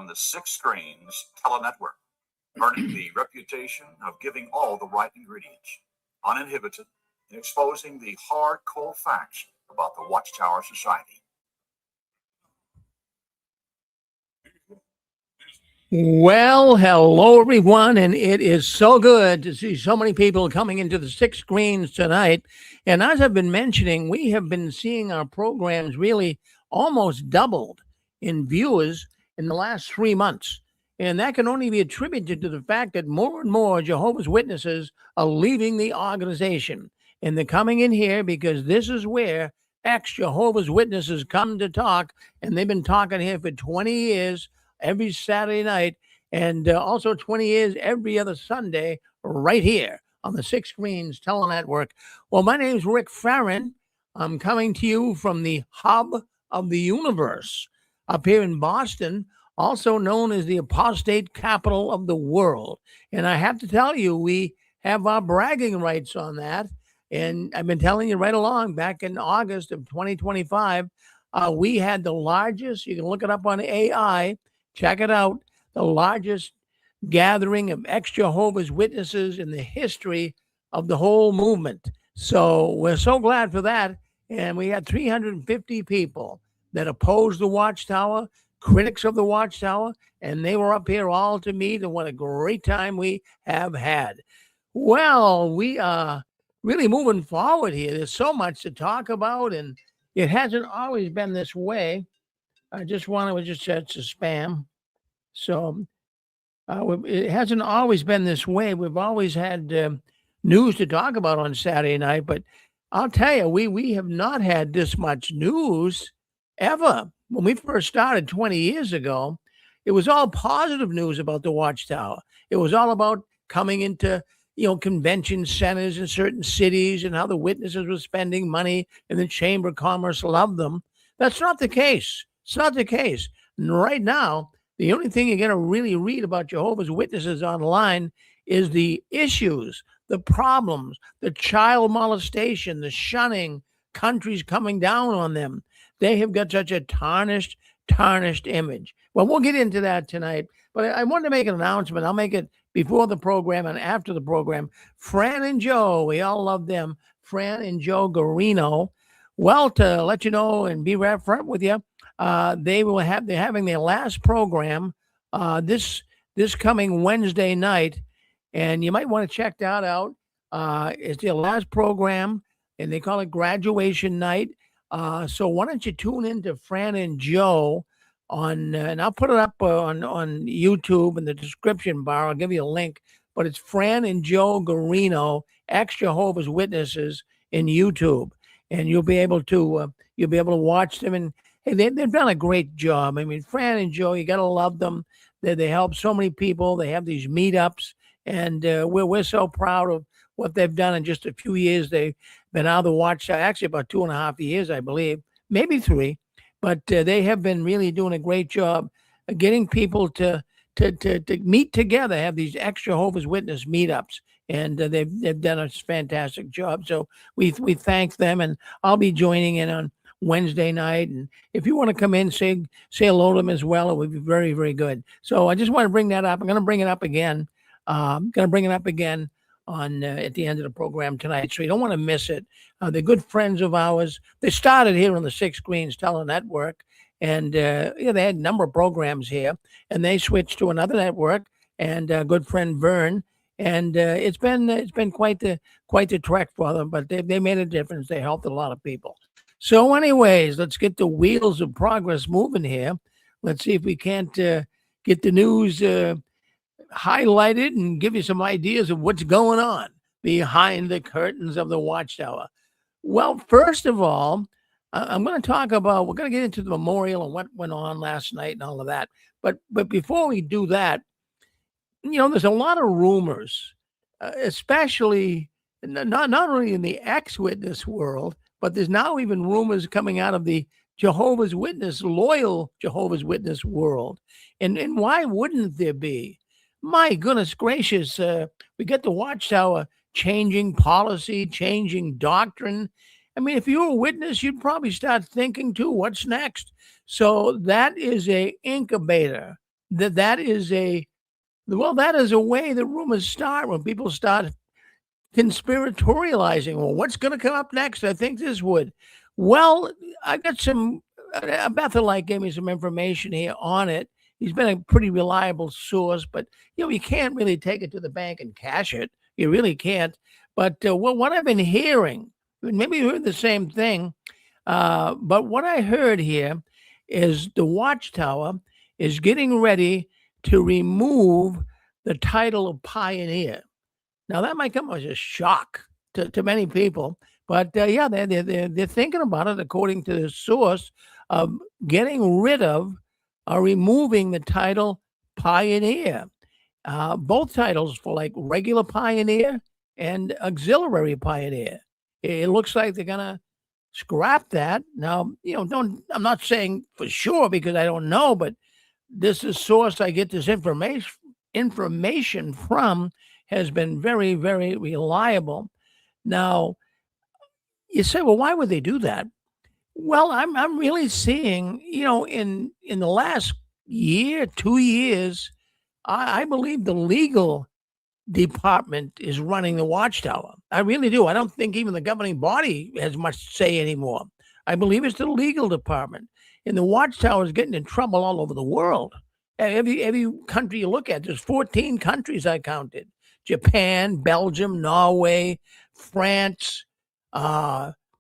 on the Six Screens Telenetwork, earning the reputation of giving all the right ingredients, uninhibited, in exposing the hard, cold facts about the Watchtower Society. Well, hello, everyone, and it is so good to see so many people coming into the Six Screens tonight. And as I've been mentioning, we have been seeing our programs really almost doubled in viewers in the last 3 months. And that can only be attributed to the fact that more and more Jehovah's Witnesses are leaving the organization. And they're coming in here because this is where ex-Jehovah's Witnesses come to talk. And they've been talking here for 20 years, every Saturday night, and also 20 years every other Sunday right here on the Six Screens Telenetwork. Well, my name is Rick Farron. I'm coming to you from the hub of the universe up here in Boston, also known as the apostate capital of the world. And I have to tell you, we have our bragging rights on that. And I've been telling you right along, back in August of 2025, we had the largest, you can look it up on AI, check it out, the largest gathering of ex-Jehovah's Witnesses in the history of the whole movement. So we're so glad for that. And we had 350 people that opposed the Watchtower, critics of the Watchtower, and they were up here all to meet, and what a great time we have had. Well, we are really moving forward here. There's so much to talk about, and it hasn't always been this way. I just want to just set to spam. So it hasn't always been this way. We've always had news to talk about on Saturday night, but I'll tell you, we have not had this much news ever. When we first started 20 years ago, it was all positive news about the Watchtower. It was all about coming into convention centers in certain cities and how the witnesses were spending money and the Chamber of Commerce loved them. That's not the case. It's not the case. And right now, the only thing you're going to really read about Jehovah's Witnesses online is the issues, the problems, the child molestation, the shunning, countries coming down on them. They have got such a tarnished image. Well, we'll get into that tonight, but I wanted to make an announcement. I'll make it before the program and after the program. Fran and Joe, we all love them. Fran and Joe Garino. Well, to let you know and be right front with you, they're having their last program this coming Wednesday night, and you might want to check that out. It's their last program, and they call it graduation night. So why don't you tune into Fran and Joe on, and I'll put it up on YouTube in the description bar. I'll give you a link, but it's Fran and Joe Garino, ex-Jehovah's Witnesses in YouTube, and you'll be able to watch them. And hey, they've done a great job. I mean, Fran and Joe, you got to love them. They help so many people. They have these meetups, and we're so proud of what they've done in just a few years. They've been out of the Watchtower, actually about 2.5 years, I believe, maybe 3. But they have been really doing a great job of getting people to meet together, have these ex-Jehovah's Witness meetups. And they've done a fantastic job. So we thank them, and I'll be joining in on Wednesday night. And if you want to come in, say hello to them as well, it would be very, very good. So I just want to bring that up. I'm going to bring it up again. On at the end of the program tonight, so you don't want to miss it. They're good friends of ours. They started here on the Six Screens Telenetwork, and they had a number of programs here, and they switched to another network. And good friend Vern, and it's been quite the trek for them, but they made a difference. They helped a lot of people. So, anyways, let's get the wheels of progress moving here. Let's see if we can't get the news highlighted and give you some ideas of what's going on behind the curtains of the Watchtower. Well, first of all, I'm going to talk about, we're going to get into the memorial and what went on last night and all of that. But before we do that, there's a lot of rumors, especially not only in the ex-witness world, but there's now even rumors coming out of the Jehovah's Witness, loyal Jehovah's Witness world. And why wouldn't there be? My goodness gracious, we get the Watchtower changing policy, changing doctrine. I mean, if you were a witness, you'd probably start thinking too, what's next? So that is a incubator that is a way the rumors start when people start conspiratorializing. Well, what's going to come up next? I think this would. Well, I got some. Bethelite gave me some information here on it. He's been a pretty reliable source, but you can't really take it to the bank and cash it. You really can't. But what I've been hearing, maybe you heard the same thing, but what I heard here is the Watchtower is getting ready to remove the title of pioneer. Now that might come as a shock to many people, but yeah, they're thinking about it according to the source of getting rid of or removing the title pioneer. Both titles for like regular pioneer and auxiliary pioneer. It looks like they're gonna scrap that. Now, don't I'm not saying for sure because I don't know, but this is source I get this information from has been very, very reliable. Now, you say, well, why would they do that? Well, I'm really seeing, in the last year, 2 years, I believe the legal department is running the Watchtower. I really do. I don't think even the governing body has much to say anymore. I believe it's the legal department. And the Watchtower is getting in trouble all over the world. Every country you look at, there's 14 countries I counted. Japan, Belgium, Norway, France,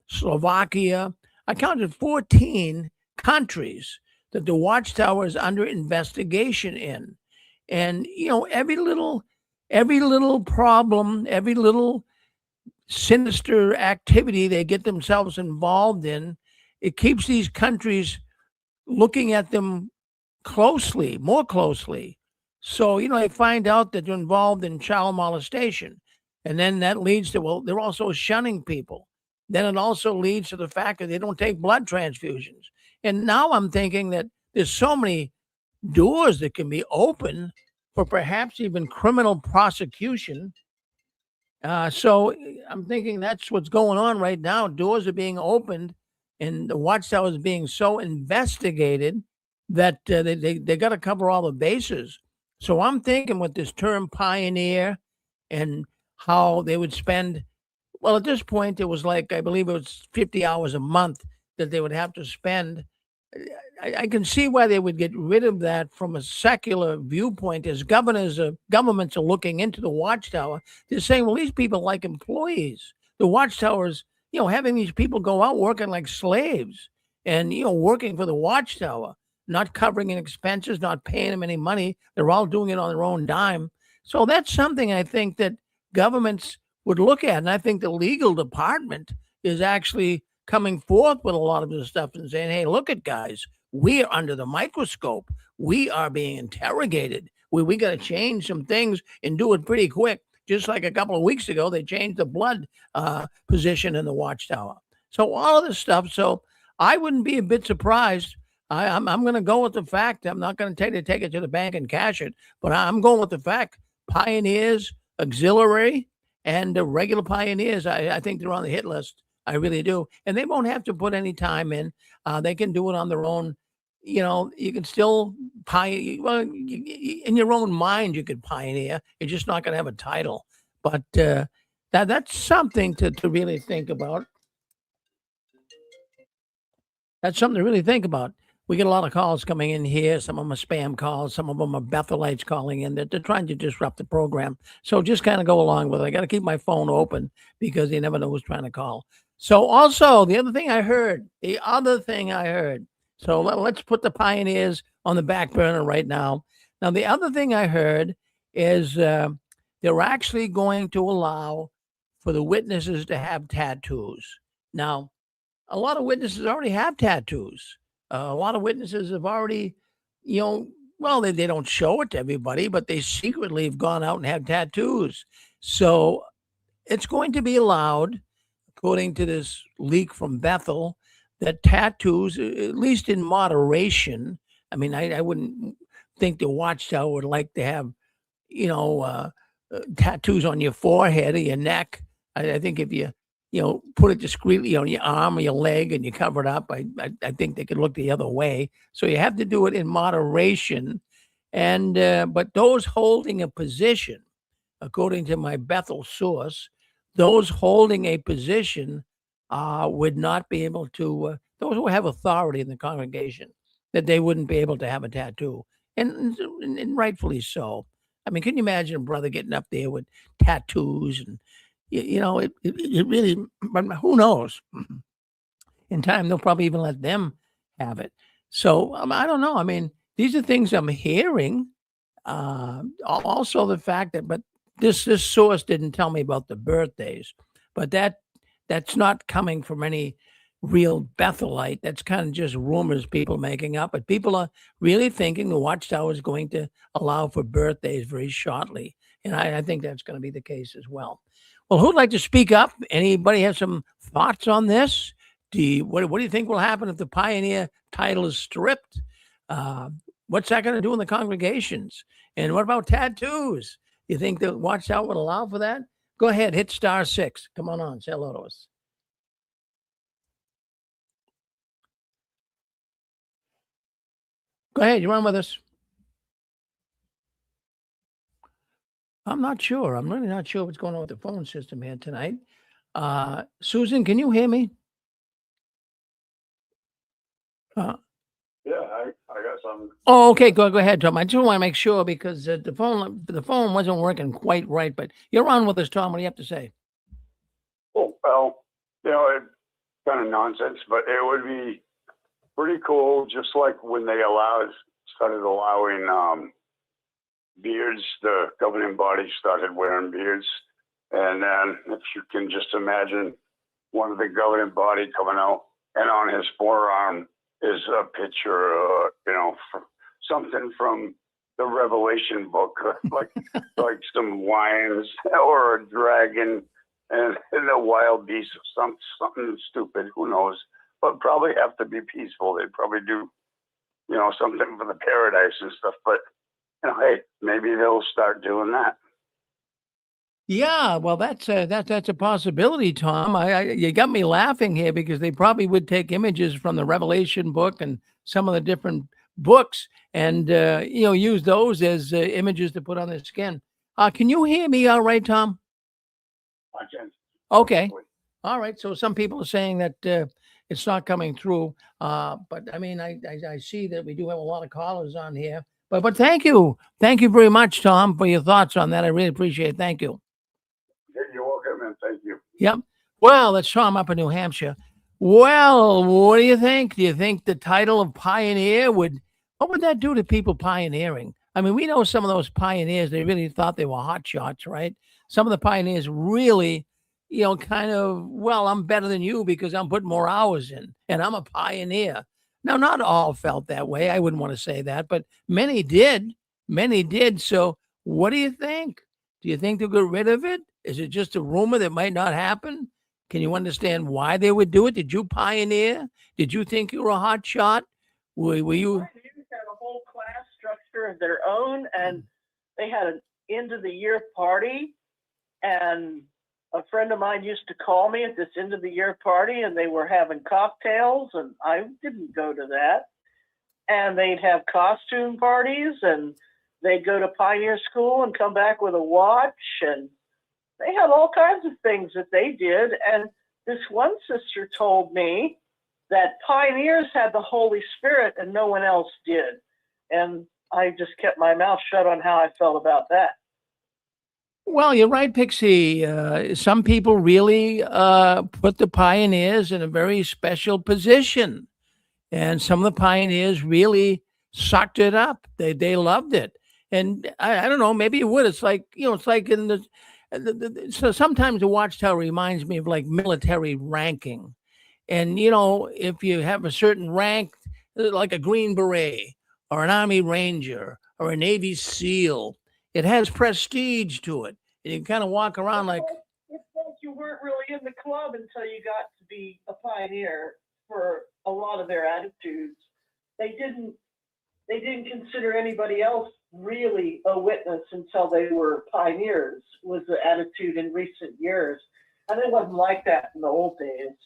Slovakia. I counted 14 countries that the Watchtower is under investigation in. And, every little problem, every little sinister activity they get themselves involved in, it keeps these countries looking at them closely, more closely. So, they find out that they're involved in child molestation. And then that leads to, well, they're also shunning people. Then it also leads to the fact that they don't take blood transfusions. And now I'm thinking that there's so many doors that can be open for perhaps even criminal prosecution. So I'm thinking that's what's going on right now. Doors are being opened, and the Watchtower is being so investigated that they got to cover all the bases. So I'm thinking with this term pioneer and how they would spend, well, at this point, it was like, I believe it was 50 hours a month that they would have to spend. I can see why they would get rid of that from a secular viewpoint as governments are looking into the Watchtower. They're saying, well, these people like employees. The Watchtower is, having these people go out working like slaves and, working for the Watchtower, not covering any expenses, not paying them any money. They're all doing it on their own dime. So that's something I think that governments would look at. And I think the legal department is actually coming forth with a lot of this stuff and saying, hey, look at guys, we are under the microscope. We are being interrogated. We got to change some things and do it pretty quick. Just like a couple of weeks ago, they changed the blood position in the Watchtower. So all of this stuff. So I wouldn't be a bit surprised. I'm going to go with the fact. I'm not going to take it to the bank and cash it, but I'm going with the fact. Pioneers, auxiliary, and the regular pioneers, I think they're on the hit list. I really do. And they won't have to put any time in. They can do it on their own. You can still pioneer. Well, in your own mind, you could pioneer. You're just not going to have a title. But that's something to really think about. That's something to really think about. We get a lot of calls coming in here. Some of them are spam calls. Some of them are Bethelites calling in. They're trying to disrupt the program. So just kind of go along with it. I got to keep my phone open because you never know who's trying to call. So also, the other thing I heard, so let's put the pioneers on the back burner right now. Now, the other thing I heard is they're actually going to allow for the witnesses to have tattoos. Now, a lot of witnesses already have tattoos. A lot of witnesses have already, well, they don't show it to everybody, but they secretly have gone out and have tattoos. So it's going to be allowed, according to this leak from Bethel, that tattoos, at least in moderation, I mean, I wouldn't think the Watchtower would like to have, tattoos on your forehead or your neck. I think if you put it discreetly on your arm or your leg and you cover it up, I think they could look the other way. So you have to do it in moderation. And but those holding a position, according to my Bethel source, those holding a position would not be able to, those who have authority in the congregation, that they wouldn't be able to have a tattoo. And rightfully so. I mean, can you imagine a brother getting up there with tattoos and, it really, but who knows? In time, they'll probably even let them have it. So I don't know. I mean, these are things I'm hearing. Also, the fact that, but this source didn't tell me about the birthdays, but that's not coming from any real Bethelite. That's kind of just rumors people making up. But people are really thinking the Watchtower is going to allow for birthdays very shortly, and I think that's going to be the case as well. Well, who'd like to speak up? Anybody have some thoughts on this? What do you think will happen if the pioneer title is stripped? What's that going to do in the congregations? And what about tattoos? You think the Watchtower would allow for that? Go ahead, hit *6. Come on, say hello to us. Go ahead, you're on with us. I'm not sure. I'm really not sure what's going on with the phone system here tonight. Susan, can you hear me? Yeah, I got some. Oh, okay. Go ahead, Tom. I just want to make sure because the phone wasn't working quite right. But you're on with us, Tom. What do you have to say? Oh, well, it's kind of nonsense, but it would be pretty cool, just like when they started allowing beards. The governing body started wearing beards, and then if you can just imagine one of the governing body coming out, and on his forearm is a picture, something from the Revelation book, like some lions or a dragon and a wild beast, something stupid. Who knows? But probably have to be peaceful. They'd probably do, something for the paradise and stuff. But hey, maybe they'll start doing that. Yeah, well, that's a possibility, Tom. You got me laughing here because they probably would take images from the Revelation book and some of the different books, and use those as images to put on their skin. Can you hear me all right, Tom? I can. Okay. All right. So some people are saying that it's not coming through, but I mean, I see that we do have a lot of callers on here. But thank you very much, Tom, for your thoughts on that. I really appreciate it. Thank you. You're welcome, and thank you. Yep. Well, that's Tom up in New Hampshire. Well, what do you think? Do you think the title of pioneer what would that do to people pioneering? I mean, we know some of those pioneers, they really thought they were hot shots, right? Some of the pioneers really, kind of, well, I'm better than you because I'm putting more hours in and I'm a pioneer. Now, not all felt that way. I wouldn't want to say that, but many did. Many did. So what do you think? Do you think they'll get rid of it? Is it just a rumor that might not happen? Can you understand why they would do it? Did you pioneer? Did you think you were a hot shot? Were you? Pioneers had a whole class structure of their own, and they had an end of the year party. And a friend of mine used to call me at this end of the year party, and they were having cocktails, and I didn't go to that. And they'd have costume parties, and they'd go to pioneer school and come back with a watch, and they had all kinds of things that they did. And this one sister told me that pioneers had the Holy Spirit and no one else did. And I just kept my mouth shut on how I felt about that. Well, you're right, Pixie. Some people really put the pioneers in a very special position. And some of the pioneers really sucked it up. They loved it. And I don't know, maybe it would. It's like, it's like in so sometimes the Watchtower reminds me of like military ranking. And, if you have a certain rank, like a Green Beret or an Army Ranger or a Navy SEAL, it has prestige to it. And you kind of walk around like. It's like you weren't really in the club until you got to be a pioneer for a lot of their attitudes. They didn't consider anybody else really a witness until they were pioneers, was the attitude in recent years. And it wasn't like that in the old days.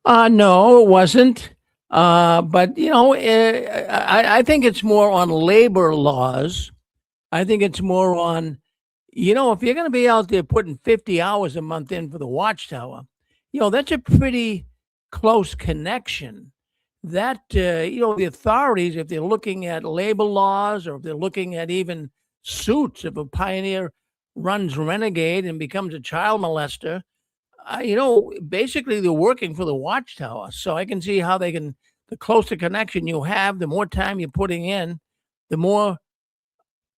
No, it wasn't. But I think it's more on labor laws. I think it's more on, if you're going to be out there putting 50 hours a month in for the Watchtower, that's a pretty close connection. That, the authorities, if they're looking at labor laws or if they're looking at even suits, if a pioneer runs renegade and becomes a child molester, basically they're working for the Watchtower. So I can see how the closer connection you have, the more time you're putting in, the more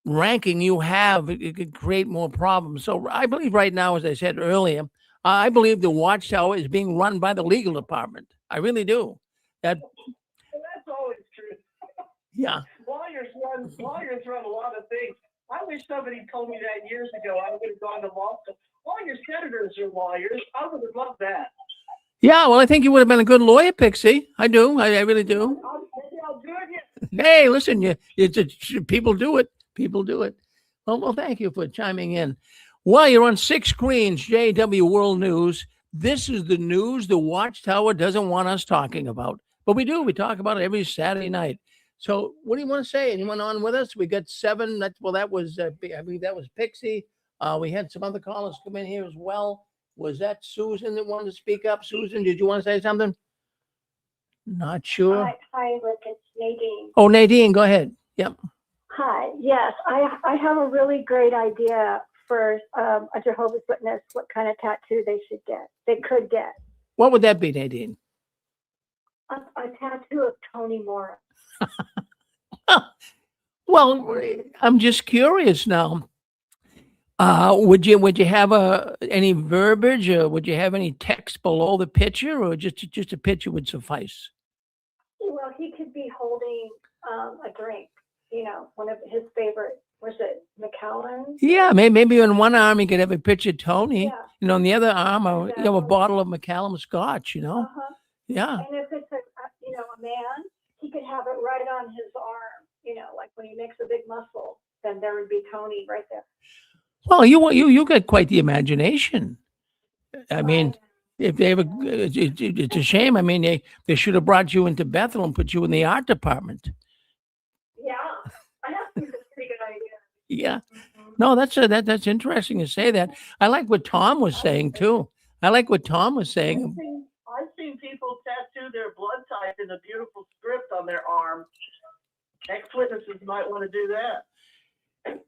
ranking you have, it could create more problems. So I believe right now, as I said earlier, I believe the Watchtower is being run by the legal department. I really do. That, And that's always true. yeah. Lawyers run a lot of things. I wish somebody told me that years ago. I would have gone to law school. All your senators are lawyers. I would have loved that. Yeah, well, I think you would have been a good lawyer, Pixie. I do. I really do. I'll do it. Hey, listen, people do it. People do it. Well, thank you for chiming in. Well, you're on 6 screens, JW World News. This is the news the Watchtower doesn't want us talking about, but we do. We talk about it every Saturday night. So, what do you want to say? Anyone on with us? We got 7. That was I believe that was Pixie. We had some other callers come in here as well. Was that Susan that wanted to speak up? Susan, did you want to say something? Not sure. Hi, Rick. It's Nadine. Oh, Nadine, go ahead. Yep. Hi. Yes, I have a really great idea for a Jehovah's Witness, what kind of tattoo they could get. What would that be, Nadine? A tattoo of Toni Morris. Well, I'm just curious now. Would you have any verbiage, or would you have any text below the picture, or just a picture would suffice? Well, he could be holding a drink, one of his favorite, was it Macallan? Yeah, maybe on one arm you could have a picture of Tony, Yeah. and on the other arm, a Exactly. bottle of Macallan Scotch. Uh-huh. Yeah. And if it's a man, he could have it right on his arm, like when he makes a big muscle, then there would be Tony right there. Well, you got quite the imagination. I mean, if they ever, it's a shame. I mean, they should have brought you into Bethel and put you in the art department. Yeah, I have to think it's a pretty good idea. Yeah. No, that's interesting to say that. I like what Tom was saying too. I've seen people tattoo their blood type in a beautiful script on their arm. Ex-witnesses might want to do that.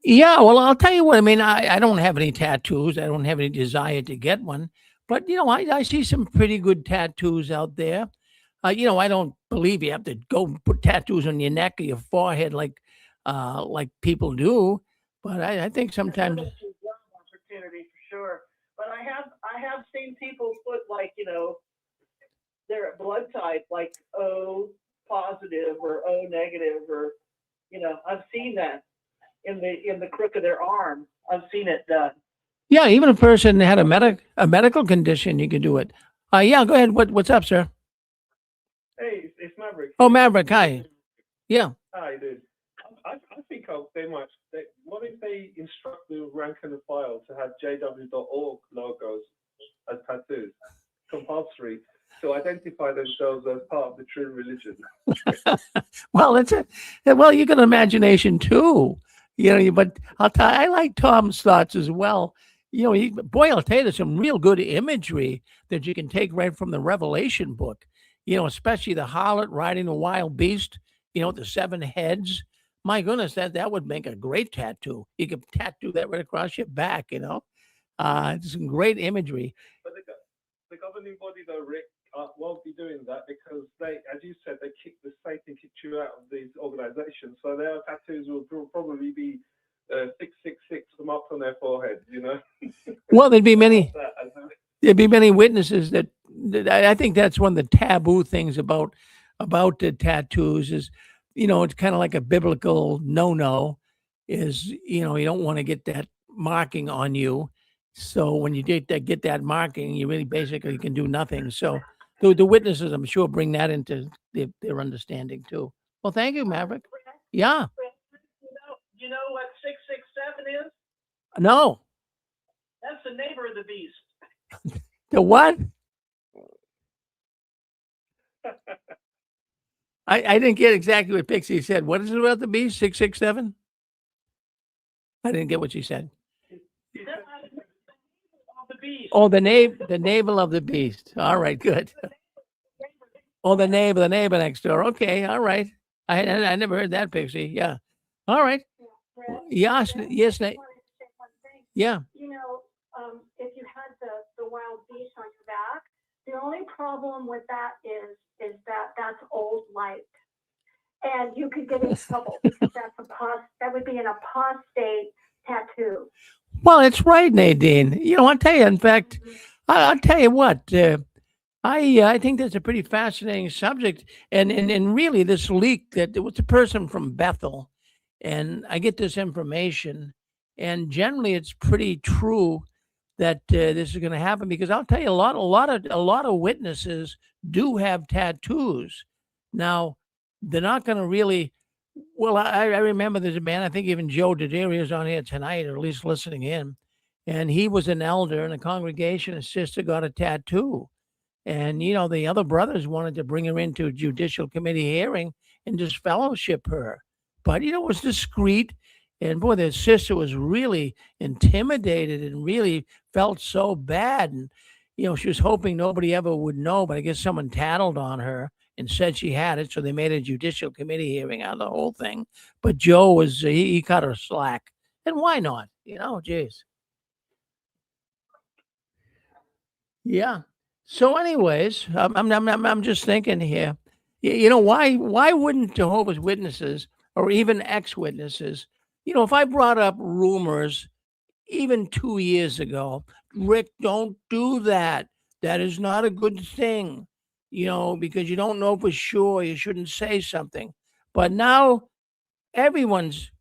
Yeah, well, I'll tell you what. I mean, I don't have any tattoos. I don't have any desire to get one. But, I see some pretty good tattoos out there. I don't believe you have to go put tattoos on your neck or your forehead like people do. But I think sometimes. It's a job opportunity for sure. But I have seen people put their blood type like O positive or O negative or I've seen that in the crook of their arm. I've seen it done. Yeah, even a person had a medical condition, you can do it. Yeah, go ahead. What's up, sir? Hey, it's Maverick. Oh, Maverick, hi. Yeah. Hi, dude. I think what if they instruct the rank and the file to have jw.org logos as tattoos, compulsory, to identify themselves as part of the true religion? Well, you got imagination too, but I like Tom's thoughts as well. I'll tell you, there's some real good imagery that you can take right from the Revelation book, especially the harlot riding the wild beast, the 7 heads. My goodness, that would make a great tattoo. You could tattoo that right across your back, It's some great imagery. But the governing body, though, Rick, won't be doing that because they, as you said, Satan kicked you out of these organizations. So their tattoos will probably be 666 marked on their forehead, Well, there'd be many witnesses that I think that's one of the taboo things about the tattoos is, it's kind of like a biblical no is, you don't want to get that marking on you. So when you get that marking, you really basically can do nothing. So the witnesses, I'm sure, bring that into their understanding too. Well, thank you, Maverick. Yeah. You know what 667 is? No. That's the neighbor of the beast. The what? I didn't get exactly what Pixie said. What is it about the beast? 667? I didn't get what she said. The beast. Oh, the navel of the beast. All right, good. Oh, the neighbor next door. Okay, all right. I never heard that, Pixie. Yeah. All right. Yes, yes, yeah. You know, if you had the wild beast on your back, the only problem with that is that that's old light. And you could get in trouble because that would be an apostate tattoo. Well, it's right, Nadine. I'll tell you. In fact, I'll tell you what. I think that's a pretty fascinating subject, and really this leak that it was a person from Bethel, and I get this information, and generally it's pretty true that this is going to happen because I'll tell you a lot of witnesses do have tattoos. Now they're not going to really. Well, I remember there's a man. I think even Joe Daderi is on here tonight, or at least listening in, and he was an elder in a congregation. His sister got a tattoo, and the other brothers wanted to bring her into a judicial committee hearing and just fellowship her. But it was discreet. And boy, the sister was really intimidated and really felt so bad. And, she was hoping nobody ever would know, but I guess someone tattled on her and said she had it. So they made a judicial committee hearing out of the whole thing. But Joe he cut her slack. And why not? Geez. Yeah. So, anyways, I'm just thinking here. Why wouldn't Jehovah's Witnesses or even ex-witnesses, if I brought up rumors even 2 years ago, Rick, don't do that. That is not a good thing, because you don't know for sure. You shouldn't say something. But now everyone's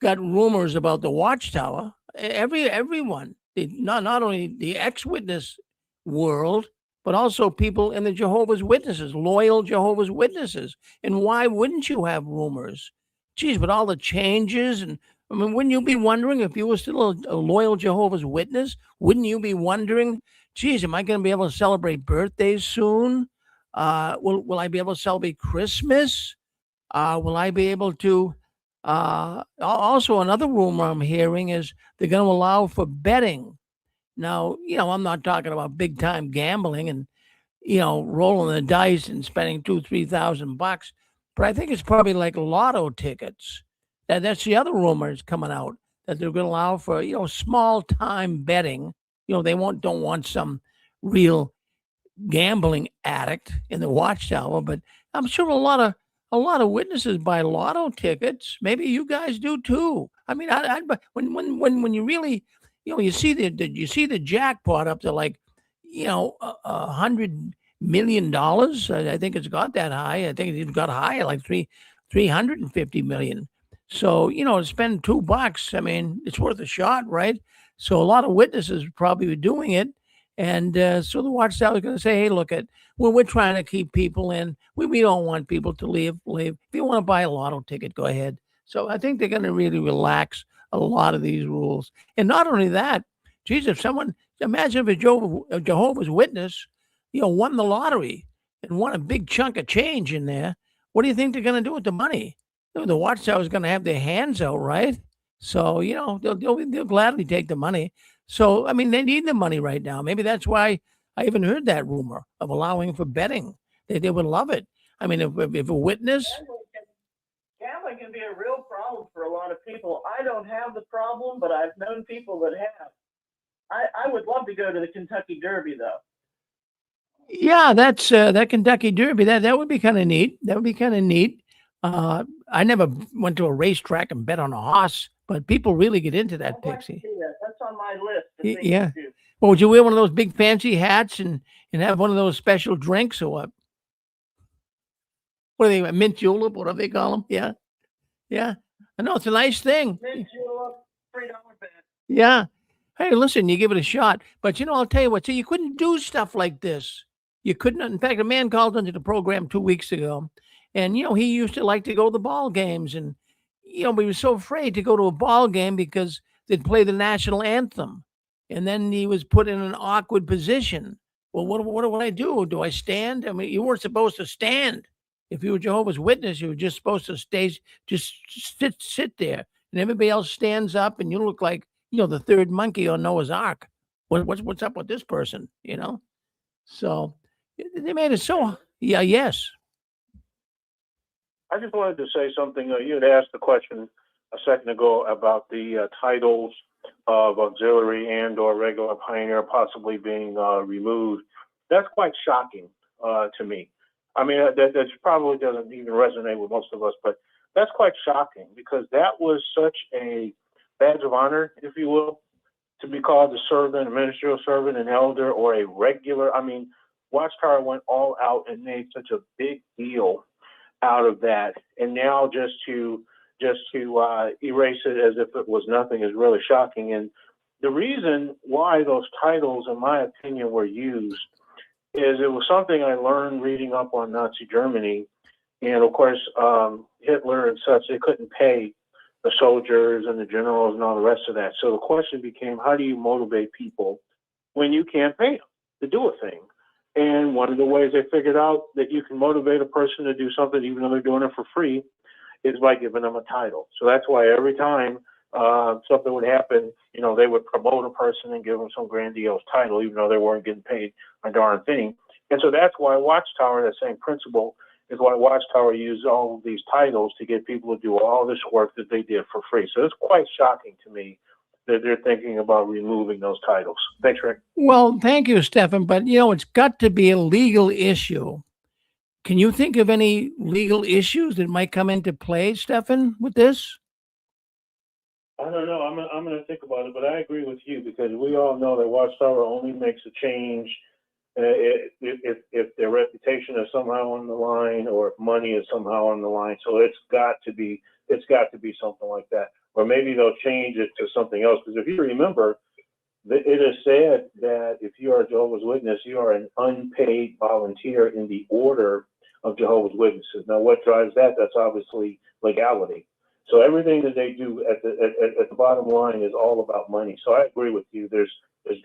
got rumors about the Watchtower. Everyone, not only the ex-witness world, but also people in the Jehovah's Witnesses, loyal Jehovah's Witnesses. And why wouldn't you have rumors? Geez, with all the changes, and I mean, wouldn't you be wondering if you were still a loyal Jehovah's Witness? Wouldn't you be wondering, geez, am I going to be able to celebrate birthdays soon? Will I be able to celebrate Christmas? Will I be able to? Also, another rumor I'm hearing is they're going to allow for betting. Now, I'm not talking about big time gambling and, rolling the dice and spending $2,000-3,000, but I think it's probably like lotto tickets. That's the other rumors coming out that they're going to allow for, small time betting. They don't want some real gambling addict in the Watchtower, but I'm sure a lot of witnesses buy lotto tickets. Maybe you guys do too. I mean, when you really, you see the jackpot up to like, $100 million. I think it's got that high. I think it got high like 350 million. So to spend $2, I mean, it's worth a shot, right? So a lot of witnesses probably were doing it. And so the Watchtower is going to say, hey, look, we're trying to keep people in. We don't want people to leave. If you want to buy a lotto ticket, go ahead. So I think they're going to really relax a lot of these rules. And not only that, geez, imagine if a Jehovah's Witness, won the lottery and won a big chunk of change in there. What do you think they're going to do with the money? The Watchtower is going to have their hands out, right? So, they'll gladly take the money. So, I mean, they need the money right now. Maybe that's why I even heard that rumor of allowing for betting. They would love it. I mean, if a witness. Gambling can be a real problem for a lot of people. I don't have the problem, but I've known people that have. I would love to go to the Kentucky Derby, though. Yeah, that's that Kentucky Derby. That would be kind of neat. That would be kind of neat. I never went to a racetrack and bet on a horse, but people really get into that, Pixie. That's on my list. Yeah. Well, would you wear one of those big fancy hats and have one of those special drinks or what? What are they? Mint julep? Whatever they call them? Yeah. Yeah. I know it's a nice thing. Mint julep, $3 bet. Yeah. Hey, listen, you give it a shot. But, I'll tell you what. So you couldn't do stuff like this. You couldn't. In fact, a man called into the program 2 weeks ago. And, he used to like to go to the ball games. And, but he was so afraid to go to a ball game because they'd play the national anthem. And then he was put in an awkward position. Well, what do I do? Do I stand? I mean, you weren't supposed to stand. If you were Jehovah's Witness, you were just supposed to just sit there, and everybody else stands up, and you look like, the third monkey on Noah's Ark. What's up with this person? So they made it so. Yeah. Yes. I just wanted to say something. You had asked the question a second ago about the titles of auxiliary and/or regular pioneer possibly being removed. That's quite shocking to me. I mean, that probably doesn't even resonate with most of us, but that's quite shocking because that was such a badge of honor, if you will, to be called a servant, a ministerial servant, an elder, or a regular. I mean, Watchtower went all out and made such a big deal out of that, and now just to erase it as if it was nothing is really shocking. And the reason why those titles, in my opinion, were used is it was something I learned reading up on Nazi Germany, and of course Hitler and such. They couldn't pay the soldiers and the generals and all the rest of that. So the question became, how do you motivate people when you can't pay them to do a thing? And one of the ways they figured out that you can motivate a person to do something, even though they're doing it for free, is by giving them a title. So that's why every time something would happen, they would promote a person and give them some grandiose title, even though they weren't getting paid a darn thing. And so that's why Watchtower, that same principle, is why Watchtower used all of these titles to get people to do all this work that they did for free. So it's quite shocking to me that they're thinking about removing those titles. Thanks, Rick. Well, thank you, Stefan. But it's got to be a legal issue. Can you think of any legal issues that might come into play, Stefan, with this? I don't know. I'm going to think about it, but I agree with you because we all know that Watchtower only makes a change if their reputation is somehow on the line or if money is somehow on the line. So it's got to be something like that. Or maybe they'll change it to something else. Because if you remember, it is said that if you are a Jehovah's Witness, you are an unpaid volunteer in the order of Jehovah's Witnesses. Now, what drives that? That's obviously legality. So everything that they do at the bottom line is all about money. So I agree with you. There's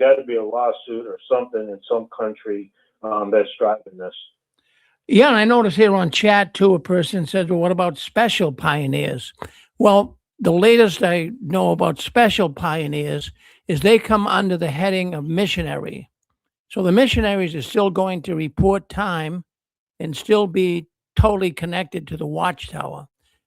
got to be a lawsuit or something in some country that's driving this. Yeah, and I noticed here on chat too, a person said, well, what about special pioneers? Well, the latest I know about special pioneers is they come under the heading of missionary. So the missionaries are still going to report time and still be totally connected to the Watchtower.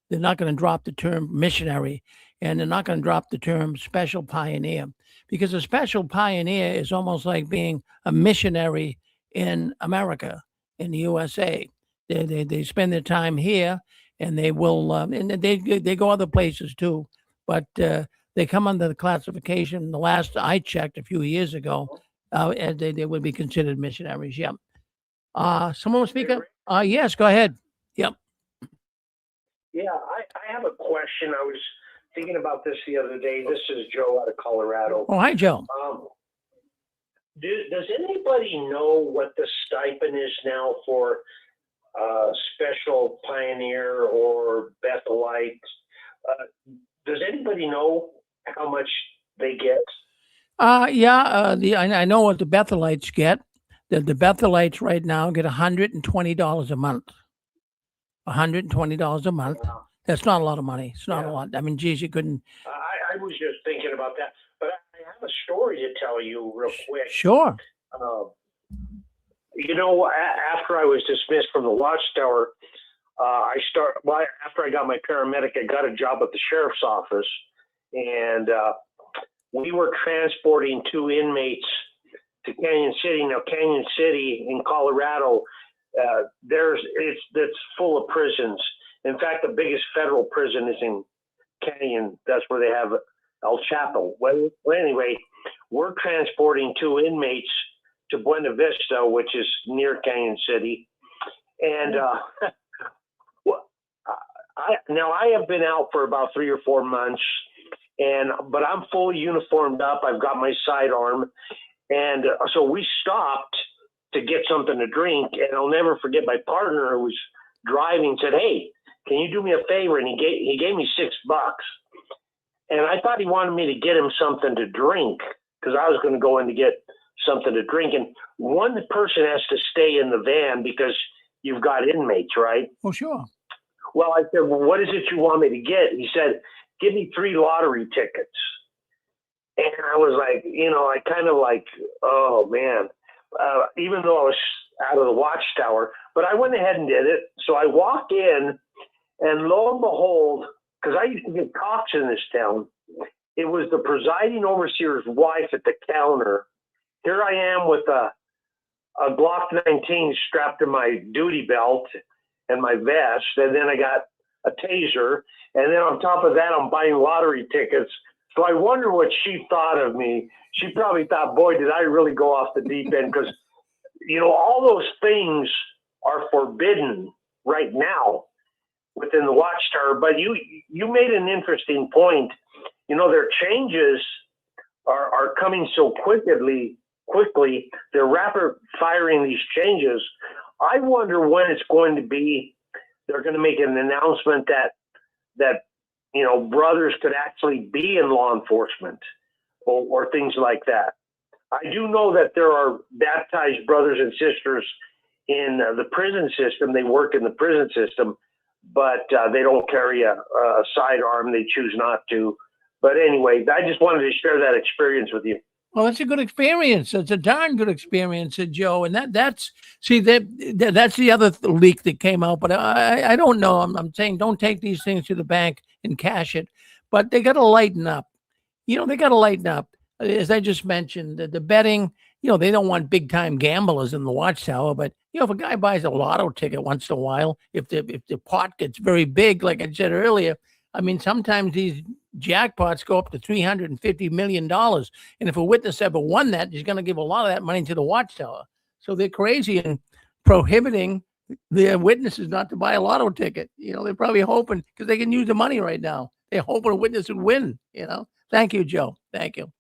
They're not going to drop the term missionary, and they're not going to drop the term special pioneer, because a special pioneer is almost like being a missionary in America, in the USA. They spend their time here, and they will, and they go other places too, but they come under the classification. The last I checked a few years ago, and they would be considered missionaries. Yep. Someone will speak up. Yes, go ahead. Yep. Yeah, I have a question. I was thinking about this the other day. This is Joe out of Colorado. Oh, hi, Joe. Does anybody know what the stipend is now for special pioneer or Bethelite? Does anybody know how much they get? I know what the Bethelites get. The Bethelites right now get $120 a month. $120 a month. Wow. That's not a lot of money. It's not a lot. I mean, geez, you couldn't. I was just thinking about that, but I have a story to tell you real quick. Sure. After I was dismissed from the Watchtower, after I got my paramedic, I got a job at the sheriff's office, and we were transporting 2 inmates to Canyon City. Now, Canyon City in Colorado, it's full of prisons. In fact, the biggest federal prison is in Canyon. That's where they have El Chapo. Well, anyway, we're transporting 2 inmates to Buena Vista, which is near Canyon City. And I have been out for about 3 or 4 months, but I'm fully uniformed up. I've got my sidearm. And so we stopped to get something to drink. And I'll never forget my partner who was driving said, "Hey, can you do me a favor?" And he gave me $6. And I thought he wanted me to get him something to drink because I was going to go in to get something to drink. And one person has to stay in the van because you've got inmates, right? Oh, sure. Well, I said, well, what is it you want me to get? He said, give me 3 lottery tickets. And I was like, I kind of like, oh man, even though I was out of the Watchtower, but I went ahead and did it. So I walked in, and lo and behold, because I used to get cops in this town, it was the presiding overseer's wife at the counter. Here I am with a Glock 19 strapped to my duty belt and my vest, and then I got a taser, and then on top of that, I'm buying lottery tickets. So I wonder what she thought of me. She probably thought, boy, did I really go off the deep end, because all those things are forbidden right now within the Watchtower. But you made an interesting point. Their changes are coming so quickly. They're rapid firing these changes. I wonder when it's going to be. They're going to make an announcement that brothers could actually be in law enforcement or things like that. I do know that there are baptized brothers and sisters in the prison system. They work in the prison system, but they don't carry a sidearm. They choose not to. But anyway, I just wanted to share that experience with you. Well, it's a good experience. It's a darn good experience, Joe. And that's the other leak that came out. But I don't know. I'm saying don't take these things to the bank and cash it. But they got to lighten up. They got to lighten up. As I just mentioned, the betting. They don't want big time gamblers in the Watchtower. But if a guy buys a lotto ticket once in a while, if the pot gets very big, like I said earlier, I mean, sometimes these jackpots go up to $350 million. And if a witness ever won that, he's going to give a lot of that money to the Watchtower. So they're crazy and prohibiting their witnesses not to buy a lotto ticket. They're probably hoping, because they can use the money right now. They're hoping a witness would win, Thank you, Joe. Thank you.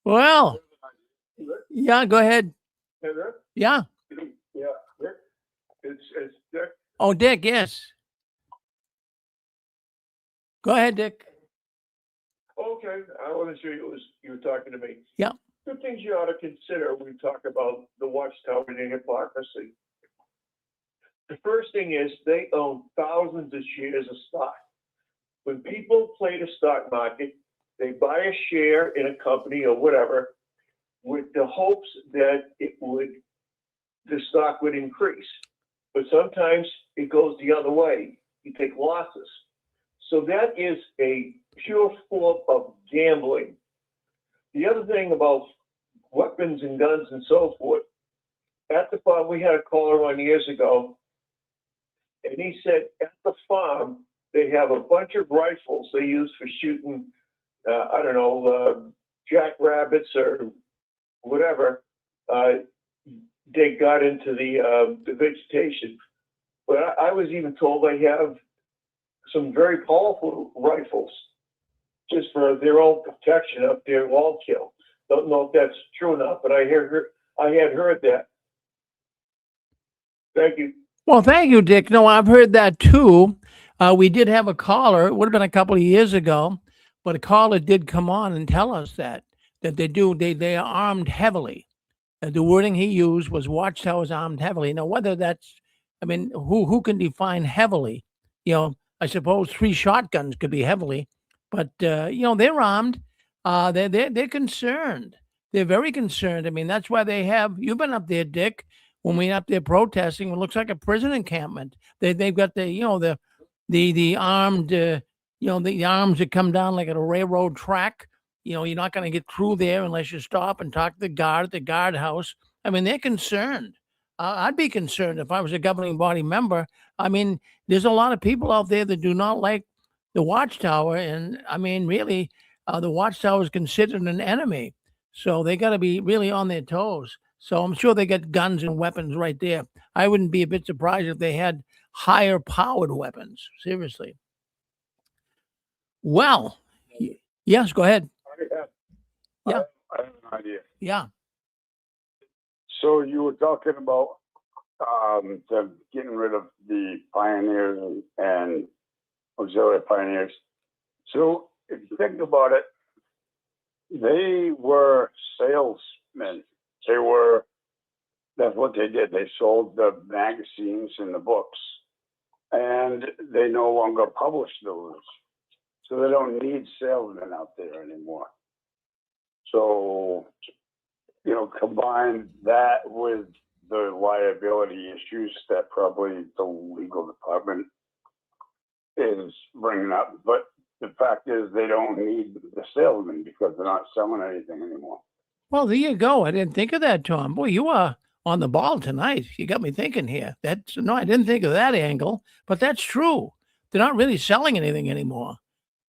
Well, yeah, go ahead. Hey, Rick? Yeah. Yeah, Rick. It's Dick. Oh, Dick, yes. Go ahead, Dick. Okay, I wasn't sure you were talking to me. Yeah. Two things you ought to consider when we talk about the Watchtower and hypocrisy. The first thing is they own thousands of shares of stock. When people play the stock market, they buy a share in a company or whatever with the hopes that the stock would increase. But sometimes it goes the other way. You take losses. So that is a pure form of gambling. The other thing about weapons and guns and so forth, at the farm, we had a caller on years ago, and he said at the farm, they have a bunch of rifles they use for shooting, jackrabbits or whatever. They got into the vegetation. But I was even told they have some very powerful rifles just for their own protection up there, wall kill. Don't know if that's true or not, but I had heard that. Thank you. Well, thank you, Dick. No, I've heard that too. We did have a caller. It would have been a couple of years ago, but a caller did come on and tell us that they are armed heavily. The wording he used was Watchtowers armed heavily. Now, whether that's, who can define heavily? I suppose 3 shotguns could be heavily, but they're armed. They're concerned. They're very concerned. That's why they have. You've been up there, Dick. When we're up there protesting, it looks like a prison encampment. They've got the armed the arms that come down like at a railroad track. You're not going to get through there unless you stop and talk to the guard at the guardhouse. They're concerned. I'd be concerned if I was a governing body member. There's a lot of people out there that do not like the Watchtower, and really, the Watchtower is considered an enemy. So they got to be really on their toes. So I'm sure they got guns and weapons right there. I wouldn't be a bit surprised if they had higher powered weapons. Seriously. Well, yes, go ahead. Yeah. I have an idea. Yeah. So you were talking about them getting rid of the pioneers and auxiliary pioneers. So if you think about it, they were salesmen. They were That's what they did. They sold the magazines and the books, and they no longer publish those. So they don't need salesmen out there anymore. So, combine that with the liability issues that probably the legal department is bringing up. But the fact is, they don't need the salesmen because they're not selling anything anymore. Well, there you go. I didn't think of that, Tom. Boy, you are on the ball tonight. You got me thinking here. No, I didn't think of that angle, but that's true. They're not really selling anything anymore.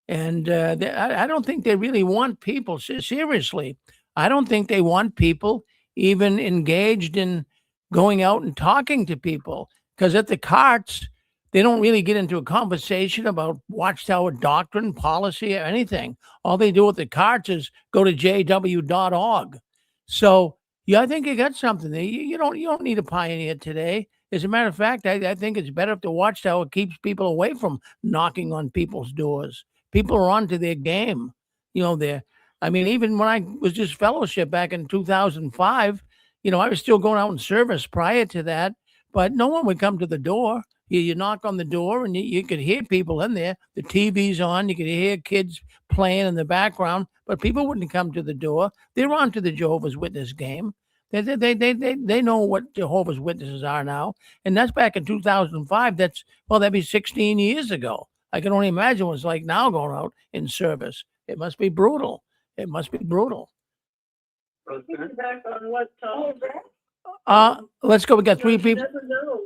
And I don't think they really want people, seriously, I don't think they want people even engaged in going out and talking to people. Because at the carts, they don't really get into a conversation about Watchtower doctrine, policy, or anything. All they do at the carts is go to jw.org. So, yeah, I think you got something there. You don't need a pioneer today. As a matter of fact, I think it's better if the Watchtower keeps people away from knocking on people's doors. People are onto their game. I mean, even when I was just fellowship back in 2005, I was still going out in service prior to that, but no one would come to the door. You knock on the door and you could hear people in there. The TV's on. You could hear kids playing in the background, but people wouldn't come to the door. They're onto the Jehovah's Witness game. They know what Jehovah's Witnesses are now. And that's back in 2005. That'd be 16 years ago. I can only imagine what it's like now going out in service. It must be brutal. It must be brutal. Back on what Tom Let's go. We got three people. Never know.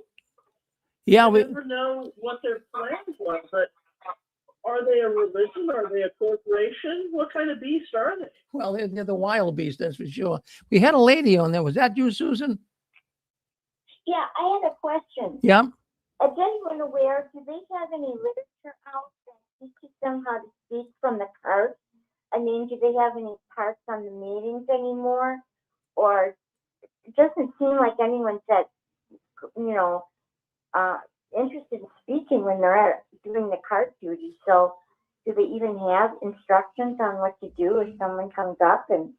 Yeah, we never know what their plans were, but are they a religion? Are they a corporation? What kind of beast are they? Well, they're the wild beast, that's for sure. We had a lady on there. Was that you, Susan? Yeah, I had a question. Yeah. Is anyone aware, do they have any literature out that teaches them how to speak from the cards? I mean, do they have any parts on the meetings anymore? Or it doesn't seem like anyone's that, interested in speaking when they're doing the card duty. So do they even have instructions on what to do if someone comes up and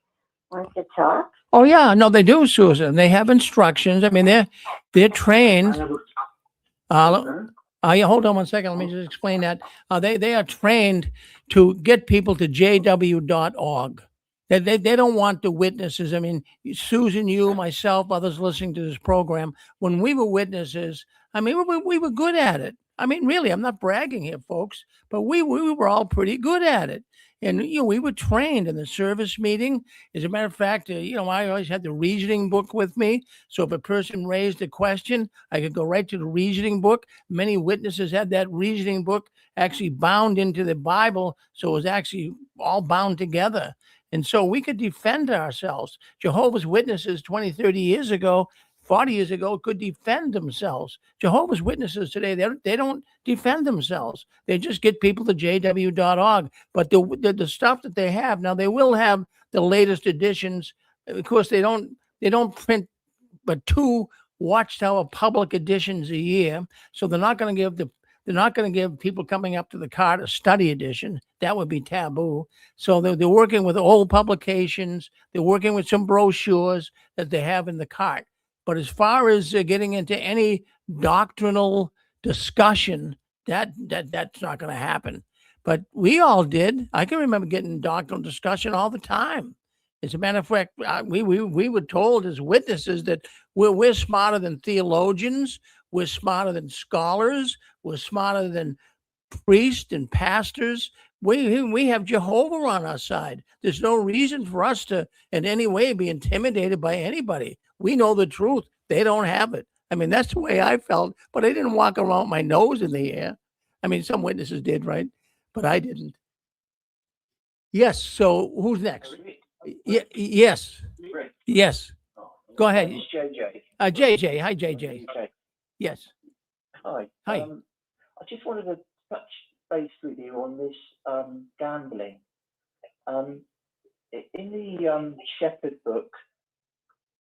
wants to talk? Oh, yeah. No, they do, Susan. They have instructions. I mean, they're trained. Yeah, hold on one second. Let me just explain that. They are trained to get people to jw.org. They don't want the witnesses. I mean, Susan, you, myself, others listening to this program, when we were witnesses, I mean, we were good at it. I mean, really, I'm not bragging here, folks, but we were all pretty good at it. And, we were trained in the service meeting. As a matter of fact, I always had the reasoning book with me. So if a person raised a question, I could go right to the reasoning book. Many witnesses had that reasoning book actually bound into the Bible. So it was actually all bound together. And so we could defend ourselves. Jehovah's Witnesses 20, 30 years ago, 40 years ago, could defend themselves. Jehovah's Witnesses today, they don't defend themselves. They just get people to jw.org. But the stuff that they have, now they will have the latest editions. Of course, they don't print but 2 Watchtower public editions a year. So they're not going to give people coming up to the cart a study edition. That would be taboo. So they're working with old publications. They're working with some brochures that they have in the cart. But as far as getting into any doctrinal discussion, that's not going to happen. But we all did. I can remember getting doctrinal discussion all the time. As a matter of fact, we were told as witnesses that we're smarter than theologians. We're smarter than scholars. We're smarter than priests and pastors. We have Jehovah on our side. There's no reason for us to in any way be intimidated by anybody. We know the truth. They don't have it. I mean, that's the way I felt, but I didn't walk around with my nose in the air. I mean, some witnesses did, right? But I didn't. Yes. So who's next? Yes. Yes. Go ahead. It's JJ. JJ. Hi, JJ. Okay. Yes. Hi. Hi. I just wanted to touch base with you on this gambling. In the Shepherd book,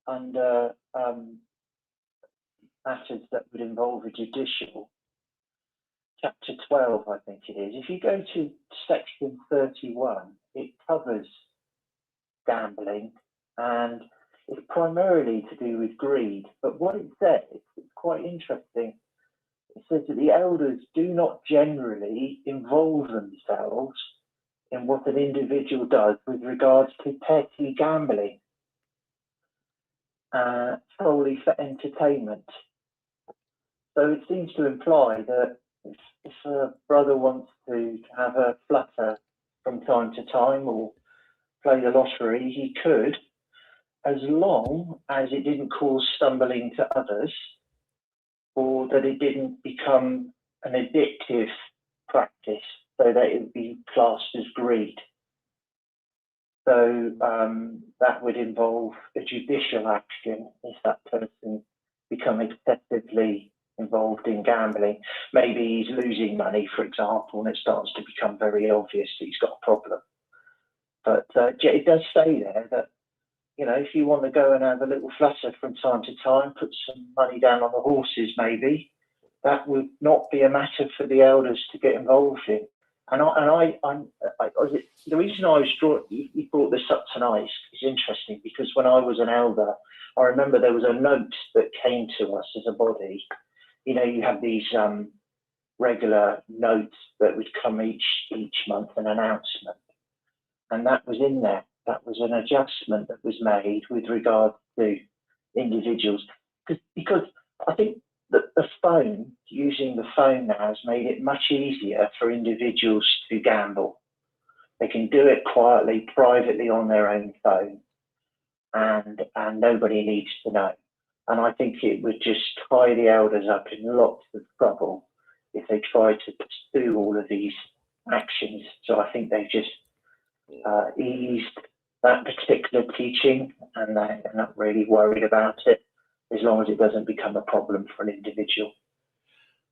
under matters that would involve a judicial, chapter 12, I think it is. If you go to section 31, it covers gambling, and it's primarily to do with greed. But what it says, it's quite interesting. It says that the elders do not generally involve themselves in what an individual does with regards to petty gambling, solely for entertainment. So it seems to imply that if a brother wants to have a flutter from time to time or play the lottery, he could, as long as it didn't cause stumbling to others, or that it didn't become an addictive practice, so that it would be classed as greed. So that would involve a judicial action if that person become excessively involved in gambling. Maybe he's losing money, for example, and it starts to become very obvious that he's got a problem. But it does say there that, you know, if you want to go and have a little flutter from time to time, put some money down on the horses, maybe, that would not be a matter for the elders to get involved in. And the reason you brought this up tonight is interesting, because when I was an elder, I remember there was a note that came to us as a body. You know, you have these regular notes that would come each month, an announcement, and that was in there. That was an adjustment that was made with regard to individuals, because I think that using the phone now has made it much easier for individuals to gamble. They can do it quietly, privately on their own phone, and nobody needs to know. And I think it would just tie the elders up in lots of trouble if they tried to do all of these actions. So I think they've just eased that particular teaching, and they're not really worried about it, as long as it doesn't become a problem for an individual.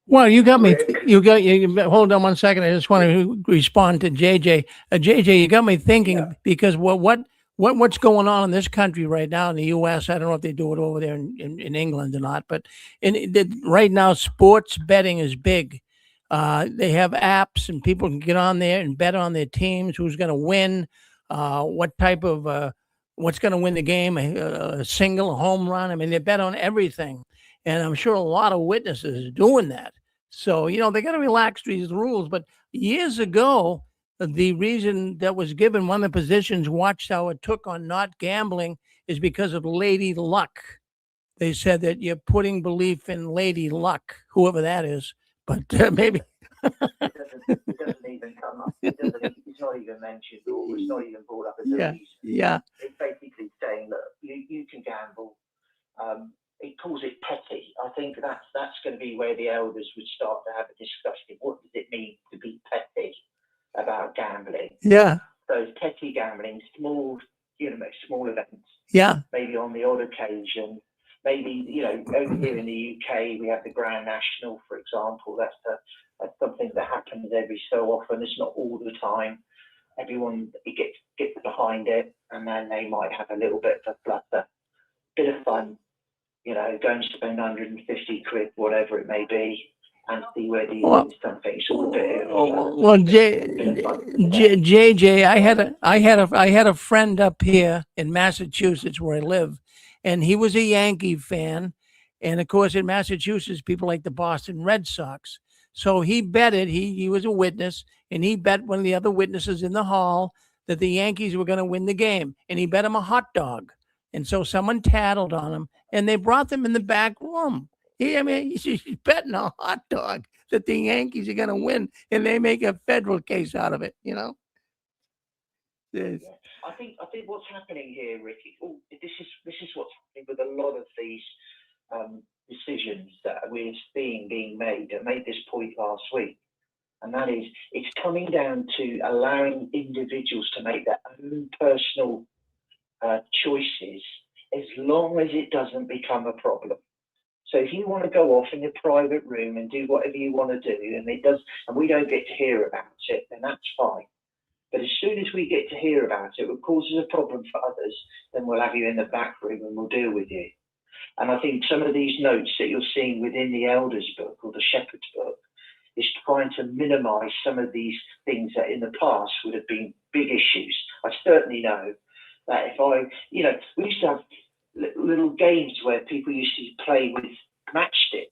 Well, you got me. Hold on one second. I just want to respond to JJ. JJ, you got me thinking, because what's going on in this country right now in the U.S. I don't know if they do it over there in England or not, but right now sports betting is big. They have apps, and people can get on there and bet on their teams, who's going to win, what type of what's going to win the game, a single, a home run. I mean, they bet on everything. And I'm sure a lot of witnesses are doing that. So, you know, they got to relax these rules. But years ago, the reason that was given, one of the positions Watchtower took on not gambling, is because of Lady Luck. They said that you're putting belief in Lady Luck, whoever that is. But maybe. It doesn't even come up. It's not even mentioned, or it's not even brought up as a reason. Yeah. It's basically saying that you can gamble. It calls it petty. I think that's going to be where the elders would start to have a discussion. What does it mean to be petty about gambling? Yeah. So petty gambling, small events. Yeah. Maybe on the odd occasion. Maybe, you know, over here in the UK, we have the Grand National, for example. That's something that happens every so often. It's not all the time. Everyone gets behind it, and then they might have a little bit of a flutter, bit of fun. You know, go and spend 150 quid, whatever it may be, and see whether you win something. It's all a bit. Well, JJ, I had a friend up here in Massachusetts where I live, and he was a Yankee fan, and of course in Massachusetts people like the Boston Red Sox. So he betted. He was a witness, and he bet one of the other witnesses in the hall that the Yankees were going to win the game, and he bet him a hot dog. And so someone tattled on him, and they brought them in the back room. He's betting a hot dog that the Yankees are going to win, and they make a federal case out of it. You know. Yes. I think what's happening here, Ricky. This is what's happening with a lot of these decisions that we're seeing being made. I made this point last week, and that is, it's coming down to allowing individuals to make their own personal choices, as long as it doesn't become a problem. So if you want to go off in your private room and do whatever you want to do, and we don't get to hear about it, then that's fine. But as soon as we get to hear about it, it causes a problem for others, then we'll have you in the back room and we'll deal with you. And I think some of these notes that you're seeing within the Elders book or the Shepherd's book is trying to minimize some of these things that in the past would have been big issues. I certainly know that we used to have little games where people used to play with matchsticks.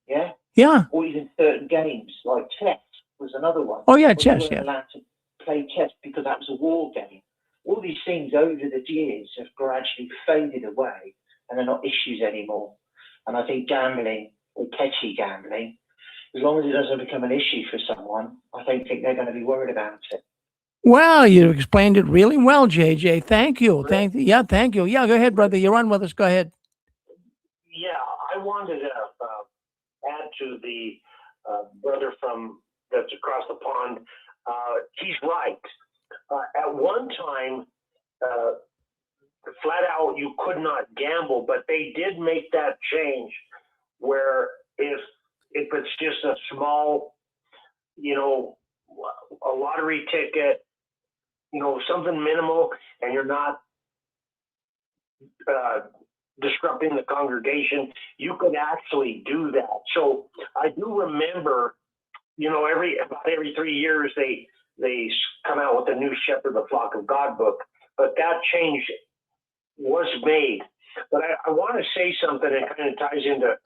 Yeah. Yeah. Or even certain games like chess was another one. Oh, yeah, Where chess, you weren't yeah. allowed to play chess because that was a war game. All these things over the years have gradually faded away and they're not issues anymore. And I think gambling or petty gambling, as long as it doesn't become an issue for someone, I don't think they're going to be worried about it. Well, you explained it really well, JJ. Thank you. Thank you. Yeah, thank you. Yeah, go ahead, brother. You're on with us. Go ahead. Yeah, I wanted to add to the brother that's across the pond. He's right. At one time, flat out, you could not gamble, but they did make that change where if it's just a small, a lottery ticket, something minimal, and you're not disrupting the congregation, you could actually do that. So I do remember, about every 3 years they come out with a new Shepherd the Flock of God book, but that change was made. But I want to say something that kind of ties into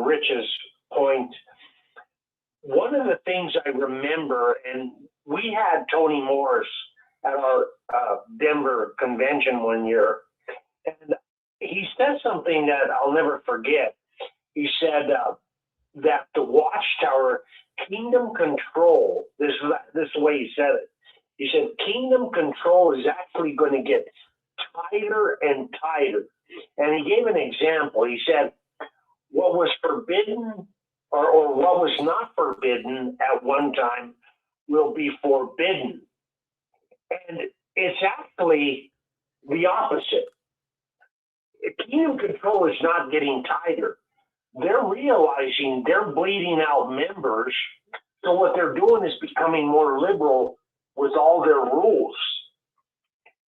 Rich's point. One of the things I remember, and we had Tony Morris at our Denver convention one year, and he said something that I'll never forget. He said that the Watchtower kingdom control, this is the way he said it. He said kingdom control is actually going to get tighter and tighter. And he gave an example. He said what was forbidden or what was not forbidden at one time will be forbidden. And it's actually the opposite. Kingdom control is not getting tighter. They're realizing they're bleeding out members. So what they're doing is becoming more liberal with all their rules.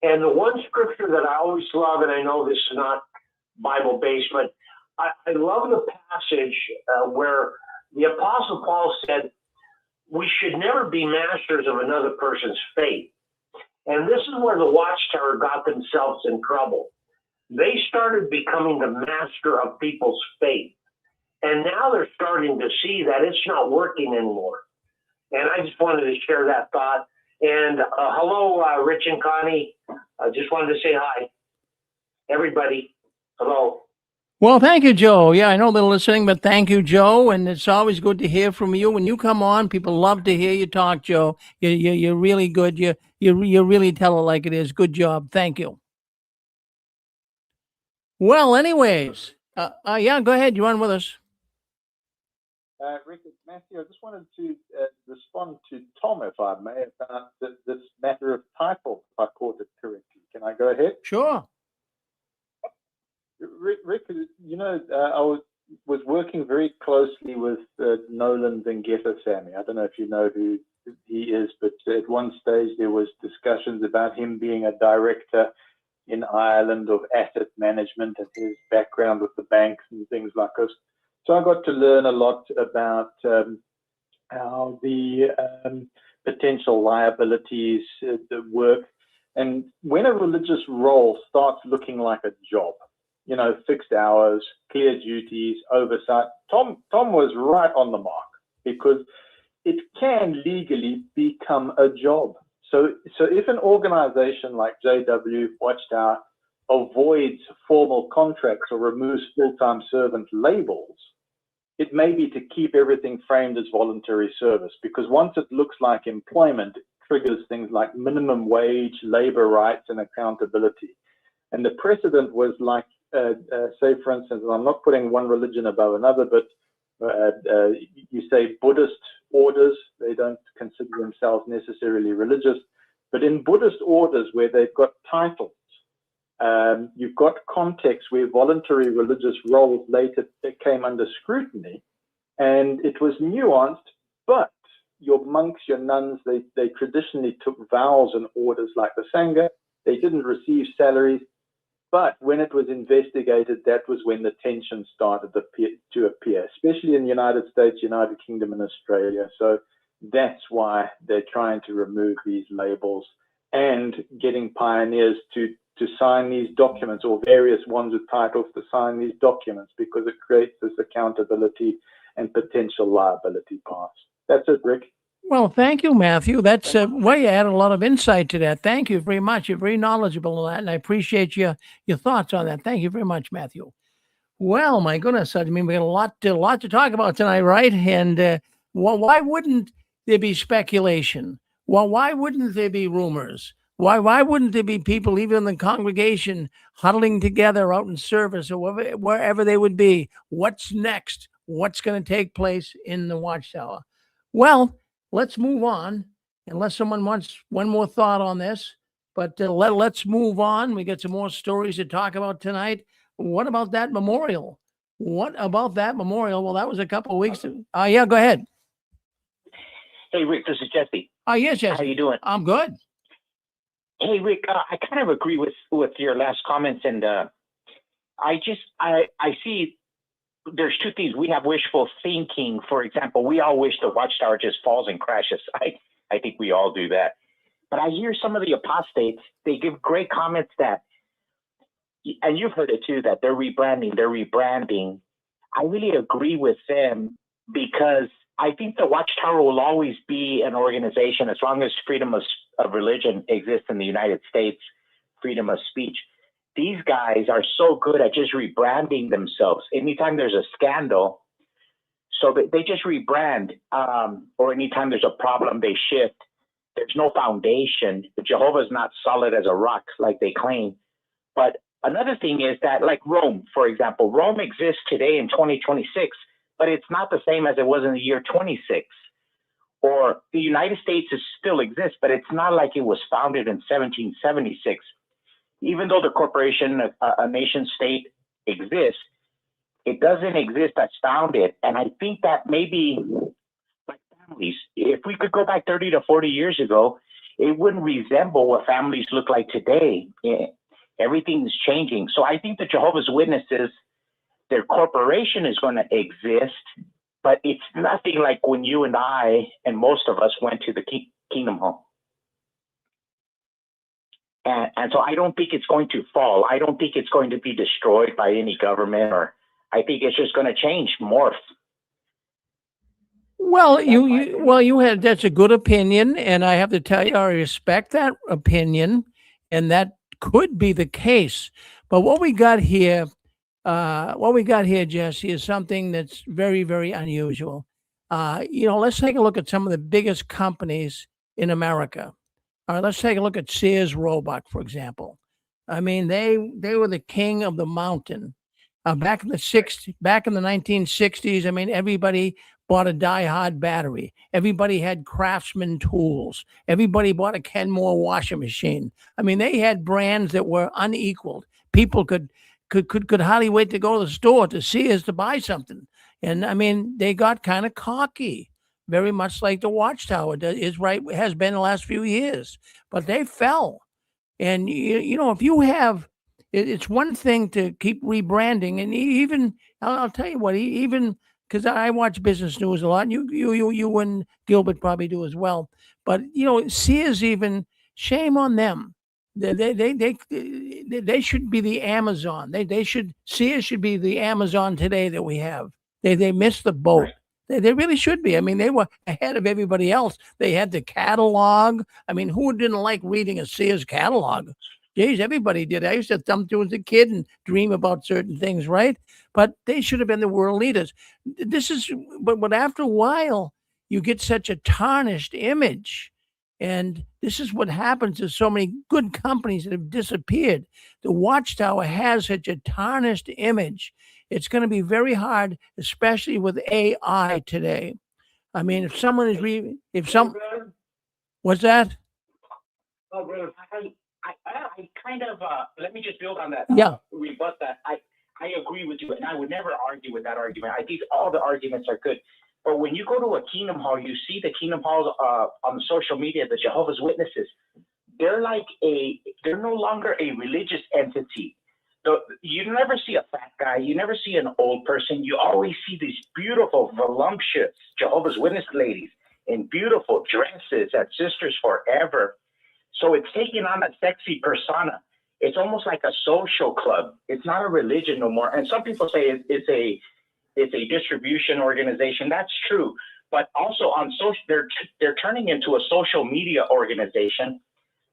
And the one scripture that I always love, and I know this is not Bible-based, but I love the passage where the Apostle Paul said, we should never be masters of another person's faith. And this is where the Watchtower got themselves in trouble. They started becoming the master of people's faith. And now they're starting to see that it's not working anymore. And I just wanted to share that thought. And hello, Rich and Connie. I just wanted to say hi. Everybody, hello. Well, thank you, Joe. Yeah, I know they're listening, but thank you, Joe. And it's always good to hear from you. When you come on, people love to hear you talk, Joe. You're really good. You really tell it like it is. Good job. Thank you. Well, anyways, yeah, go ahead. You're on with us. Rick, it's Matthew. I just wanted to respond to Tom, if I may, about this matter of title, if I caught it correctly. Can I go ahead? Sure. Rick, I was working very closely with Nolan Vengetha-Sammy. I don't know if you know who he is, but at one stage there was discussions about him being a director in Ireland of asset management and his background with the banks and things like this. So I got to learn a lot about how the potential liabilities work. And when a religious role starts looking like a job, fixed hours, clear duties, oversight, Tom was right on the mark, because it can legally become a job. So if an organization like JW, Watchtower, avoids formal contracts or removes full-time servant labels, it may be to keep everything framed as voluntary service, because once it looks like employment, it triggers things like minimum wage, labor rights, and accountability. And the precedent was like, say, for instance, and I'm not putting one religion above another, but you say Buddhist orders, they don't consider themselves necessarily religious, but in Buddhist orders where they've got titles, you've got contexts where voluntary religious roles later came under scrutiny, and it was nuanced, but your monks, your nuns, they traditionally took vows and orders like the Sangha. They didn't receive salaries, but when it was investigated, that was when the tension started to appear, especially in the United States, United Kingdom, and Australia. So that's why they're trying to remove these labels and getting pioneers to to sign these documents, or various ones with titles to sign these documents, because it creates this accountability and potential liability paths. That's it, Rick. Well, thank you, Matthew. That's well, you added a lot of insight to that. Thank you very much. You're very knowledgeable on that, and I appreciate your thoughts on that. Thank you very much, Matthew. Well, my goodness, I mean, we got a lot to talk about tonight, right? And why wouldn't there be speculation? Well, why wouldn't there be rumors? Why wouldn't there be people, even in the congregation, huddling together out in service or wherever they would be? What's next? What's going to take place in the Watchtower? Well, let's move on, unless someone wants one more thought on this. But let's move on. We got some more stories to talk about tonight. What about that memorial? What about that memorial? Well, that was a couple of weeks ago. Yeah, go ahead. Hey, Rick, this is Jesse. Yes, Jesse. How you doing? I'm good. Hey, Rick, I kind of agree with your last comments, and I see there's two things. We have wishful thinking. For example, we all wish the Watchtower just falls and crashes. I think we all do that. But I hear some of the apostates, they give great comments that, and you've heard it too, that they're rebranding. I really agree with them, because I think the Watchtower will always be an organization as long as freedom of religion exists in the United States, freedom of speech. These guys are so good at just rebranding themselves. Anytime there's a scandal, so they just rebrand, or anytime there's a problem, they shift. There's no foundation. Jehovah's not solid as a rock like they claim. But another thing is that, like Rome, for example, Rome exists today in 2026, but it's not the same as it was in the year 26. Or the United States still exists, but it's not like it was founded in 1776. Even though the corporation, a nation state exists, it doesn't exist as founded. And I think that maybe, like families, if we could go back 30 to 40 years ago, it wouldn't resemble what families look like today. Everything's changing. So I think the Jehovah's Witnesses, their corporation is going to exist, but it's nothing like when you and I and most of us went to the Kingdom Hall. And so I don't think it's going to fall. I don't think it's going to be destroyed by any government, or I think it's just going to change, morph. Well, you had, that's a good opinion, and I have to tell you, I respect that opinion, and that could be the case. But what we got here, Jesse, is something that's very, very unusual. Let's take a look at some of the biggest companies in America. All right, let's take a look at Sears Roebuck, for example. I mean, they were the king of the mountain. Back in the 1960s, I mean, everybody bought a die-hard battery. Everybody had Craftsman tools. Everybody bought a Kenmore washing machine. I mean, they had brands that were unequaled. People could hardly wait to go to the store to Sears to buy something. And I mean, they got kind of cocky, very much like the Watchtower has been the last few years. But they fell. And if you have, it's one thing to keep rebranding, and even I'll tell you what, even because I watch business news a lot, and you and Gilbert probably do as well. But Sears, even, shame on them. They should be the Amazon. Sears should be the Amazon today that we have. They missed the boat. They really should be. I mean, they were ahead of everybody else. They had the catalog. I mean, who didn't like reading a Sears catalog? Geez, everybody did. I used to thumb through as a kid and dream about certain things, right? But they should have been the world leaders. But after a while, you get such a tarnished image. And this is what happens to so many good companies that have disappeared. The Watchtower has such a tarnished image. It's going to be very hard, especially with AI today. I mean, if someone is what's that? Oh, brother, I kind of, let me just build on that. Yeah. Rebut that. I agree with you, and I would never argue with that argument. I think all the arguments are good. But when you go to a Kingdom Hall, you see the Kingdom Halls on social media, the Jehovah's Witnesses. They're no longer a religious entity. You never see a fat guy. You never see an old person. You always see these beautiful, voluptuous Jehovah's Witness ladies in beautiful dresses at Sisters Forever. So it's taking on a sexy persona. It's almost like a social club. It's not a religion no more. And some people say it's a distribution organization. That's true. But also on social, they're turning into a social media organization.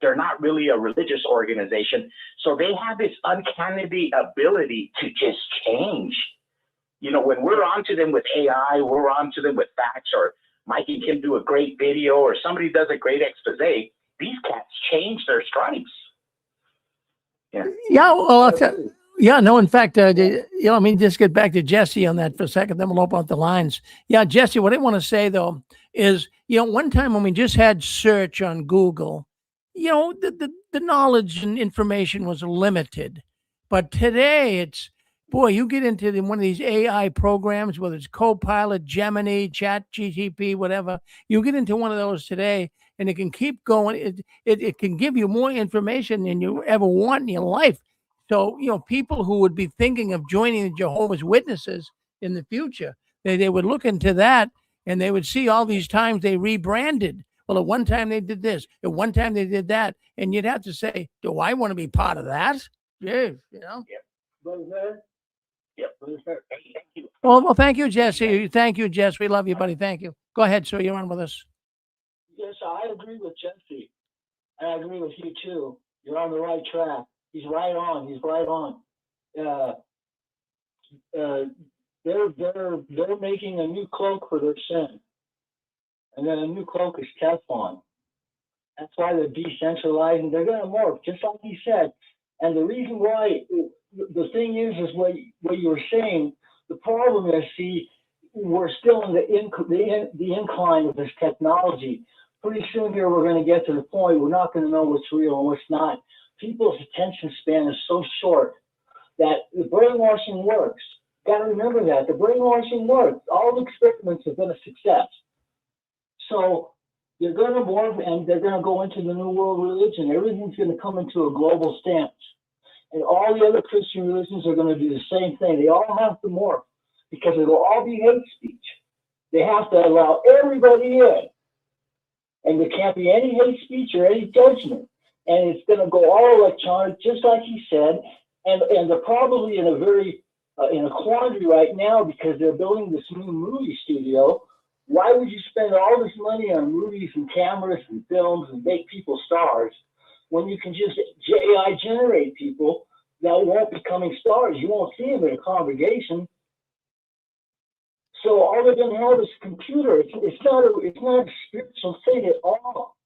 They're not really a religious organization. So they have this uncanny ability to just change. You know, when we're onto them with AI, we're onto them with facts, or Mike and Kim do a great video, or somebody does a great expose, these cats change their stripes. Yeah. Yeah. Well, yeah. No. In fact, I mean, just get back to Jesse on that for a second. Then we'll open up the lines. Yeah, Jesse. What I want to say though is, one time when we just had search on Google, the knowledge and information was limited, but today it's, boy, you get into one of these AI programs, whether it's Copilot, Gemini, Chat GTP, whatever. You get into one of those today, and it can keep going. It can give you more information than you ever want in your life. So, people who would be thinking of joining the Jehovah's Witnesses in the future, they would look into that, and they would see all these times they rebranded. Well, at one time they did this, at one time they did that, and you'd have to say, do I want to be part of that? Yeah, Yep. Thank you. Well, thank you, Jesse. Thank you, Jess. We love you, buddy. Thank you. Go ahead, sir. You're on with us. Yes, I agree with Jesse. I agree with you too. You're on the right track. He's right on. He's right on. They're making a new cloak for their sin, and then a new cloak is Teflon. That's why they're decentralizing. They're going to morph, just like he said. And the reason why, the thing is what you were saying. The problem is, see, we're still in the incline of this technology. Pretty soon here, we're going to get to the point we're not going to know what's real and what's not. People's attention span is so short that the brainwashing works. Got to remember that the brainwashing works. All the experiments have been a success. So they're going to morph, and they're going to go into the new world religion. Everything's going to come into a global stance. And all the other Christian religions are going to do the same thing. They all have to morph because it'll all be hate speech. They have to allow everybody in. And there can't be any hate speech or any judgment. And it's going to go all electronic, just like he said. And they're probably in a quandary right now because they're building this new movie studio. Why would you spend all this money on movies and cameras and films and make people stars when you can just AI generate people that won't be becoming stars? You won't see them in a congregation. So all they're going to have is a computer. It's not a spiritual thing at all.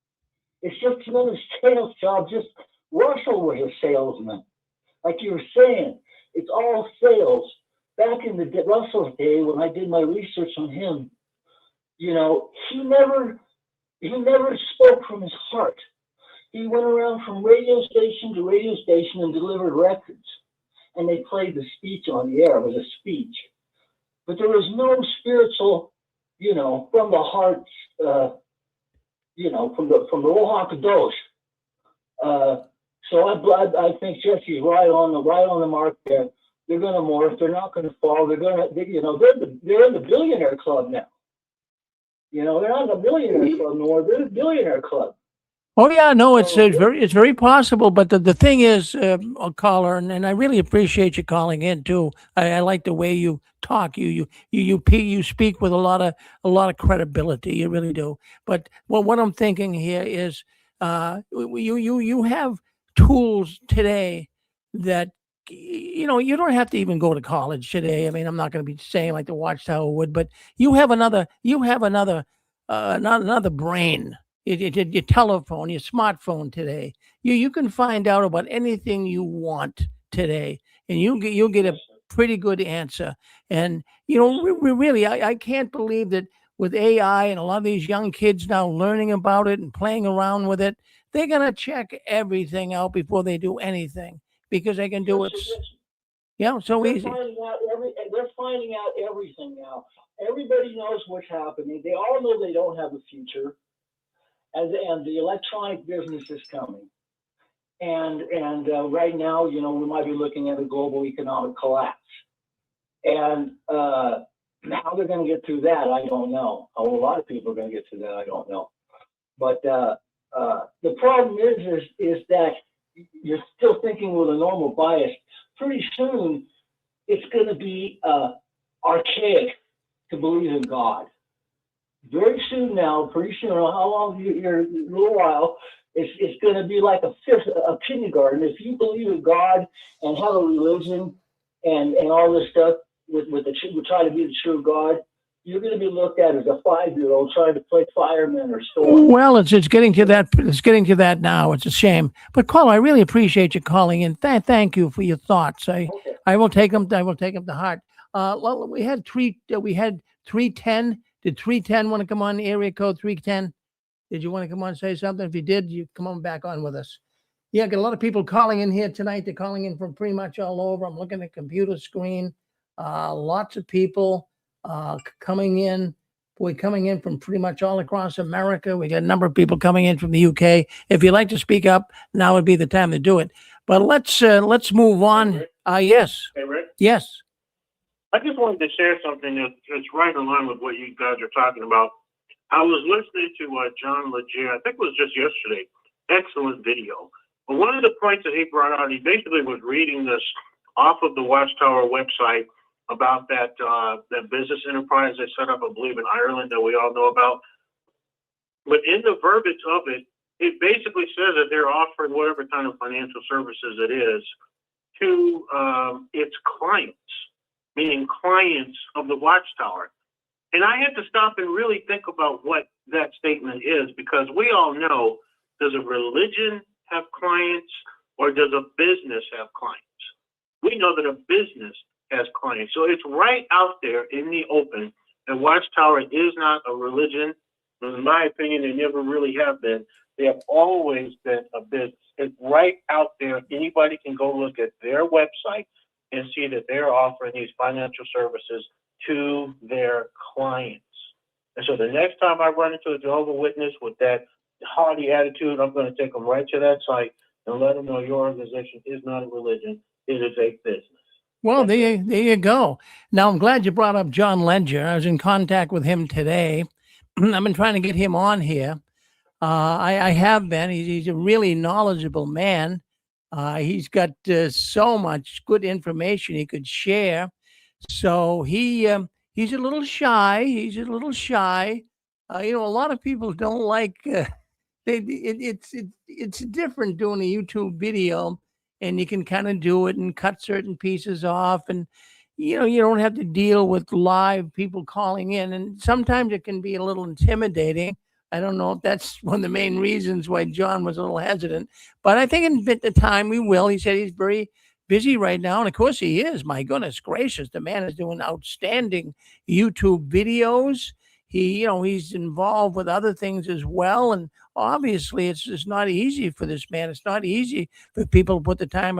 It's just another sales job. Just Russell was a salesman, like you were saying. It's all sales. Back in the Russell's day, when I did my research on him, he never spoke from his heart. He went around from radio station to radio station and delivered records, and they played the speech on the air. It was a speech. But there was no spiritual, from the heart, from the Ruach Kadosh. So I think Jesse's right on the mark there. They're going to morph. They're not going to fall. They're in the billionaire club now. They're not the millionaire club no more. They're the billionaire club. Oh yeah, no, it's very possible. But the thing is, caller, and I really appreciate you calling in too. I like the way you talk. You speak with a lot of credibility. You really do. But what I'm thinking here is, you have tools today that you don't have to even go to college today. I mean, I'm not going to be saying like the Watchtower would, but you have another brain. Your telephone, your smartphone today. You can find out about anything you want today, and you'll get a pretty good answer. And really, I can't believe that with AI and a lot of these young kids now learning about it and playing around with it, they're gonna check everything out before they do anything because they can do it. Yeah, so easy. They're finding out everything now. Everybody knows what's happening. They all know they don't have a future. And the electronic business is coming. And right now, we might be looking at a global economic collapse. And how they're going to get through that, I don't know. How a lot of people are going to get through that, I don't know. But the problem is that you're still thinking with a normal bias. Pretty soon, it's going to be archaic to believe in God. Very soon now, pretty soon, how long, a little while, it's going to be like a kindergarten. If you believe in God and have a religion and all this stuff with try to be the true God, you're going to be looked at as a 5-year-old trying to play fireman or store. Well, it's getting to that. It's getting to that now. It's a shame. But Carl, I really appreciate you calling in. Thank you for your thoughts. I will take them. I will take them to heart. Well, we had 310. Did 310 want to come on? Area code 310. Did you want to come on and say something? If you did, you come on back on with us. Yeah, got a lot of people calling in here tonight. They're calling in from pretty much all over. I'm looking at the computer screen. Lots of people coming in. Boy, coming in from pretty much all across America. We got a number of people coming in from the UK. If you'd like to speak up, now would be the time to do it. But let's move on. Yes. Hey, Rick? Yes. I just wanted to share something that's right in line with what you guys are talking about. I was listening to John Legere, I think it was just yesterday. Excellent video. But one of the points that he brought out, he basically was reading this off of the Watchtower website about that business enterprise they set up, I believe, in Ireland that we all know about. But in the verbiage of it, it basically says that they're offering whatever kind of financial services it is to its clients, meaning clients of the Watchtower. And I had to stop and really think about what that statement is, because we all know, does a religion have clients or does a business have clients? We know that a business has clients. So it's right out there in the open. And Watchtower is not a religion. In my opinion, they never really have been. They have always been a business. It's right out there. Anybody can go look at their website and see that they're offering these financial services to their clients. And so the next time I run into a Jehovah's Witness with that haughty attitude, I'm going to take them right to that site and let them know your organization is not a religion. It is a business. Well, there you go. Now, I'm glad you brought up John Ledger. I was in contact with him today. I've been trying to get him on here. I have been. He's a really knowledgeable man. He's got so much good information he could share. So he's a little shy. He's a little shy. A lot of people don't like. It's different doing a YouTube video, and you can kind of do it and cut certain pieces off, and you don't have to deal with live people calling in, and sometimes it can be a little intimidating. I don't know if that's one of the main reasons why John was a little hesitant, but I think in the time we will. He said he's very busy right now, and of course he is. My goodness gracious, the man is doing outstanding YouTube videos. He's involved with other things as well, and obviously it's not easy for this man. It's not easy for people to put the time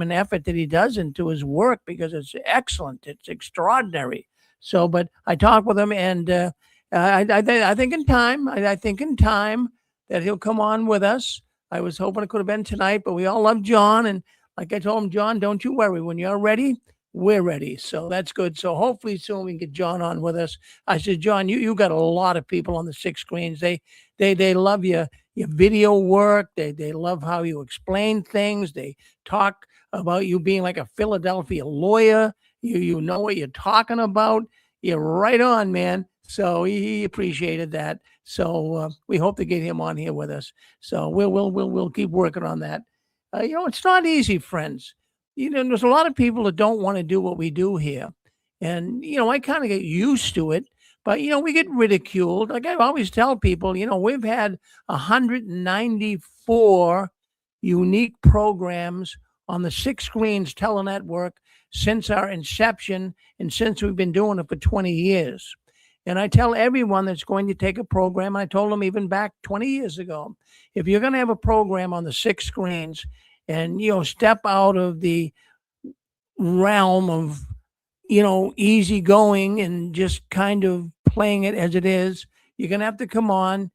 and effort that he does into his work, because it's excellent. It's extraordinary. So, but I talked with him, and I think in time, that he'll come on with us. I was hoping it could have been tonight, but we all love John, and like I told him, John, don't you worry. When you're ready, we're ready. So that's good. So hopefully soon we can get John on with us. I said, John, you got a lot of people on the 6 screens. They love your video work. They love how you explain things. They talk about you being like a Philadelphia lawyer. You know what you're talking about. You're right on, man. So he appreciated that. So we hope to get him on here with us. So we'll keep working on that. It's not easy, friends. There's a lot of people that don't want to do what we do here. And, I kind of get used to it, but, we get ridiculed. Like I always tell people, we've had 194 unique programs on the 6 Screens Telenetwork since our inception and since we've been doing it for 20 years. And I tell everyone that's going to take a program, I told them even back 20 years ago, if you're going to have a program on the 6 screens and, step out of the realm of, easy going and just kind of playing it as it is, you're going to have to come on.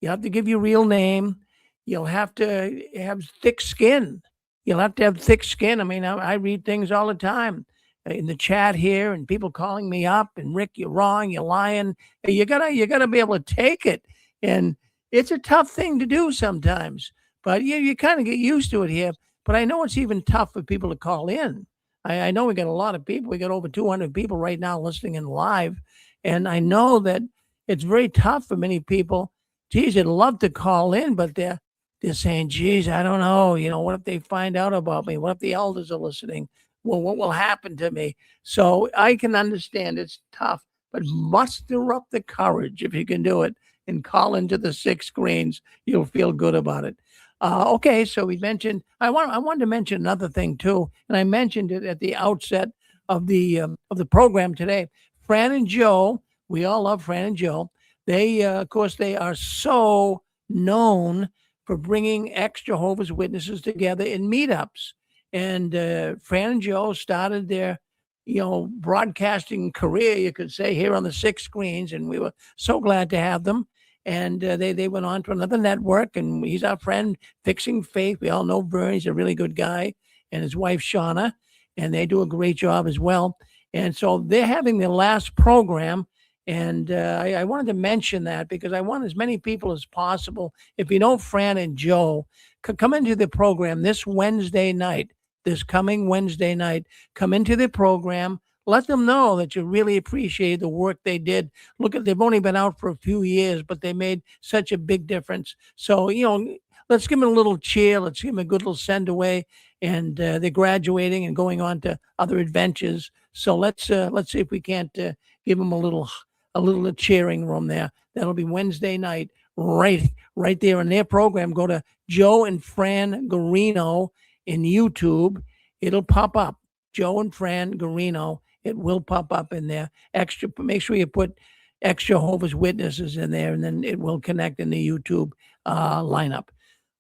You have to give your real name. You'll have to have thick skin. You'll have to have thick skin. I mean, I read things all the time in the chat here, and people calling me up and, Rick, you're wrong, you're lying. You gotta be able to take it. And it's a tough thing to do sometimes, But yeah, you kind of get used to it here. But I know it's even tough for people to call in. I know we got a lot of people. We got over 200 people right now listening in live. And I know that it's very tough for many people. Geez, they'd love to call in, but they're saying, geez, I don't know. What if they find out about me? What if the elders are listening? Well, what will happen to me? So I can understand it's tough, but muster up the courage if you can do it and call into the 6 screens. You'll feel good about it. Okay, so we mentioned. I wanted to mention another thing too, and I mentioned it at the outset of the program today. Fran and Joe, we all love Fran and Joe. They, of course, they are so known for bringing ex-Jehovah's Witnesses together in meetups. And Fran and Joe started their, broadcasting career, you could say, here on the 6 screens, and we were so glad to have them. And they went on to another network, and he's our friend, Fixing Faith. We all know Vern; he's a really good guy, and his wife Shauna, and they do a great job as well. And so they're having their last program, and I wanted to mention that because I want as many people as possible. If you know Fran and Joe, come into the program this Wednesday night. This coming Wednesday night, come into the program. Let them know that you really appreciate the work they did. Look at they've only been out for a few years, but they made such a big difference. So let's give them a little cheer. Let's give them a good little send away. And they're graduating and going on to other adventures. So let's see if we can't give them a little cheering room there. That'll be Wednesday night, right there in their program. Go to Joe and Fran Garino in YouTube. It'll pop up. Joe and Fran Garino. It will pop up in there. Make sure you put ex-Jehovah's Witnesses in there, and then it will connect in the YouTube lineup.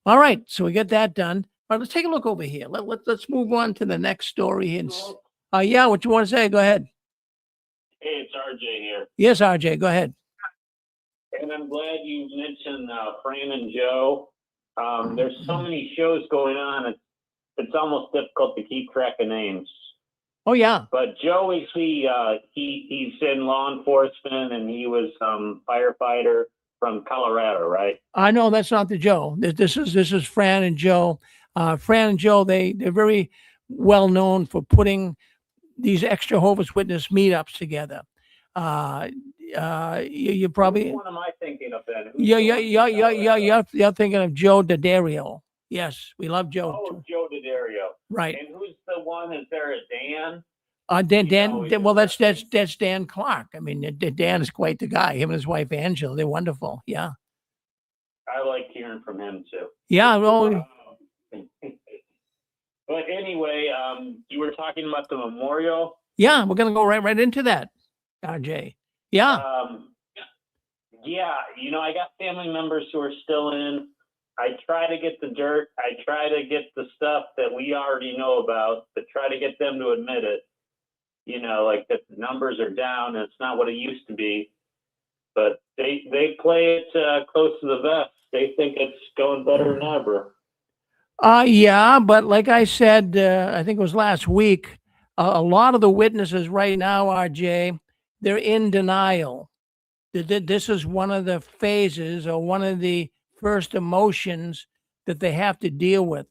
All right, so we get that done. All right, let's take a look over here. Let's move on to the next story. And yeah, what you want to say? Go ahead. Hey, it's RJ here. Yes, RJ, go ahead. And I'm glad you mentioned Fran and Joe. There's so many shows going on. It's almost difficult to keep track of names. Oh yeah. But Joe is he's in law enforcement, and he was firefighter from Colorado, right? I know that's not the Joe. This is Fran and Joe. Fran and Joe, they're very well known for putting these ex-Jehovah's Witness meetups together. You probably. Which one am I thinking of then? You're thinking of Joe Daddario. Yes, we love Joe. Oh, Joe Daddario. Right. And who's the one? Is there a Dan? Dan. Well, that's Dan Clark. I mean, Dan is quite the guy. Him and his wife Angela, they're wonderful. Yeah. I like hearing from him too. Yeah. Well. But anyway, you were talking about the memorial. Yeah, we're gonna go right into that, RJ. Yeah. Yeah, I got family members who are still in. I try to get the dirt. I try to get the stuff that we already know about, but try to get them to admit it. Like that the numbers are down and it's not what it used to be. But they play it close to the vest. They think it's going better than ever. Yeah, but like I said, I think it was last week, a lot of the witnesses right now, RJ, they're in denial. This is one of the phases or one of the first emotions that they have to deal with.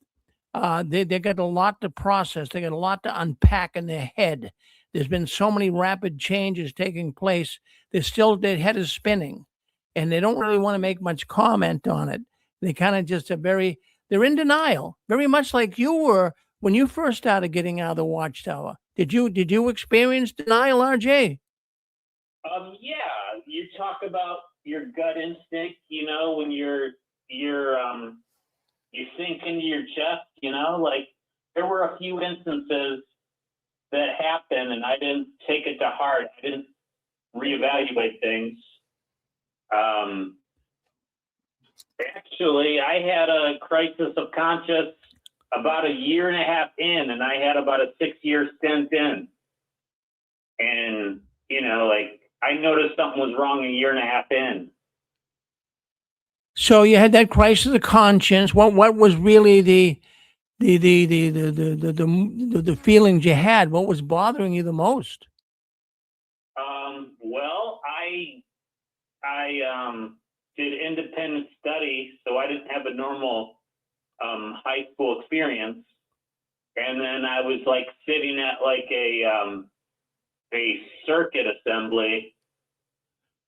They got a lot to process. They got a lot to unpack in their head. There's been so many rapid changes taking place. Their head is spinning, and they don't really want to make much comment on it. They kind of just they're in denial, very much like you were when you first started getting out of the Watchtower. Did you experience denial, RJ? Yeah, you talk about your gut instinct, when you sink into your chest, like there were a few instances that happened and I didn't take it to heart. I didn't reevaluate things. Actually, I had a crisis of conscience about a year and a half in, and I had about a 6-year stint in. And, I noticed something was wrong a year and a half in. So you had that crisis of conscience. What was really the feelings you had? What was bothering you the most? Well, I did independent study, so I didn't have a normal high school experience. And then I was like sitting at like a circuit assembly,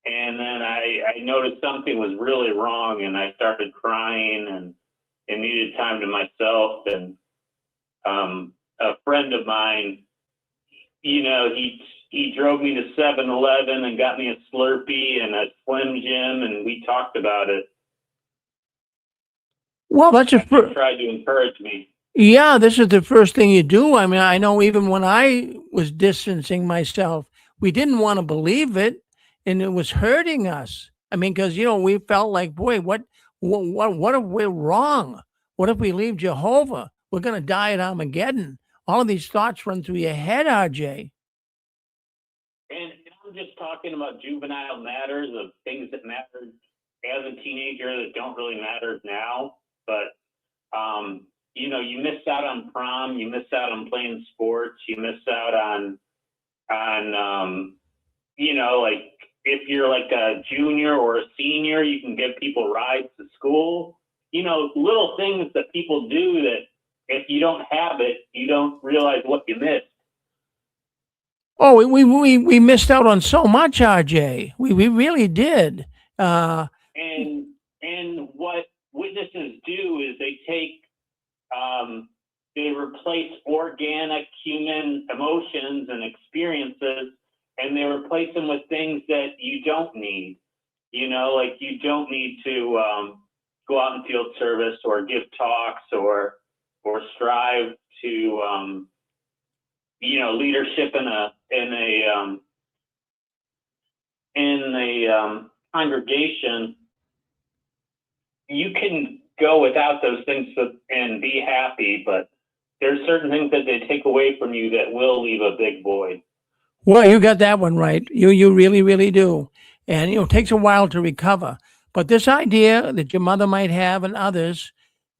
and then I noticed something was really wrong, and I started crying and needed time to myself. And a friend of mine, you know, he drove me to 7-Eleven and got me a Slurpee and a Slim Jim, and we talked about it. Well, that's He tried to encourage me. yeah, this is the first thing you do. I mean, I know even when I was distancing myself, we didn't want to believe it, and it was hurting us. I mean, because we felt like, boy, what if we're wrong? What if we leave Jehovah? We're going to die at Armageddon. All of these thoughts run through your head, RJ. And I'm just talking about juvenile matters of things that mattered as a teenager that don't really matter now. But, you miss out on prom, you miss out on playing sports, you miss out on like if you're like a junior or a senior, you can give people rides to school. Little things that people do that if you don't have it, you don't realize what you missed. Oh, we missed out on so much, RJ. We really did. And what witnesses do is they take they replace organic human emotions and experiences, and they replace them with things that you don't need. Like you don't need to go out in field service or give talks or strive to leadership in a congregation. You can go without those things and be happy, but there's certain things that they take away from you that will leave a big void. Well, you got that one right. You really, really do. And it takes a while to recover. But this idea that your mother might have and others,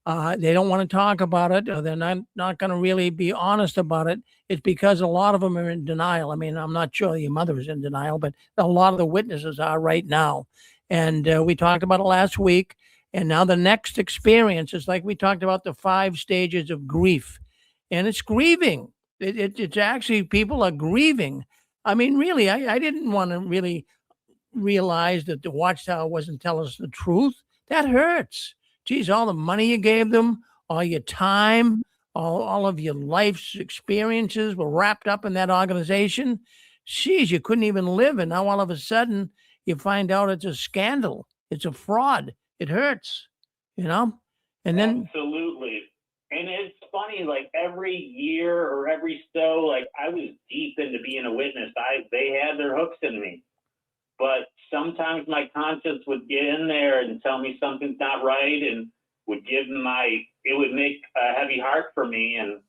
they don't want to talk about it, or they're not going to really be honest about it. It's because a lot of them are in denial. I mean, I'm not sure your mother is in denial, but a lot of the witnesses are right now. And we talked about it last week. And now the next experience is like we talked about the 5 stages of grief. And it's grieving. It's actually people are grieving. I mean, really, I didn't want to really realize that the Watchtower wasn't telling us the truth. That hurts. Geez, all the money you gave them, all your time, all of your life's experiences were wrapped up in that organization. Geez, you couldn't even live. And now all of a sudden you find out it's a scandal. It's a fraud. It hurts, And then absolutely. And it's funny, like every year or every so, like I was deep into being a witness. They had their hooks in me. But sometimes my conscience would get in there and tell me something's not right, and it would make a heavy heart for me, and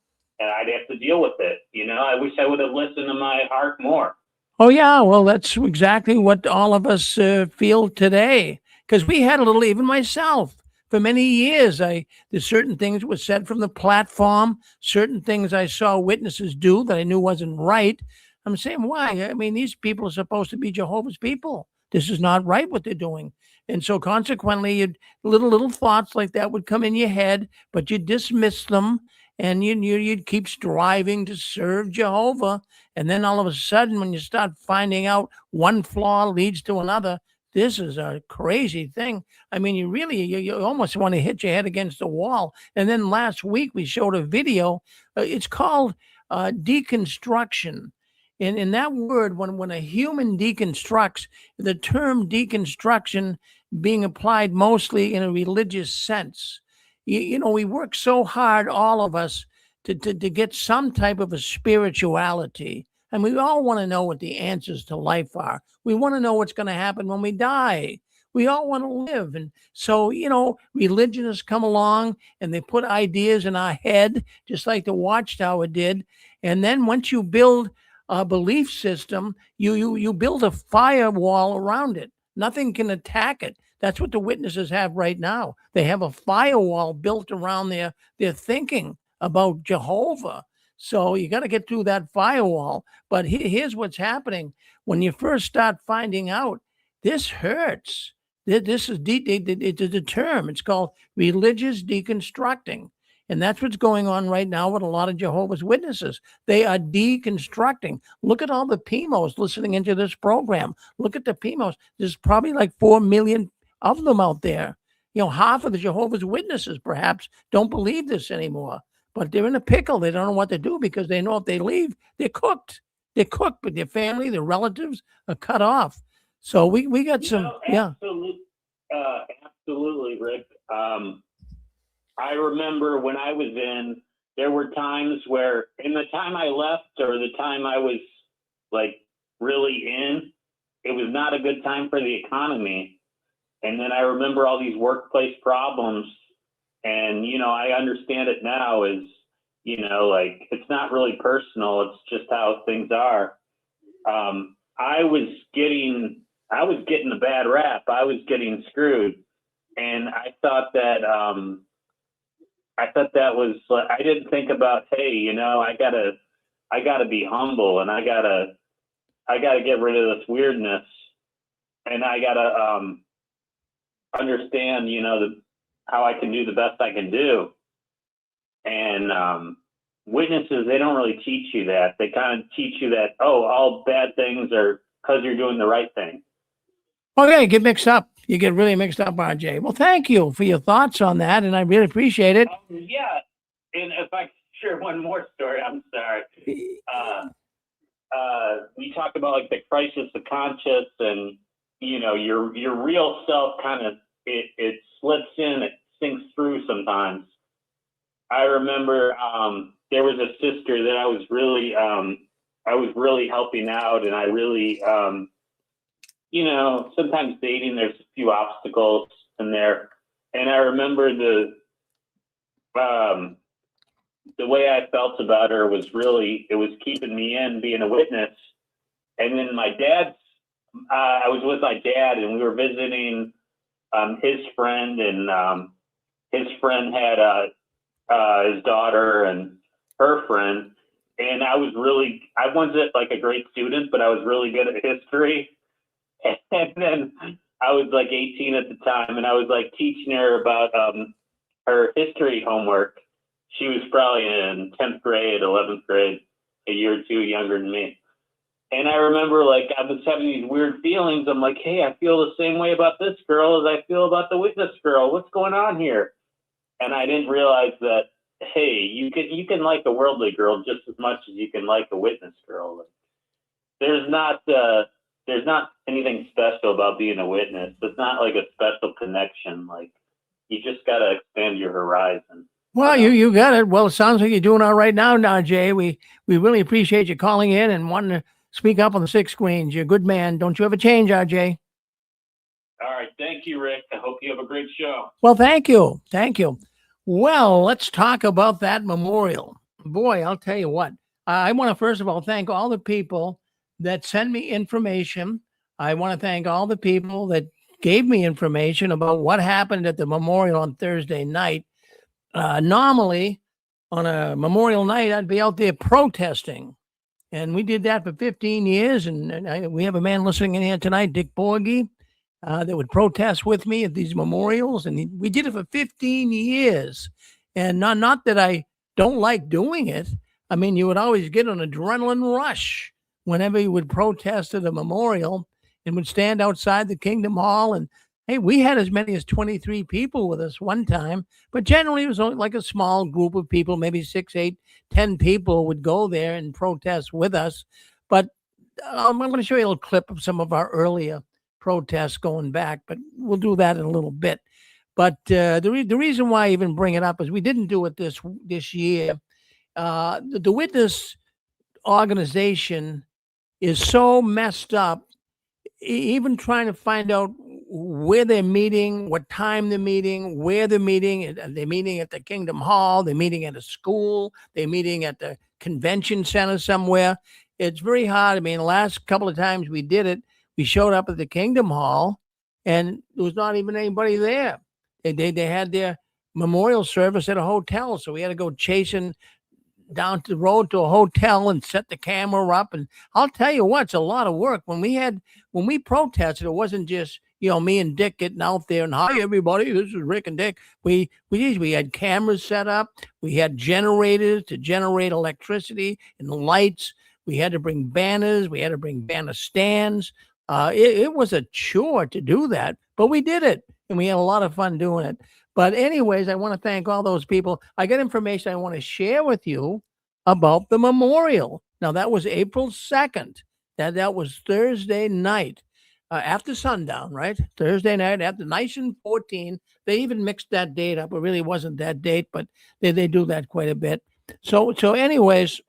I'd have to deal with it. I wish I would have listened to my heart more. Oh, yeah. Well, that's exactly what all of us feel today. Because we had a little, even myself, for many years, there's certain things were said from the platform, certain things I saw witnesses do that I knew wasn't right. I'm saying, why? I mean, these people are supposed to be Jehovah's people. This is not right what they're doing. And so consequently, little thoughts like that would come in your head, but you dismiss them and you'd keep striving to serve Jehovah. And then all of a sudden, when you start finding out one flaw leads to another, this is a crazy thing. I mean, you almost want to hit your head against the wall. And then last week we showed a video. It's called deconstruction. And in that word, when a human deconstructs, the term deconstruction being applied mostly in a religious sense. We work so hard, all of us, to get some type of a spirituality. And we all want to know what the answers to life are. We want to know what's going to happen when we die. We all want to live. And so, religionists come along and they put ideas in our head, just like the Watchtower did. And then once you build a belief system, you build a firewall around it. Nothing can attack it. That's what the witnesses have right now. They have a firewall built around their thinking about Jehovah. So you got to get through that firewall. But here's what's happening. When you first start finding out, this hurts. This is it's a term. It's called religious deconstructing. And that's what's going on right now with a lot of Jehovah's Witnesses. They are deconstructing. Look at all the PMOs listening into this program. Look at the PMOs. There's probably like 4 million of them out there. Half of the Jehovah's Witnesses perhaps don't believe this anymore, but they're in a pickle. They don't know what to do because they know if they leave, they're cooked. They're cooked, but their family, their relatives are cut off. So we got some, absolutely, Rick. I remember when I was in, there were times where in the time I left or the time I was like really in, it was not a good time for the economy. And then I remember all these workplace problems, and, I understand it now as, like, it's not really personal. It's just how things are. I was getting a bad rap. I was getting screwed. And I thought that was, I didn't think about, hey, I gotta be humble, and I gotta get rid of this weirdness, and I gotta understand, how I can do the best I can do. And witnesses, they don't really teach you that. They kind of teach you that, all bad things are because you're doing the right thing. Okay, you get mixed up. You get really mixed up, RJ. Well, thank you for your thoughts on that, and I really appreciate it. Yeah, and if I could share one more story, I'm sorry. We talk about like the crisis of conscience, and your real self kind of it slips in, it sinks through sometimes. I remember there was a sister that I was really helping out, and I really sometimes dating, there's a few obstacles in there. And I remember the way I felt about her was it was keeping me in, being a witness. And then I was with my dad, and we were visiting his friend, and his friend had his daughter and her friend. And I wasn't like a great student, but I was really good at history. And then I was like 18 at the time, and I was like teaching her about her history homework. She was probably in 10th grade, 11th grade, a year or two younger than me. And I remember like I was having these weird feelings. I'm like, hey, I feel the same way about this girl as I feel about the witness girl. What's going on here? And I didn't realize that, hey, you can like a worldly girl just as much as you can like a witness girl. There's not anything special about being a witness. It's not like a special connection. Like, you just got to expand your horizon. Well, you got it. Well, it sounds like you're doing all right now, Jay. We really appreciate you calling in and wanting to speak up on the 6 screens. You're a good man. Don't you ever change, RJ. All right. Thank you, Rick. I hope you have a great show. Well, thank you. Thank you. Well, let's talk about that memorial. Boy, I'll tell you what. I want to first of all thank all the people that send me information. I want to thank all the people that gave me information about what happened at the memorial on Thursday night. Normally, on a memorial night, I'd be out there protesting. And we did that for 15 years. And we have a man listening in here tonight, Dick Borgie, that would protest with me at these memorials. And we did it for 15 years. And not that I don't like doing it. I mean, you would always get an adrenaline rush whenever you would protest at a memorial and would stand outside the Kingdom Hall. And hey, we had as many as 23 people with us one time, but generally it was only like a small group of people, maybe 6, 8, 10 people would go there and protest with us. But I'm going to show you a little clip of some of our earlier protests going back, but we'll do that in a little bit. But the reason why I even bring it up is we didn't do it this year. The witness organization is so messed up, even trying to find out where they're meeting, what time they're meeting, where they're meeting. They're meeting at the Kingdom Hall, they're meeting at a school, they're meeting at the convention center somewhere. It's very hard. I mean, the last couple of times we did it, we showed up at the Kingdom Hall and there was not even anybody there. They had their memorial service at a hotel, so we had to go chasing down to the road to a hotel and set the camera up. And I'll tell you what, it's a lot of work. When we protested, it wasn't just, me and Dick getting out there and, hi, everybody, this is Rick and Dick. We had cameras set up. We had generators to generate electricity and lights. We had to bring banners. We had to bring banner stands. It was a chore to do that, but we did it, and we had a lot of fun doing it. But anyways, I want to thank all those people. I got information I want to share with you about the memorial. Now, that was April 2nd. That was Thursday night. After sundown, right? Thursday night after nice and 14. They even mixed that date up. It really wasn't that date, but they do that quite a bit. So anyways,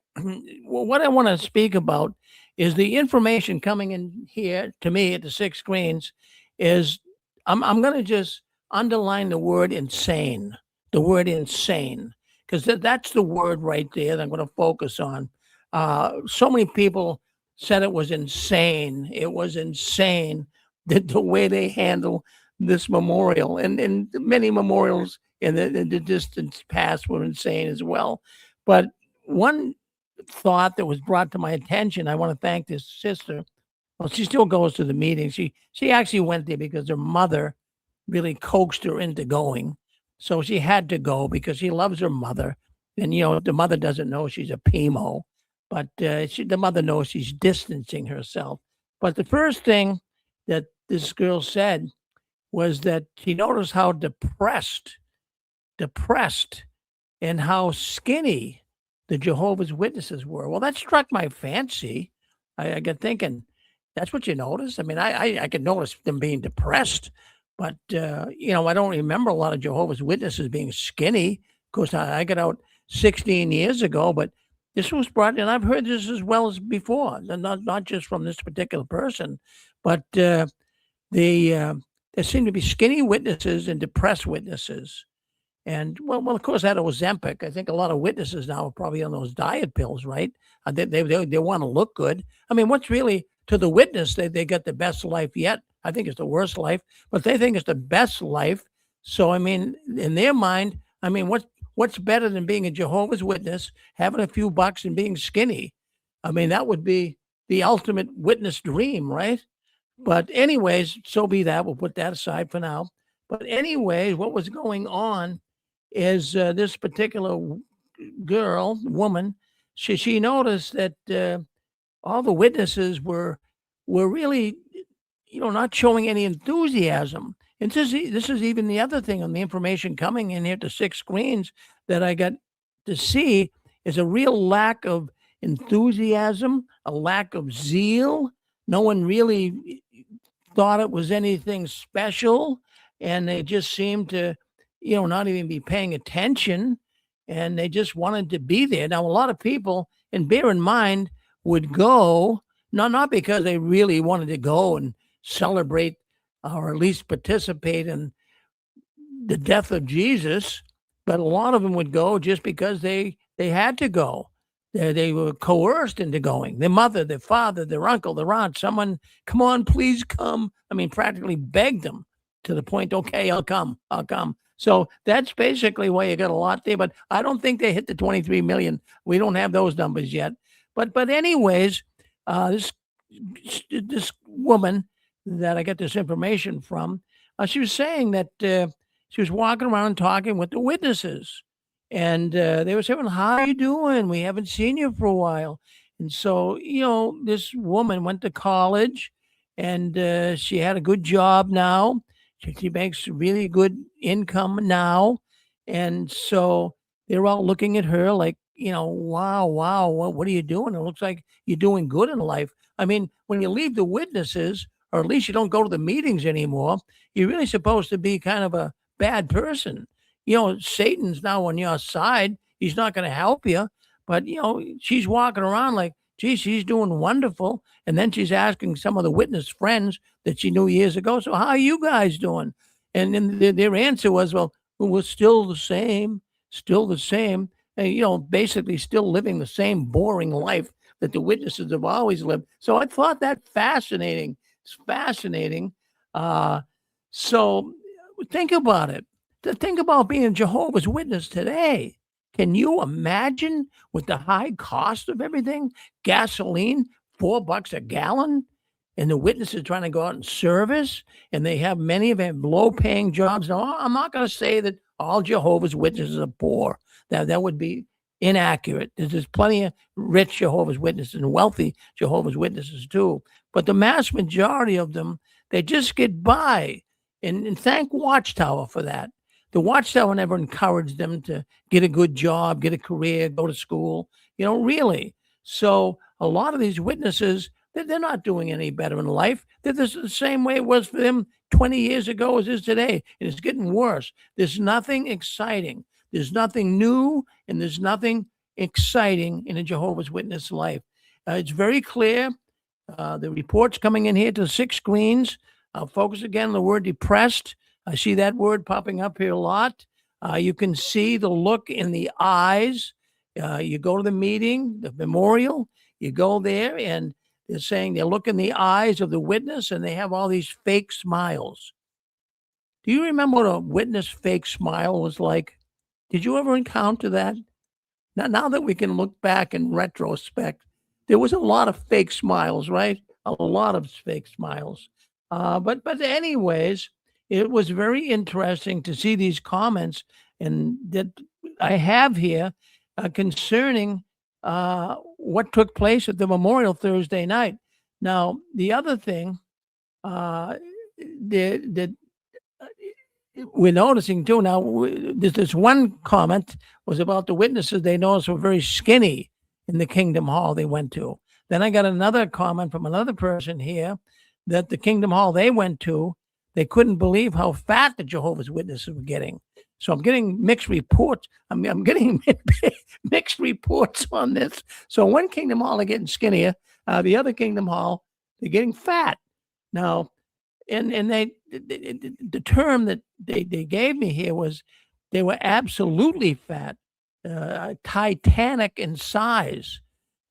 what I want to speak about is the information coming in here to me at the six screens is I'm going to just underline the word insane, because that's the word right there that I'm going to focus on. So many people said it was insane. It was insane the way they handle this memorial, and many memorials in the distant past were insane as well. But one thought that was brought to my attention, I want to thank this sister. Well, she still goes to the meeting. She actually went there because her mother really coaxed her into going. So she had to go because she loves her mother. And, the mother doesn't know she's a PMO. But the mother knows she's distancing herself. But the first thing that this girl said was that she noticed how depressed, and how skinny the Jehovah's Witnesses were. Well, that struck my fancy. I got thinking, that's what you noticed? I mean, I could notice them being depressed, but, I don't remember a lot of Jehovah's Witnesses being skinny. Of course, I got out 16 years ago, but this was brought in. I've heard this as well as before, not just from this particular person, but there seem to be skinny witnesses and depressed witnesses. And well, of course, that Ozempic. I think a lot of witnesses now are probably on those diet pills, right? They want to look good. I mean, what's really to the witness? They got the best life yet. I think it's the worst life, but they think it's the best life. So I mean, in their mind, I mean, what's better than being a Jehovah's Witness, having a few bucks and being skinny? I mean, that would be the ultimate witness dream, right? But anyways, so be that. We'll put that aside for now. But anyways, what was going on is this particular woman, she noticed that all the witnesses were really, not showing any enthusiasm. And this is even the other thing on the information coming in here to six screens that I got to see is a real lack of enthusiasm, a lack of zeal. No one really thought it was anything special, and they just seemed to, not even be paying attention, and they just wanted to be there. Now, a lot of people, and bear in mind, would go, not because they really wanted to go and celebrate or at least participate in the death of Jesus, but a lot of them would go just because they had to go. They were coerced into going. Their mother, their father, their uncle, their aunt, someone, come on, please come. I mean, practically begged them to the point, okay, I'll come. So that's basically why you got a lot there. But I don't think they hit the 23 million. We don't have those numbers yet. But anyways, this woman that I got this information from, she was saying that she was walking around talking with the witnesses. And they were saying, how are you doing? We haven't seen you for a while. And so, this woman went to college, and she had a good job now. She makes really good income now. And so they're all looking at her like, wow, what are you doing? It looks like you're doing good in life. I mean, when you leave the witnesses, or at least you don't go to the meetings anymore, you're really supposed to be kind of a bad person. Satan's now on your side. He's not going to help you. But, she's walking around like, gee, she's doing wonderful. And then she's asking some of the witness friends that she knew years ago, so how are you guys doing? And then their answer was, well, we're still the same. And, basically still living the same boring life that the witnesses have always lived. So I thought that fascinating. It's fascinating. So think about it. To think about being a Jehovah's Witness today. Can you imagine with the high cost of everything? Gasoline, $4 a gallon, and the witnesses trying to go out and service, and they have many of them low-paying jobs. Now, I'm not going to say that all Jehovah's Witnesses are poor. That would be inaccurate. There's plenty of rich Jehovah's Witnesses and wealthy Jehovah's Witnesses too. But the mass majority of them, they just get by. And thank Watchtower for that. The Watchtower never encouraged them to get a good job, get a career, go to school, really. So a lot of these witnesses, they're not doing any better in life. They're the same way it was for them 20 years ago as it is today. And it's getting worse. There's nothing exciting. There's nothing new, and there's nothing exciting in a Jehovah's Witness life. It's very clear. The reports coming in here to 6 screens. I'll focus again on the word depressed. I see that word popping up here a lot. You can see the look in the eyes. You go to the meeting, the memorial, you go there, and they're saying they look in the eyes of the witness, and they have all these fake smiles. Do you remember what a witness fake smile was like? Did you ever encounter that? Now that we can look back in retrospect, there was a lot of fake smiles, right? A lot of fake smiles. But anyways, it was very interesting to see these comments and that I have here concerning what took place at the memorial Thursday night. Now, the other thing that we're noticing too now, there's this one comment was about the witnesses they noticed were very skinny in the Kingdom Hall they went to. Then I got another comment from another person here that the Kingdom Hall they went to, they couldn't believe how fat the Jehovah's Witnesses were getting. So I'm getting mixed reports. I'm getting mixed reports on this. So one Kingdom Hall are getting skinnier, the other Kingdom Hall they're getting fat. Now, and the term that they gave me here was they were absolutely fat, titanic in size.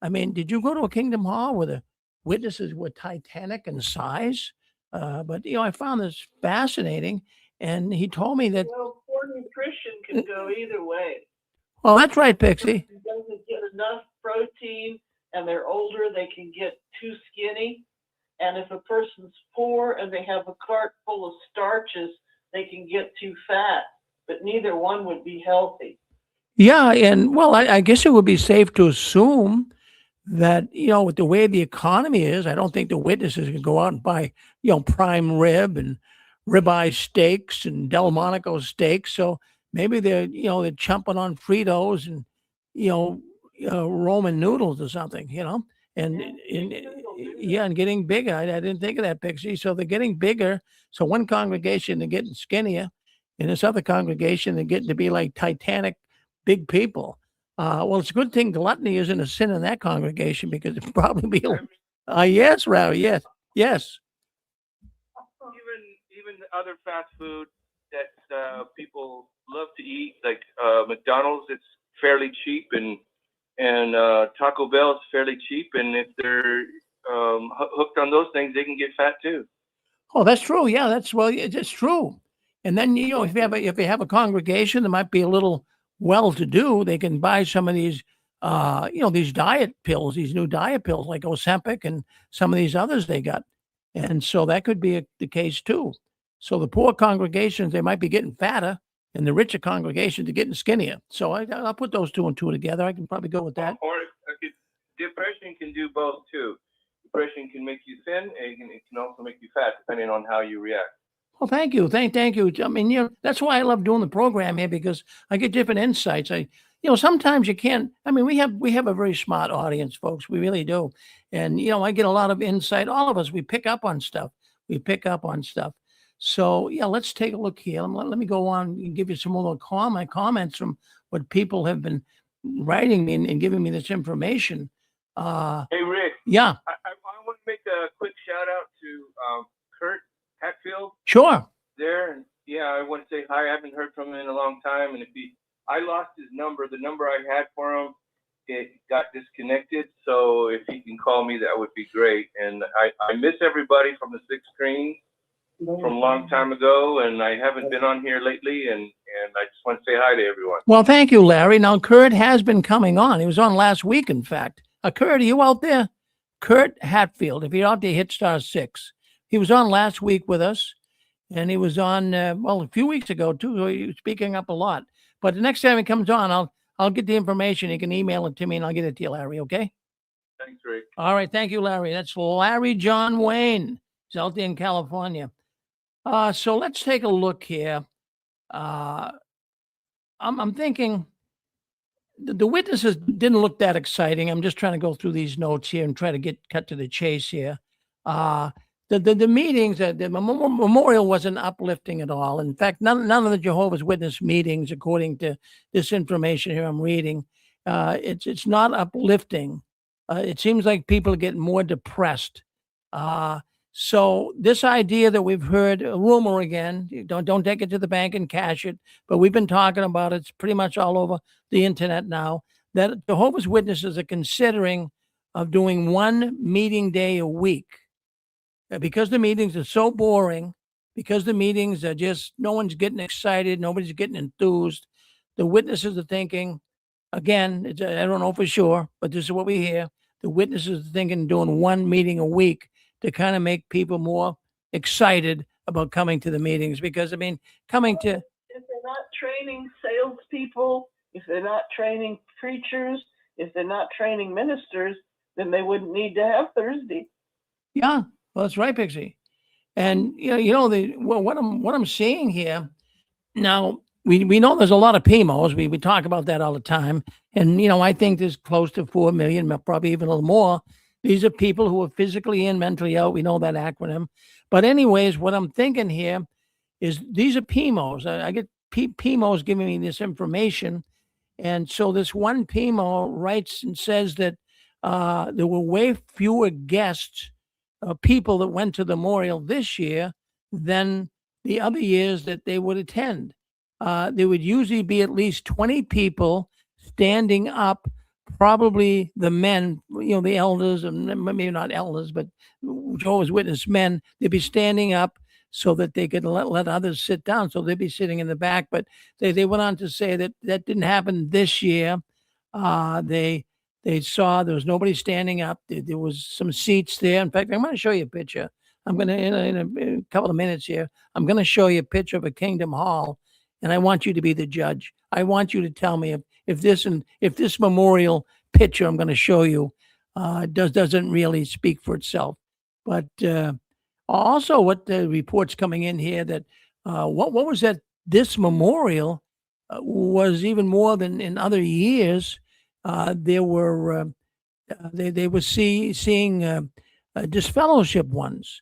I mean, did you go to a Kingdom Hall where the witnesses were titanic in size? But I found this fascinating, and he told me that. Well, poor nutrition can go either way. Well, that's right, Pixie. If doesn't get enough protein and they're older, they can get too skinny. And if a person's poor and they have a cart full of starches, they can get too fat. But neither one would be healthy. Yeah, and well, I guess it would be safe to assume that, with the way the economy is, I don't think the witnesses can go out and buy, prime rib and ribeye steaks and Delmonico steaks. So maybe they're chomping on Fritos and, Roman noodles or something, and getting bigger. I didn't think of that, Pixie. So they're getting bigger. So one congregation, they're getting skinnier. In this other congregation, they're getting to be like Titanic big people. Well, it's a good thing gluttony isn't a sin in that congregation because it'd probably be. Yes, Rowdy. Yes. Even other fast food that people love to eat, like McDonald's, it's fairly cheap, and Taco Bell is fairly cheap, and if they're hooked on those things, they can get fat too. Oh, that's true. Yeah, it's true. And then if you have a congregation that might be a little well-to-do, they can buy some of these, these diet pills, these new diet pills like Ozempic and some of these others they got. And so that could be the case too. So the poor congregations, they might be getting fatter, and the richer congregations are getting skinnier. So I'll put those 2 and 2 together. I can probably go with that. Or depression can do both too. Depression can make you thin, and it can also make you fat, depending on how you react. Well, thank you. Thank you. I mean, that's why I love doing the program here, because I get different insights. Sometimes you can't, we have a very smart audience, folks. We really do. And, I get a lot of insight. All of us, we pick up on stuff. So, let's take a look here. Let me go on and give you some more comments from what people have been writing me and giving me this information. Hey, Rick. Yeah. I want to make a quick shout out to Kurt Hatfield. Sure. There, and I want to say hi. I haven't heard from him in a long time, and I lost his number. The number I had for him, it got disconnected. So if he can call me, that would be great. And I miss everybody from the 6 screens. from a long time ago, and I haven't been on here lately, and I just want to say hi to everyone. Well, thank you, Larry. Now, Kurt has been coming on. He was on last week, in fact. Kurt, are you out there? Kurt Hatfield. If you're out there, hit *6. He was on last week with us, and he was on, a few weeks ago, too. So he was speaking up a lot. But the next time he comes on, I'll get the information. You can email it to me, and I'll get it to you, Larry, okay? Thanks, Rick. All right. Thank you, Larry. That's Larry John Wayne. He's out there in California. So let's take a look here. I'm thinking the witnesses didn't look that exciting. I'm just trying to go through these notes here and try to cut to the chase here. The meetings, the memorial wasn't uplifting at all. In fact, none of the Jehovah's Witness meetings, according to this information here I'm reading, it's not uplifting. It seems like people are getting more depressed. So this idea that we've heard, a rumor again, don't take it to the bank and cash it, but we've been talking about it. It's pretty much all over the internet now, that Jehovah's Witnesses are considering of doing one meeting day a week. Because the meetings are so boring, because the meetings are just, no one's getting excited, nobody's getting enthused. The witnesses are thinking, again, I don't know for sure, but this is what we hear. The witnesses are thinking doing one meeting a week to kind of make people more excited about coming to the meetings. Because, I mean, coming to... If they're not training salespeople, if they're not training preachers, if they're not training ministers, then they wouldn't need to have Thursday. Yeah, well, that's right, Pixie. And what I'm seeing here now, we know there's a lot of PMOs. We talk about that all the time, and I think there's close to 4 million, probably even a little more. These are people who are physically and mentally out. We know that acronym. But anyways, what I'm thinking here is these are PMOs. I get PMOs giving me this information, and so this one PMO writes and says that there were way fewer guests. People that went to the memorial this year than the other years that they would attend. There would usually be at least 20 people standing up, probably the men, the elders, and maybe not elders, but Jehovah's Witness men. They'd be standing up so that they could let others sit down. So they'd be sitting in the back. But they went on to say that didn't happen this year. They saw there was nobody standing up. There was some seats there. In fact, I'm going to show you a picture. I'm going to, in a couple of minutes here, I'm going to show you a picture of a Kingdom Hall, and I want you to be the judge. I want you to tell me if this memorial picture I'm going to show you doesn't really speak for itself. But also, what the reports coming in here that what was that? This memorial was even more than in other years. There were they were seeing disfellowship ones,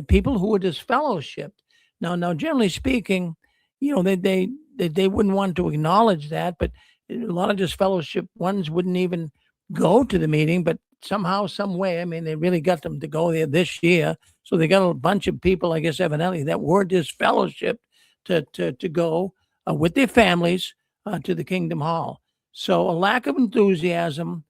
people who were disfellowshipped. Now, generally speaking, they wouldn't want to acknowledge that, but a lot of disfellowship ones wouldn't even go to the meeting. But somehow, some way, I mean, they really got them to go there this year. So they got a bunch of people, I guess, evidently, that were disfellowshipped to go with their families to the Kingdom Hall. So a lack of enthusiasm,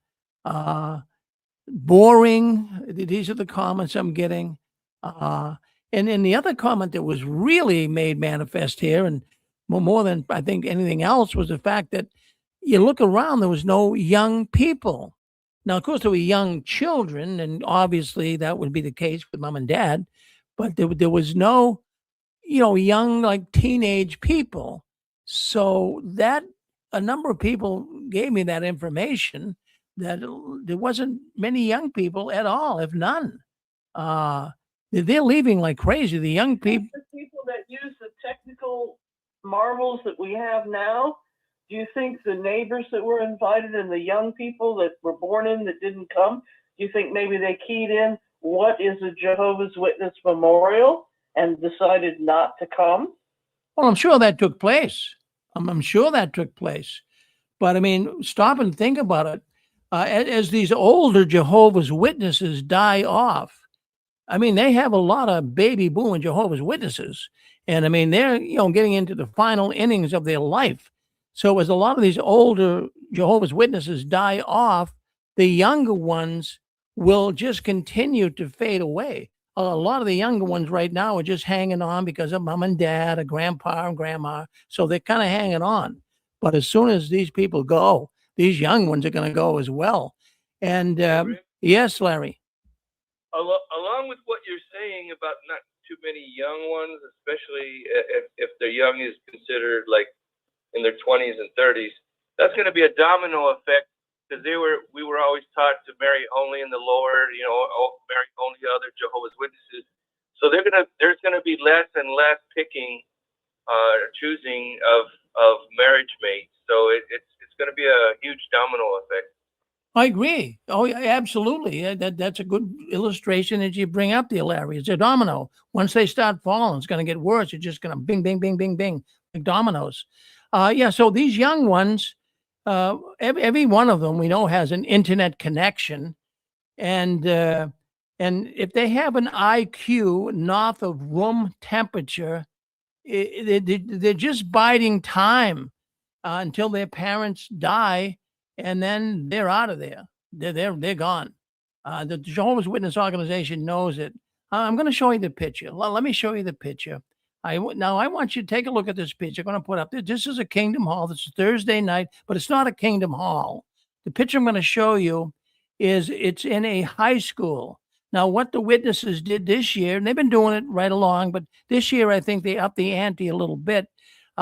boring. These are the comments I'm getting. And then the other comment that was really made manifest here, and more than I think anything else, was the fact that you look around, there was no young people. Now, of course, there were young children, and obviously that would be the case with mom and dad, but there was no, young, like teenage people. So that a number of people gave me that information that there wasn't many young people at all, if none. They're leaving like crazy. The young people. The people that use the technical marvels that we have now, do you think the neighbors that were invited and the young people that were born in that didn't come, do you think maybe they keyed in what is a Jehovah's Witness memorial and decided not to come? Well, I'm sure that took place. I'm sure that took place. But I mean, stop and think about it. As these older Jehovah's Witnesses die off, I mean, they have a lot of baby booming Jehovah's Witnesses. And I mean, they're, getting into the final innings of their life. So as a lot of these older Jehovah's Witnesses die off, the younger ones will just continue to fade away. A lot of the younger ones right now are just hanging on because of mom and dad, or grandpa and grandma. So they're kind of hanging on. But as soon as these people go, these young ones are going to go as well. And yes, Larry. Along with what you're saying about not too many young ones, especially if the young is considered like in their 20s and 30s, that's going to be a domino effect because we were always taught to marry only in the Lord, marry only other Jehovah's Witnesses. So there's gonna be less and less picking, choosing of marriage mates. So it's gonna be a huge domino effect. I agree. Oh, yeah, absolutely. That's a good illustration that you bring up there, Larry. It's a domino. Once they start falling, it's going to get worse. It's just going to bing, bing, bing, bing, bing, like dominoes. Yeah. So these young ones, every one of them we know has an internet connection, and if they have an IQ north of room temperature, they're just biding time until their parents die, and then they're out of there. They're gone. The Jehovah's Witness organization knows it. I'm going to show you the picture. Let me show you the picture. Now I want you to take a look at this picture. I'm going to put up. This is a Kingdom Hall. This is Thursday night, but it's not a Kingdom Hall. The picture I'm going to show you it's in a high school. Now, what the witnesses did this year, and they've been doing it right along, but this year I think they upped the ante a little bit.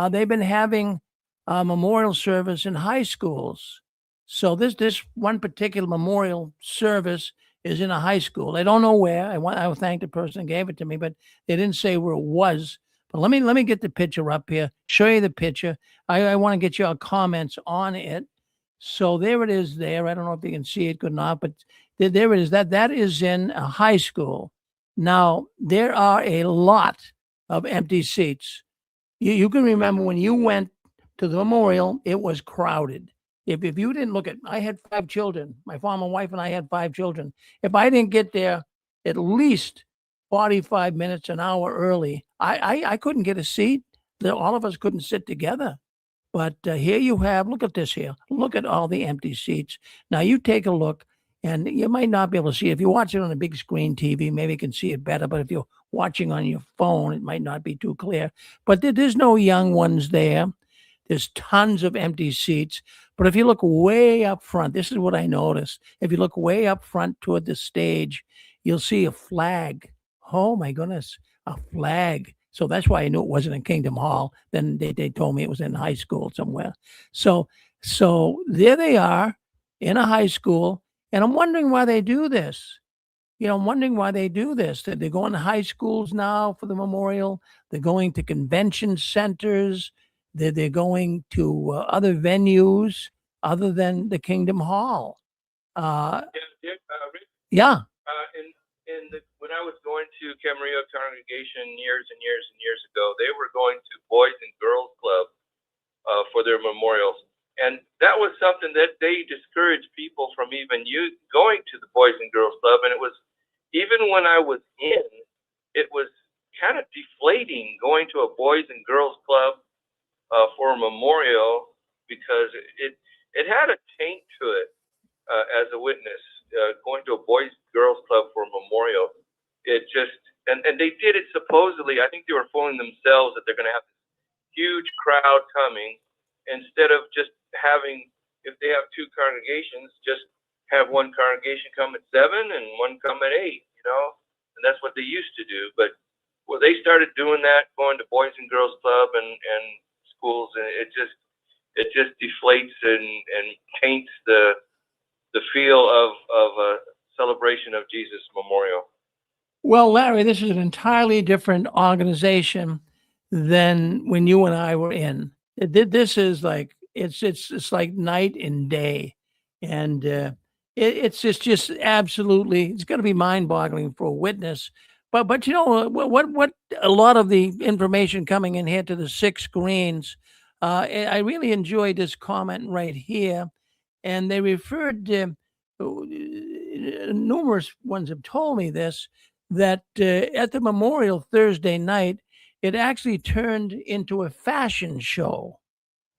They've been having a memorial service in high schools. So this one particular memorial service is in a high school. They don't know where. I thank the person who gave it to me, but they didn't say where it was. But let me get the picture up here, show you the picture. I want to get your comments on it. So there it is there. I don't know if you can see it good enough, but there it is. That is in a high school. Now, there are a lot of empty seats. You can remember when you went to the memorial, it was crowded. If you didn't look at, I had 5 children. My former wife and I had 5 children. If I didn't get there at least 45 minutes, an hour early, I couldn't get a seat. All of us couldn't sit together. But here you have, look at this here. Look at all the empty seats. Now you take a look, and you might not be able to see it. If you watch it on a big screen TV, maybe you can see it better. But if you're watching on your phone, it might not be too clear. But there's no young ones there. There's tons of empty seats. But if you look way up front, this is what I noticed. If you look way up front toward the stage, you'll see a flag. Oh my goodness, a flag. So that's why I knew it wasn't in Kingdom Hall. Then they told me it was in high school somewhere. So there they are in a high school, and I'm wondering why they do this. I'm wondering why they do this. That they're going to high schools now for the memorial. They're going to convention centers. They're going to other venues other than the Kingdom Hall. Rick, Yeah. When I was going to Camarillo congregation years and years and years ago, they were going to Boys and Girls Club for their memorials. And that was something that they discouraged people from even going to the Boys and Girls Club. And it was, even when I was in, it was kind of deflating going to a Boys and Girls Club for a memorial, because it had a taint to it as a witness. Going to a Boys Girls Club for a memorial, it just, and they did it supposedly. I think they were fooling themselves that they're going to have this huge crowd coming, instead of just having, if they have 2 congregations, just have one congregation come at 7 and one come at 8, and that's what they used to do. But they started doing that, going to Boys and Girls Club and schools, and it just deflates and taints the feel of a celebration of Jesus Memorial. Well, Larry, this is an entirely different organization than when you and I were in. This is like it's like night and day, and it's just absolutely, it's going to be mind-boggling for a witness. But what a lot of the information coming in here to the 6 screens, I really enjoyed this comment right here. And they referred to, numerous ones have told me this, that at the memorial Thursday night, it actually turned into a fashion show.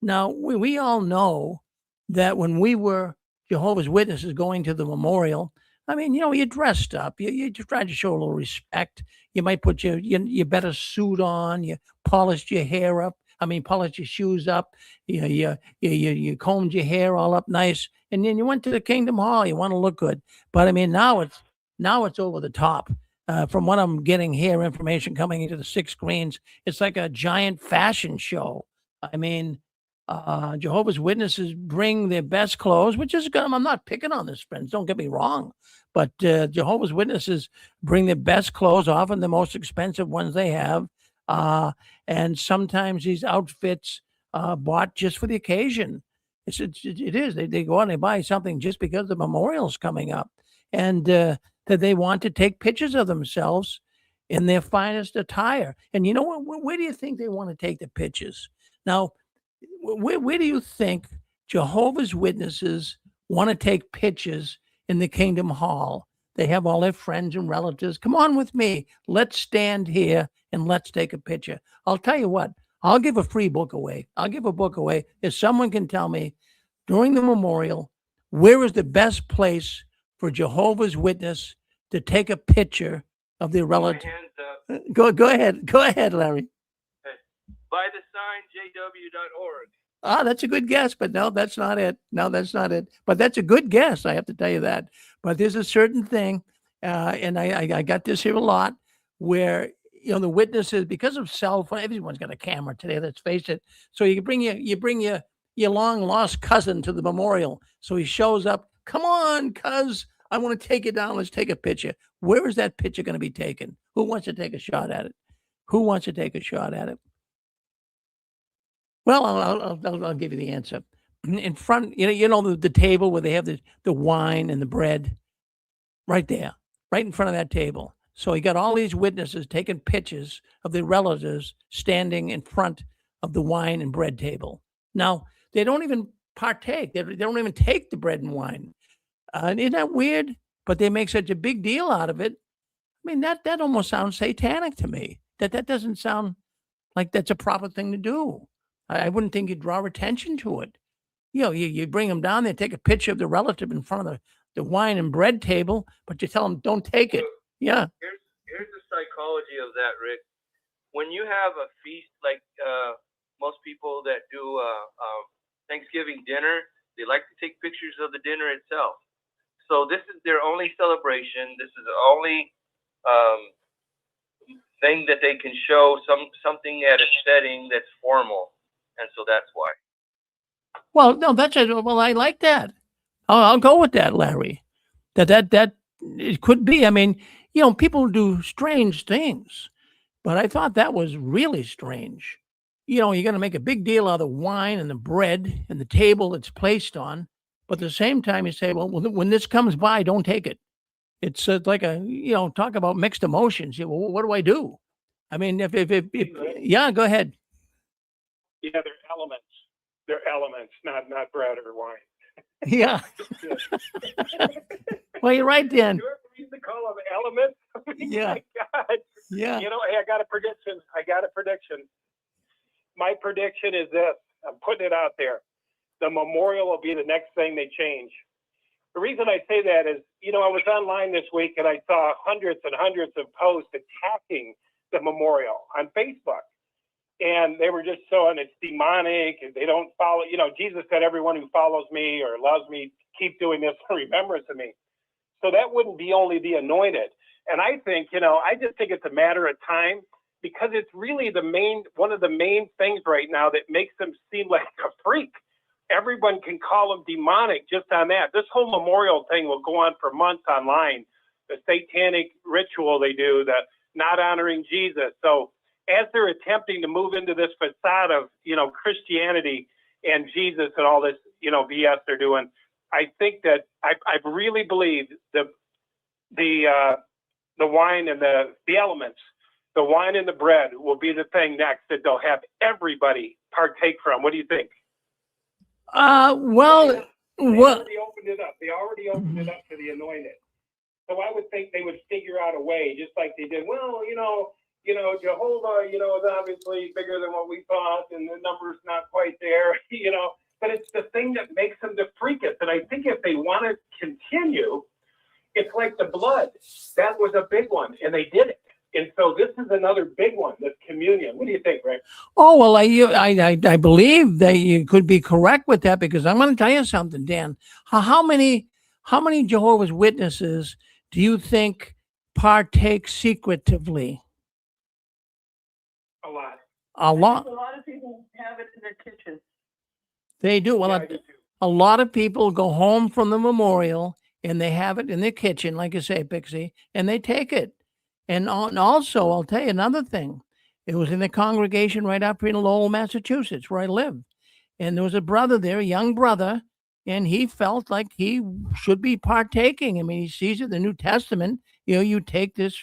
Now, we all know that when we were Jehovah's Witnesses going to the memorial, I mean, you're dressed up. You just try to show a little respect. You might put your better suit on. You polished your hair up. I mean, polished your shoes up. You combed your hair all up nice, and then you went to the Kingdom Hall. You want to look good, but I mean, now it's over the top. From what I'm getting here, information coming into the 6 screens, it's like a giant fashion show. I mean, Jehovah's Witnesses bring their best clothes, which is good. I'm not picking on this, friends. Don't get me wrong, but Jehovah's Witnesses bring their best clothes, often the most expensive ones they have, and sometimes these outfits bought just for the occasion. It is. They go out and they buy something just because the memorial's coming up, and that they want to take pictures of themselves in their finest attire. And you know what? Where do you think they want to take the pictures? Now, where do you think Jehovah's Witnesses want to take pictures in the Kingdom Hall? They have all their friends and relatives. Come on with me. Let's stand here and let's take a picture. I'll tell you what, I'll give a free book away. I'll give a book away if someone can tell me during the memorial, where is the best place for Jehovah's Witness to take a picture of their relative? Go ahead. Go ahead, Larry. By the sign, jw.org. Ah, that's a good guess, but no, that's not it. No, that's not it. But that's a good guess. I have to tell you that. But there's a certain thing, and I got this here a lot, where the witnesses, because of cell phone, everyone's got a camera today. Let's face it. So you bring your long lost cousin to the memorial. So he shows up. Come on, cuz I want to take it down. Let's take a picture. Where is that picture going to be taken? Who wants to take a shot at it? Who wants to take a shot at it? Well, I'll give you the answer. In front, the table where they have the wine and the bread, right there, right in front of that table. So you got all these witnesses taking pictures of their relatives standing in front of the wine and bread table. Now, they don't even partake. They don't even take the bread and wine. Isn't that weird? But they make such a big deal out of it. I mean, that almost sounds satanic to me. That doesn't sound like that's a proper thing to do. I wouldn't think you'd draw attention to it. You bring them down there, take a picture of the relative in front of the wine and bread table, but you tell them don't take it. Yeah. Here's the psychology of that, Rick. When you have a feast like most people that do Thanksgiving dinner, they like to take pictures of the dinner itself. So this is their only celebration. This is the only thing that they can show something at a setting that's formal. And so that's why. Well, no, that's it. Well, I like that. I'll go with that, Larry. That it could be. I mean, people do strange things, but I thought that was really strange. You're going to make a big deal out of the wine and the bread and the table it's placed on, but at the same time you say, well, when this comes by, don't take it. It's like talk about mixed emotions. Well, what do I do? I mean, if yeah, go ahead. Yeah, they're elements. They're elements, not bread or wine. Yeah. Well, you're right, Dan. You ever used to call them elements? Yeah. My God. Yeah. Hey, I got a prediction. My prediction is this. I'm putting it out there. The memorial will be the next thing they change. The reason I say that is, I was online this week and I saw hundreds and hundreds of posts attacking the memorial on Facebook. And they were just showing it's demonic and they don't follow, Jesus said, everyone who follows me or loves me, keep doing this in remembrance of me. So that wouldn't be only the anointed. And I think, I just think it's a matter of time because it's really one of the main things right now that makes them seem like a freak. Everyone can call them demonic just on that. This whole memorial thing will go on for months online. The satanic ritual they do, the not honoring Jesus. So as they're attempting to move into this facade of, Christianity and Jesus and all this, BS they're doing, I think that I really believe the wine and the elements, the wine and the bread will be the thing next that they'll have everybody partake from. What do you think? Well, They already opened it up. They already opened it up to the anointed. So I would think they would figure out a way, just like they did. Well, Jehovah, is obviously bigger than what we thought, and the number's not quite there, but it's the thing that makes them the freakest. And I think if they want to continue It's like the blood. That was a big one, and they did it. And so this is another big one, this communion. What do you think, Rick? Oh, well, I believe that you could be correct with that, because I'm going to tell you something, Dan. How many Jehovah's Witnesses do you think partake secretively? A lot. A lot. A lot of people have it in their kitchen. They do. Well, Yeah, I do too. a lot of people go home from the memorial and they have it in their kitchen, like you say, Pixie, and they take it. And also, I'll tell you another thing. It was in the congregation right up here in Lowell, Massachusetts, where I live. And there was a brother there, a young brother, and he felt like he should be partaking. I mean, he sees it in the New Testament. You know, you take this,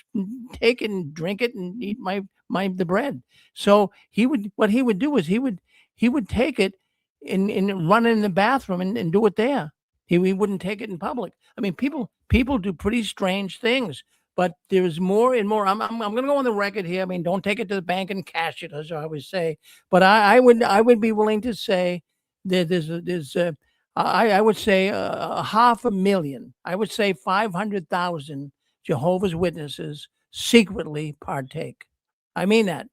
take it and drink it and eat the bread. So what he would do is he would take it and run in the bathroom and do it there. He wouldn't take it in public. I mean, people do pretty strange things, but there's more and more. I'm going to go on the record here. I mean, don't take it to the bank and cash it, as I always say. But I would be willing to say that I would say 500,000. I would say 500,000 Jehovah's Witnesses secretly partake. I mean that.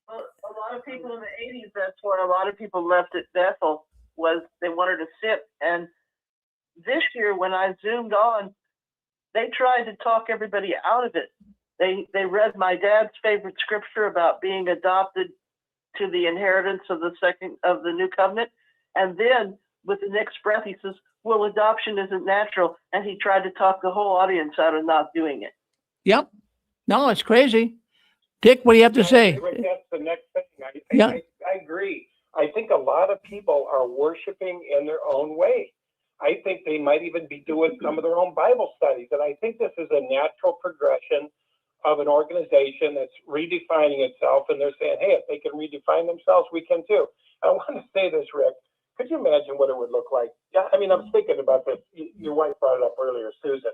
Well, a lot of people in the 80s, that's why a lot of people left at Bethel, was they wanted to sit. And this year, when I zoomed on, they tried to talk everybody out of it. They read my dad's favorite scripture about being adopted to the inheritance of the new covenant. And then with the next breath, he says, well, adoption isn't natural. And he tried to talk the whole audience out of not doing it. Yep. No, it's crazy. Dick, what do you have to say? Rick, that's the next thing. Yeah. I agree. I think a lot of people are worshiping in their own way. I think they might even be doing some of their own Bible studies. And I think this is a natural progression of an organization that's redefining itself. And they're saying, hey, if they can redefine themselves, we can too. I want to say this, Rick. Could you imagine what it would look like? Yeah, I mean, I'm thinking about this. Your wife brought it up earlier, Susan.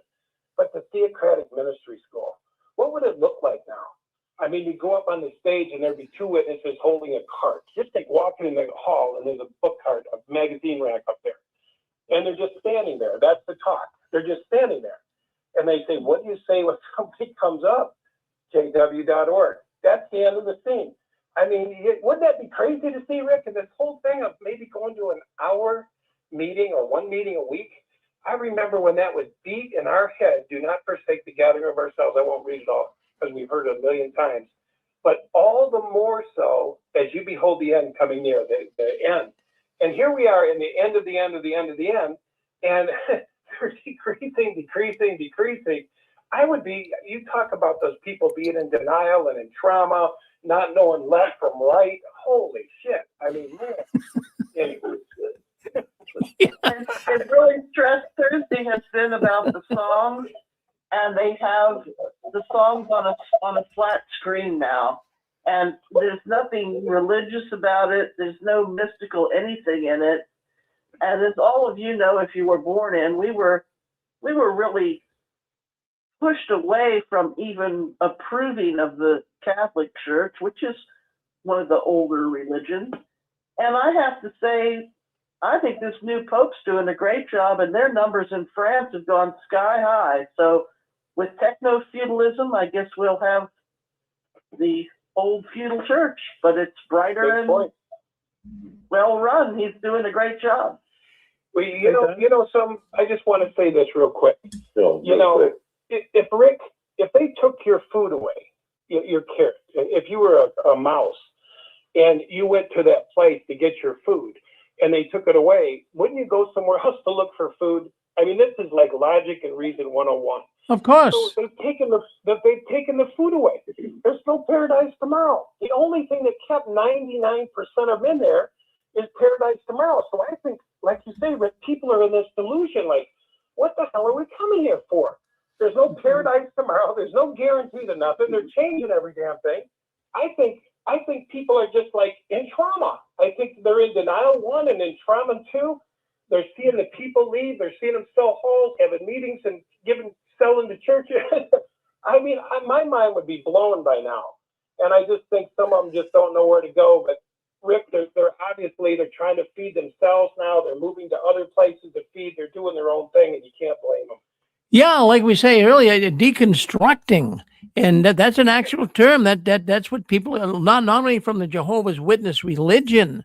But the Theocratic Ministry School, what would it look like now? I mean, you go up on the stage and there'd be two witnesses holding a cart. Just like walking in the hall and there's a book cart, a magazine rack up there. And they're just standing there. That's the talk. They're just standing there. And they say, what do you say when something comes up? JW.org. That's the end of the scene. I mean, wouldn't that be crazy to see, Rick? And this whole thing of maybe going to an hour meeting or one meeting a week. I remember when that was beat in our head, do not forsake the gathering of ourselves. I won't read it all because we've heard it a million times. But all the more so as you behold the end coming near, the end. And here we are in the end of the end of the end of the end. And they're decreasing. You talk about those people being in denial and in trauma, not knowing left from right. Holy shit. I mean, man. Anyway. And really stressed Thursday has been about the songs, and they have the songs on a flat screen now. And there's nothing religious about it. There's no mystical anything in it. And as all of you know, if you were born in, we were really pushed away from even approving of the Catholic Church, which is one of the older religions. And I have to say, I think this new Pope's doing a great job, and their numbers in France have gone sky high. So with techno-feudalism, I guess we'll have the old feudal church, but it's brighter and well run. He's doing a great job. Well, I just want to say this real quick. If they took your food away, your carrot, if you were a mouse and you went to that place to get your food and they took it away, wouldn't you go somewhere else to look for food? I mean, this is like logic and reason 101. Of course. So they've taken the food away. There's no paradise tomorrow. The only thing that kept 99% of them in there is paradise tomorrow. So I think, like you say, Rick, people are in this delusion, like, what the hell are we coming here for? There's no paradise tomorrow. There's no guarantee to nothing. They're changing every damn thing. I think people are just like in trauma. I think they're in denial, one, and in trauma, two. They're seeing the people leave. They're seeing them sell halls, having meetings, and selling to churches. I mean, my mind would be blown by now. And I just think some of them just don't know where to go. But Rick, they're trying to feed themselves now. They're moving to other places to feed. They're doing their own thing, and you can't blame them. Yeah, like we say earlier, deconstructing, and that's an actual term. That's what people not only from the Jehovah's Witness religion,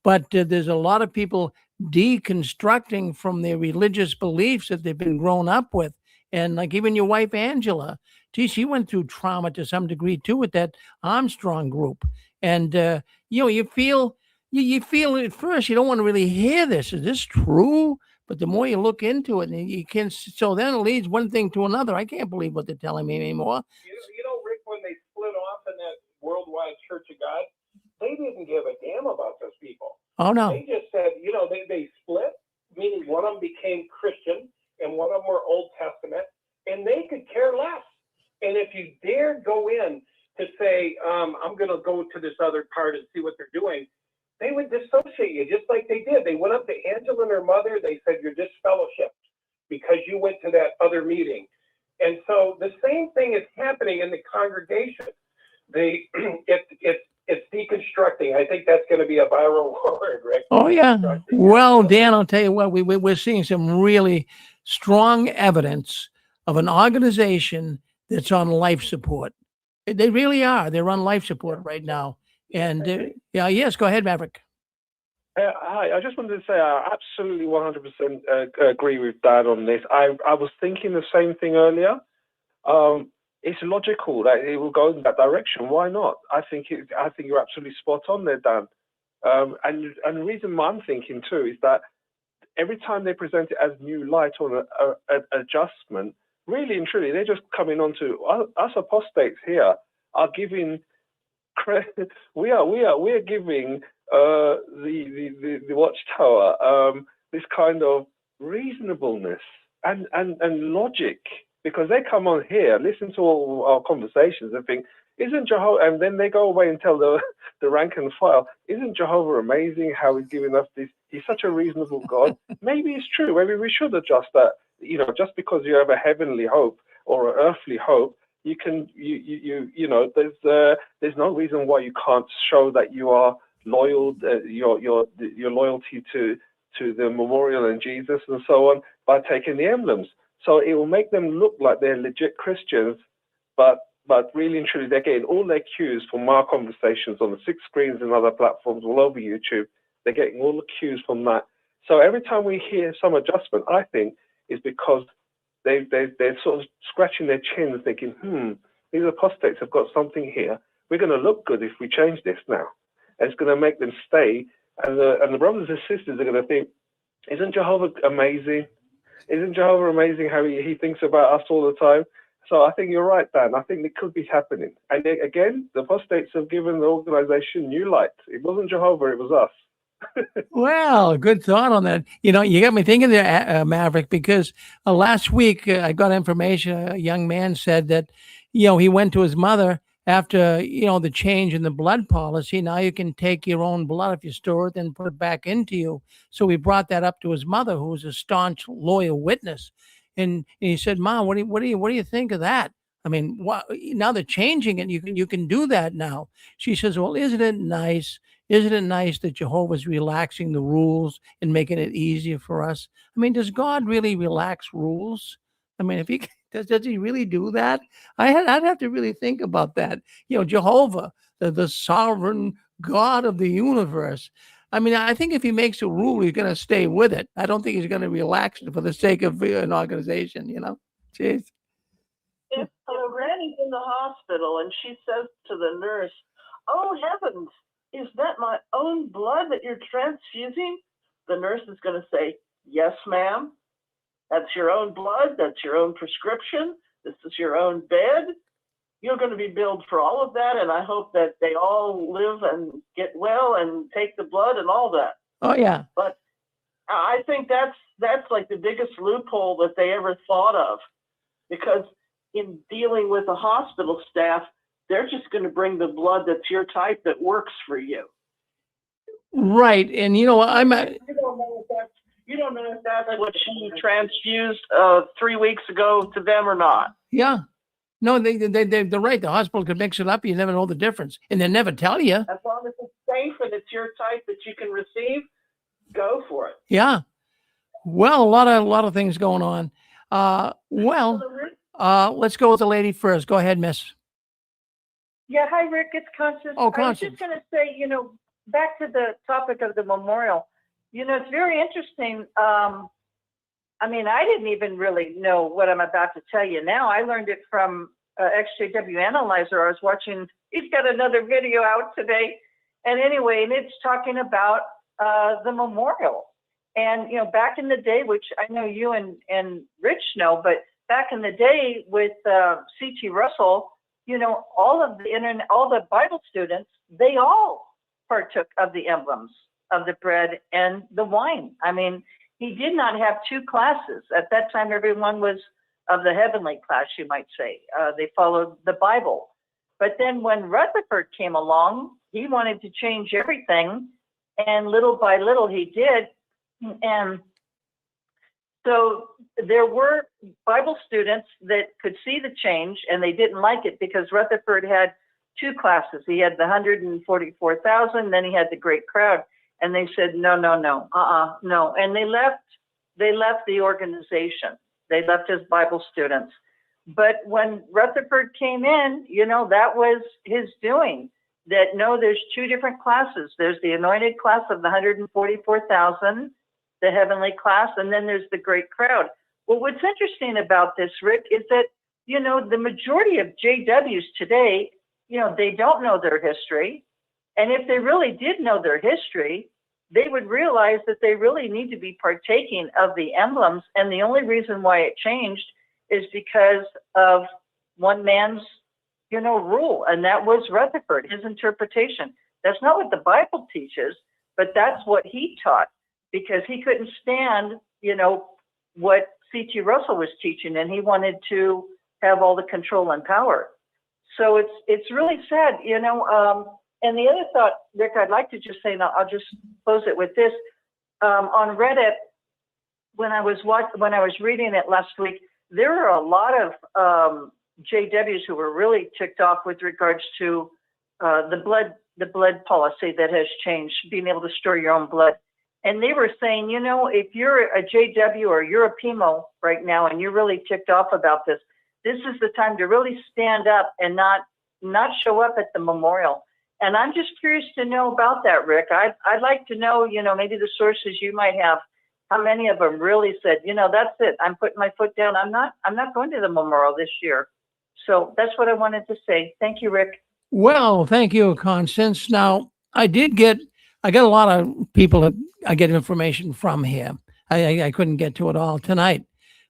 but there's a lot of people deconstructing from their religious beliefs that they've been grown up with, and like even your wife Angela, gee, she went through trauma to some degree too with that Armstrong group, and you feel you feel at first you don't want to really hear this. Is this true? But the more you look into it, and you can, so then it leads one thing to another. I can't believe what they're telling me anymore. Rick, when they split off in that worldwide Church of God, they didn't give a damn about those people. Oh no. They just said, they split, meaning one of them became Christian and one of them were Old Testament, and they could care less. And if you dare go in to say, I'm going to go to this other part and see what they're doing, they would dissociate you just like they did. They went up to Angela and her mother. They said, you're disfellowshipped because you went to that other meeting. And so the same thing is happening in the congregation. It's deconstructing. I think that's going to be a viral word, Rick. Oh yeah. Well, Dan, I'll tell you what, we're seeing some really strong evidence of an organization that's on life support. They really are. They're on life support right now. And yes, go ahead, Maverick. Hi, I just wanted to say I absolutely 100% agree with Dad on this. I was thinking the same thing earlier. It's logical that it will go in that direction. Why not? I think you're absolutely spot on there, Dan. And the reason why I'm thinking too is that every time they present it as new light or an adjustment, really and truly, they're just coming on to us apostates here are giving credit. We're giving the Watchtower this kind of reasonableness and logic, because they come on here, listen to all our conversations and think, isn't Jehovah, and then they go away and tell the rank and file, isn't Jehovah amazing how he's giving us this, he's such a reasonable God. Maybe it's true, maybe we should adjust that, just because you have a heavenly hope or an earthly hope, you can, there's no reason why you can't show that you are loyal, your loyalty to the memorial and Jesus and so on by taking the emblems. So it will make them look like they're legit Christians, but really and truly they're getting all their cues from our conversations on the 6 screens and other platforms all over YouTube. They're getting all the cues from that. So every time we hear some adjustment, I think, is because they're sort of scratching their chins thinking, these apostates have got something here. We're going to look good if we change this now. And it's going to make them stay. And the brothers and sisters are going to think, isn't Jehovah amazing? Isn't Jehovah amazing how he thinks about us all the time? So I think you're right, Dan. I think it could be happening. And again, the apostates have given the organization new light. It wasn't Jehovah, it was us. Well, good thought on that. You got me thinking there, Maverick, because last week I got information. A young man said that, he went to his mother after, the change in the blood policy. Now you can take your own blood if you store it and put it back into you. So he brought that up to his mother, who was a staunch, loyal witness. And he said, Mom, what do you think of that? I mean, now they're changing it. You can do that now. She says, well, isn't it nice? Isn't it nice that Jehovah's relaxing the rules and making it easier for us? I mean, does God really relax rules? I mean, if he does he really do that? I'd have to really think about that. Jehovah, the sovereign God of the universe. I mean, I think if he makes a rule, he's going to stay with it. I don't think he's going to relax it for the sake of an organization. Jeez. If Granny's in the hospital and she says to the nurse, "Oh heavens, is that my own blood that you're transfusing?" The nurse is going to say, "Yes, ma'am. That's your own blood. That's your own prescription. This is your own bed. You're going to be billed for all of that. And I hope that they all live and get well and take the blood and all that." Oh, yeah. But I think that's like the biggest loophole that they ever thought of, because in dealing with the hospital staff, they're just going to bring the blood that's your type that works for you. Right. And you don't know if that's what she transfused 3 weeks ago to them or not. Yeah. No, they're right. The hospital could mix it up. You never know the difference. And they never tell you. As long as it's safe and it's your type that you can receive, go for it. Yeah. Well, a lot of things going on. Well, let's go with the lady first. Go ahead, miss. Yeah, hi, Rick. It's Constance. Oh, I was Constance. just going to say, back to the topic of the memorial. It's very interesting. I mean, I didn't even really know what I'm about to tell you now. I learned it from XJW Analyzer. I was watching, he's got another video out today. And anyway, and it's talking about the memorial. And, back in the day, which I know you and Rich know, but back in the day with C.T. Russell, all of the internet, all the Bible students, they all partook of the emblems of the bread and the wine. I mean, he did not have two classes. At that time, everyone was of the heavenly class, you might say. They followed the Bible. But then when Rutherford came along, he wanted to change everything. And little by little, he did. And so there were Bible students that could see the change, and they didn't like it because Rutherford had two classes. He had the 144,000, then he had the great crowd. And they said, no. And they left the organization. They left his Bible students. But when Rutherford came in, that was his doing. That no, there's two different classes. There's the anointed class of the 144,000, the heavenly class, and then there's the great crowd. Well, what's interesting about this, Rick, is that, the majority of JWs today, they don't know their history. And if they really did know their history, they would realize that they really need to be partaking of the emblems. And the only reason why it changed is because of one man's, rule. And that was Rutherford, his interpretation. That's not what the Bible teaches, but that's what he taught because he couldn't stand, what C.T. Russell was teaching, and he wanted to have all the control and power. So it's really sad, and the other thought, Rick, I'd like to just say, and I'll just close it with this. On Reddit, when I was reading it last week, there are a lot of JWs who were really ticked off with regards to the blood policy that has changed, being able to store your own blood. And they were saying, if you're a JW or you're a PMO right now and you're really ticked off about this, this is the time to really stand up and not show up at the memorial. And I'm just curious to know about that, Rick. I'd like to know, maybe the sources you might have, how many of them really said, that's it. I'm putting my foot down. I'm not going to the memorial this year. So that's what I wanted to say. Thank you, Rick. Well, thank you, Constance. Now, I got a lot of people that I get information from here. I couldn't get to it all tonight.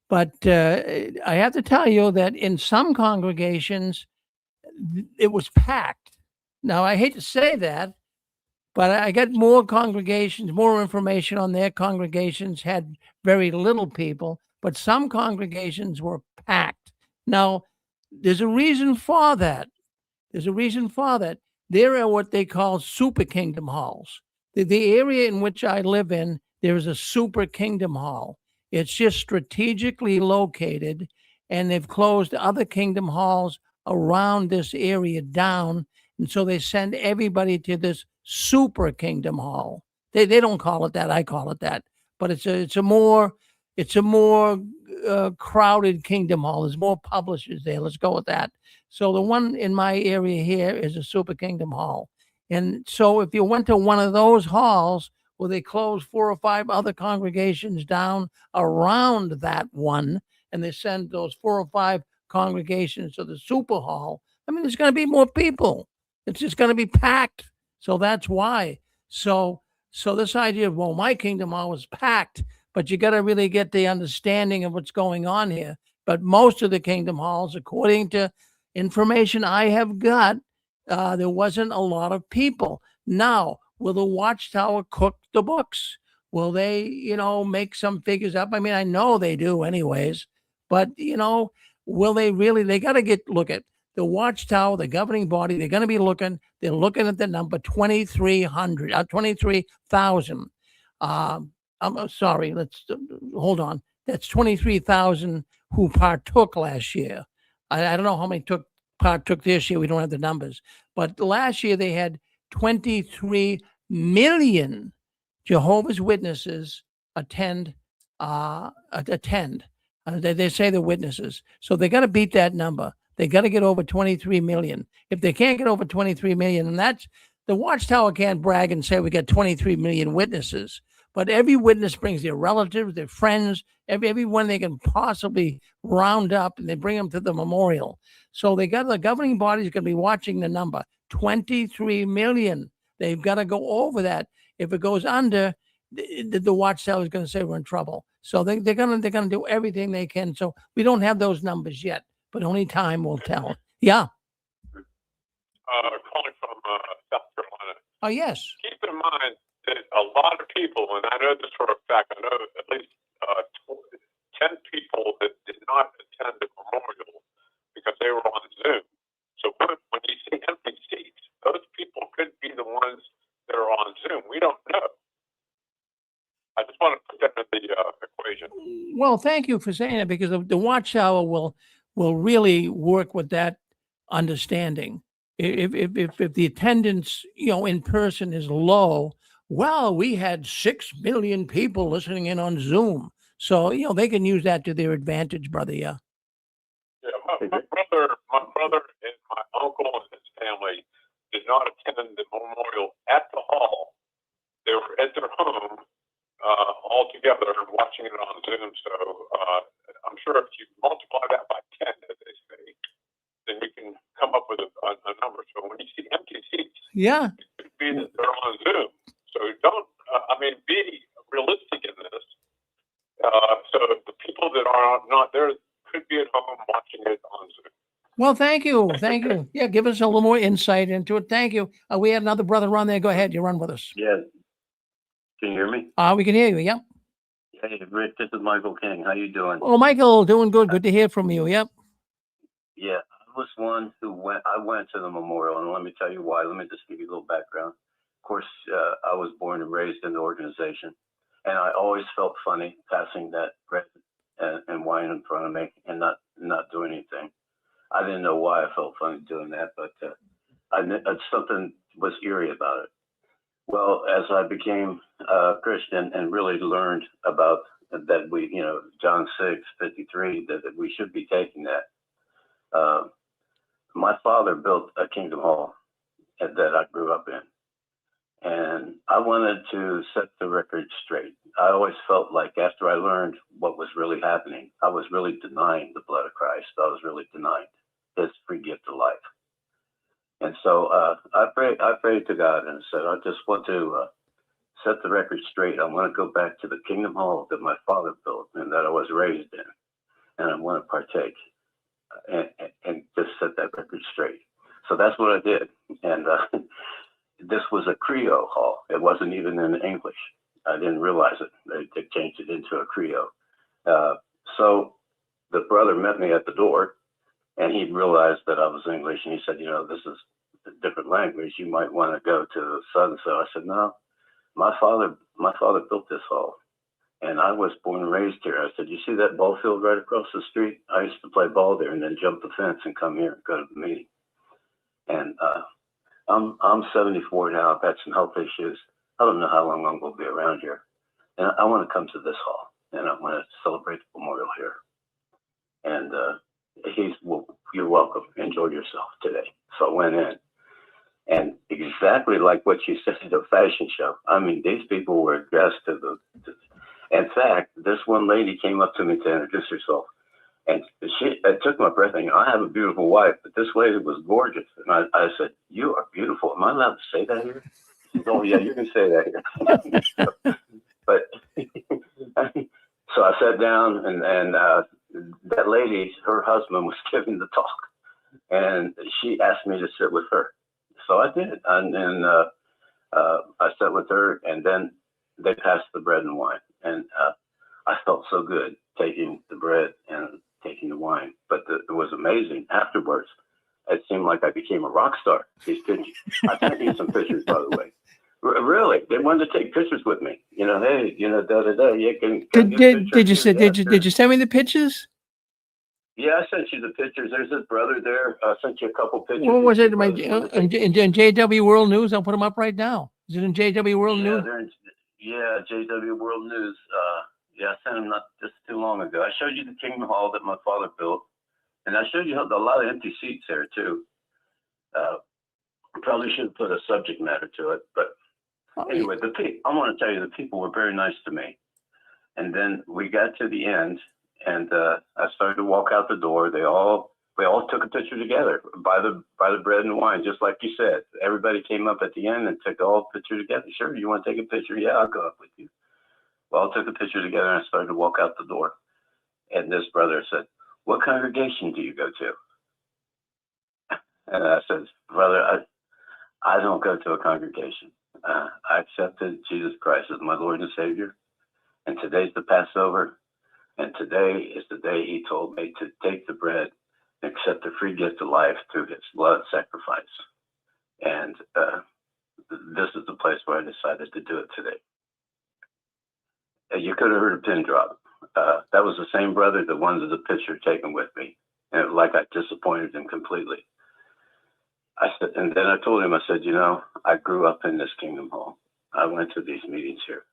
But I have to tell you that in some congregations, it was packed. Now, I hate to say that, but I got more congregations, more information on their congregations had very little people, but some congregations were packed. Now, there's a reason for that. There are what they call super kingdom halls. The area in which I live in, there is a super kingdom hall. It's just strategically located, and they've closed other kingdom halls around this area down. And so they send everybody to this super kingdom hall. They don't call it that. I call it that. But it's a more crowded kingdom hall. There's more publishers there. Let's go with that. So the one in my area here is a super kingdom hall. And so if you went to one of those halls where they close 4 or 5 other congregations down around that one, and they send those 4 or 5 congregations to the super hall, I mean, there's going to be more people. It's just going to be packed. So that's why. So this idea of, well, my kingdom hall was packed, but you got to really get the understanding of what's going on here. But most of the kingdom halls, according to information I have got, there wasn't a lot of people. Now, will the Watchtower cook the books? Will they, make some figures up? I mean, I know they do anyways, but, will they really? They got to look at the Watchtower, the governing body. They're going to be they're looking at the number 23,000. I'm sorry, let's hold on. That's 23,000 who partook last year. I don't know how many partook this year. We don't have the numbers. But last year they had 23 million Jehovah's Witnesses attend. They say they're witnesses. So they got to beat that number. They got to get over 23 million. If they can't get over 23 million, and that's the Watchtower can't brag and say we got 23 million witnesses. But every witness brings their relatives, their friends, everyone they can possibly round up, and they bring them to the memorial. So the governing body is going to be watching the number 23 million. They've got to go over that. If it goes under, the Watchtower is going to say we're in trouble. So they're gonna do everything they can. So we don't have those numbers yet, but only time will tell. Yeah. Calling from South Carolina. Oh yes. Keep in mind that a lot of people, and I know this for a fact, I know at least 10 people that did not attend the memorial because they were on Zoom. So when you see empty seats, those people could be the ones that are on Zoom. We don't know. I just want to put that in the equation. Well, thank you for saying it, because the Watchtower will really work with that understanding. If the attendance, in person is low, well, we had 6 million people listening in on Zoom. So, they can use that to their advantage, brother. Yeah. Yeah, my brother and my uncle and his family did not attend the memorial at the hall. They were at their home all together watching it on Zoom. So I'm sure if you multiply that by 10, as they say, then you can come up with a number. So when you see empty seats, yeah, it could be that they're on Zoom. So don't, be realistic in this. So the people that are not there could be at home watching it on Zoom. Well, thank you. Thank you. Yeah, give us a little more insight into it. Thank you. We had another brother on there. Go ahead. You're on with us. Yeah. Can you hear me? We can hear you. Yep. Hey, Rick, this is Michael King. How you doing? Oh, Michael, doing good. Good to hear from you. Yep. Yeah, I was one who went to the memorial, and let me tell you why. Let me just give you a little background. Of course, I was born and raised in the organization, and I always felt funny passing that bread and wine in front of me and not doing anything. I didn't know why I felt funny doing that, but something was eerie about it. Well, as I became a Christian and really learned about that John 6:53, that we should be taking that. My father built a Kingdom Hall that I grew up in. And I wanted to set the record straight. I always felt like after I learned what was really happening, I was really denying the blood of Christ. I was really denying his free gift of life. And so I prayed to God and said, I just want to set the record straight. I want to go back to the Kingdom Hall that my father built and that I was raised in. And I want to partake and just set that record straight. So that's what I did. And this was a Creole hall. It wasn't even in English. I didn't realize it. They changed it into a Creole. So the brother met me at the door, and he realized that I was English, and he said, this is a different language. You might want to go to so-and-so. I said, no, my father built this hall, and I was born and raised here. I said, you see that ball field right across the street? I used to play ball there and then jump the fence and come here and go to the meeting. And I'm 74 now. I've had some health issues. I don't know how long I'm going to be around here. And I want to come to this hall, and I want to celebrate the memorial here. And you're welcome. Enjoy yourself today. So I went in. And exactly like what you said, the fashion show. I mean, these people were dressed in fact, this one lady came up to me to introduce herself. And it took my breath. I have a beautiful wife, but this lady was gorgeous. And I said, you are beautiful. Am I allowed to say that here? She said, oh, yeah, you can say that here. But so I sat down, and that lady, her husband was giving the talk. And she asked me to sit with her. So I did. And I sat with her, and then they passed the bread and wine. And I felt so good taking the bread and taking the wine. But it was amazing. Afterwards, it seemed like I became a rock star. These pictures. I sent you some pictures, by the way. Really, they wanted to take pictures with me. Hey, Yeah, did you send me the pictures? Yeah, I sent you the pictures. There's his brother there. I sent you a couple pictures. What was it? In JW World News? I'll put them up right now. Is it in JW World News? Yeah, JW World News. Yeah, I sent him not just too long ago. I showed you the Kingdom Hall that my father built, and I showed you a lot of empty seats there too. Probably should have put a subject matter to it, but anyway, I want to tell you the people were very nice to me. And then we got to the end, and I started to walk out the door. We all took a picture together by the bread and wine, just like you said. Everybody came up at the end and took all the picture together. Sure, you want to take a picture? Yeah, I'll go up with you. We all took a picture together, and I started to walk out the door. And this brother said, "What congregation do you go to?" And I said, "Brother, I don't go to a congregation. I accepted Jesus Christ as my Lord and Savior. And today's the Passover. And today is the day he told me to take the bread and accept the free gift of life through his blood sacrifice. And this is the place where I decided to do it today." You could have heard a pin drop. That was the same brother that wanted the picture taken with me. And like I disappointed him completely. I said, and then I told him, I said, I grew up in this Kingdom Hall. I went to these meetings here.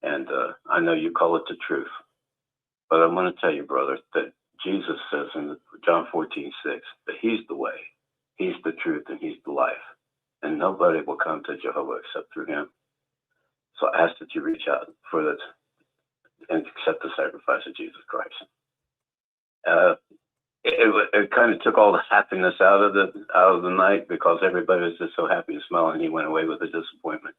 And I know you call it the truth. But I'm going to tell you, brother, that Jesus says in John 14:6 that he's the way, he's the truth, and he's the life. And nobody will come to Jehovah except through him. So I ask that you reach out for this and accept the sacrifice of Jesus Christ. It kind of took all the happiness out of the night, because everybody was just so happy and smiling, and he went away with a disappointment.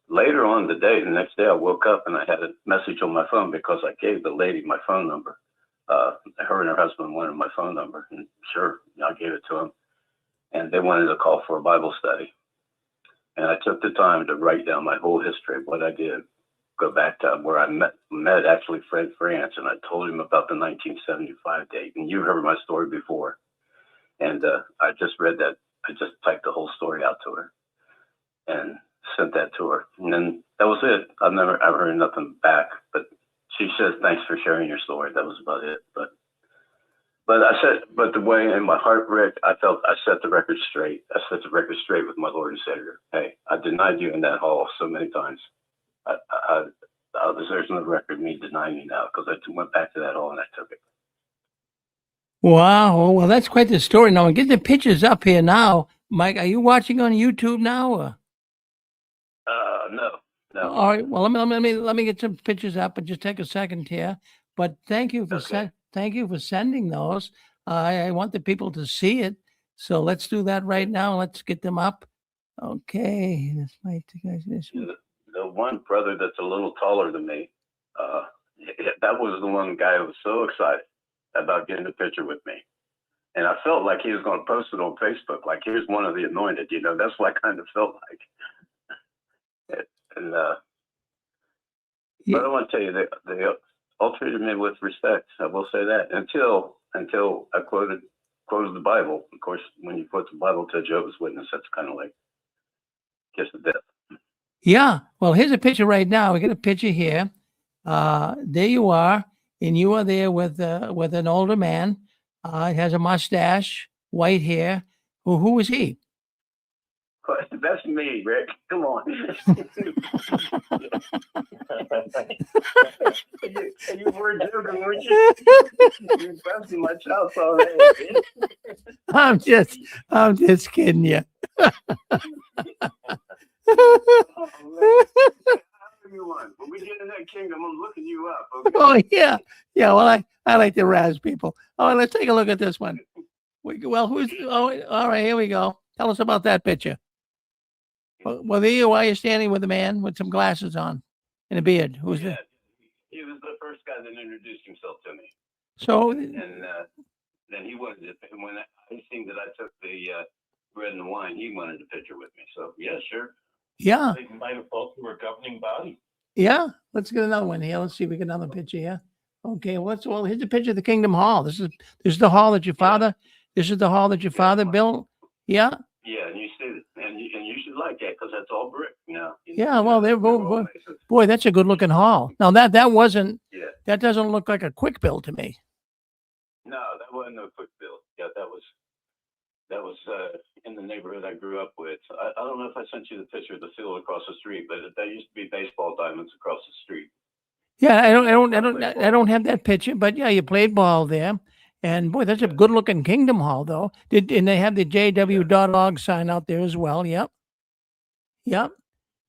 Later on the next day, I woke up and I had a message on my phone because I gave the lady my phone number. Her and her husband wanted my phone number, and sure, I gave it to them. And they wanted to call for a Bible study. And I took the time to write down my whole history of what I did. Go back to where I met actually Fred France, and I told him about the 1975 date. And you heard my story before. And I just read that. I just typed the whole story out to her and sent that to her. And then that was it. I've heard nothing back. But she says, "Thanks for sharing your story." That was about it. But the way in my heart, Rick, I felt I set the record straight. I set the record straight with my Lord and Savior. Hey, I denied you in that hall so many times. There's no record of me denying you now, because I went back to that hall and I took it. Wow. Well, that's quite the story. Now, get the pictures up here now. Mike, are you watching on YouTube now? Or? No. All right. Well, let me get some pictures up, and just take a second here. But thank you for sending those. I want the people to see it, so let's do that right now. Let's get them up. Okay. This might the one brother that's a little taller than me, that was the one guy who was so excited about getting a picture with me. And I felt like he was going to post it on Facebook, like here's one of the anointed, that's what I kind of felt like. And but I want to tell you, they all treated me with respect. I will say that until I quoted the Bible. Of course, when you quote the Bible to a Jehovah's Witness, that's kind of like kiss of death. Yeah. Well, here's a picture right now. We got a picture here. There you are, and you are there with an older man. He has a mustache, white hair. Who is he? That's me, Rick. Come on. You were joking, weren't you? You're busting my chops already. I'm just kidding you. When we get in that kingdom, I'm looking you up. Okay? Oh yeah. Well, I like to razz people. Oh, let's take a look at this one. All right, here we go. Tell us about that picture. Well, there you are. You're standing with a man with some glasses on and a beard. Who's that? He was the first guy that introduced himself to me. So, and then he wanted it. When I seen that I took the bread and the wine, he wanted a picture with me. So yeah, sure. Yeah. They invited folks who were governing body. Yeah. Let's get another one here. Let's see if we get another picture here. Okay. Well, here's a picture of the Kingdom Hall. This is the hall that your father. This is the hall that your father built. Yeah. Yeah, and you see, and you should like that, because that's all brick. Yeah. Well, boy, that's a good looking hall. Now that wasn't. Yeah. That doesn't look like a quick build to me. No, that wasn't no quick build. Yeah, that was in the neighborhood I grew up with. I don't know if I sent you the picture of the field across the street, but there used to be baseball diamonds across the street. Yeah, I don't have that picture, but yeah, you played ball there. And boy, that's a good looking Kingdom Hall though. And they have the JW.org sign out there as well. Yep. Yep.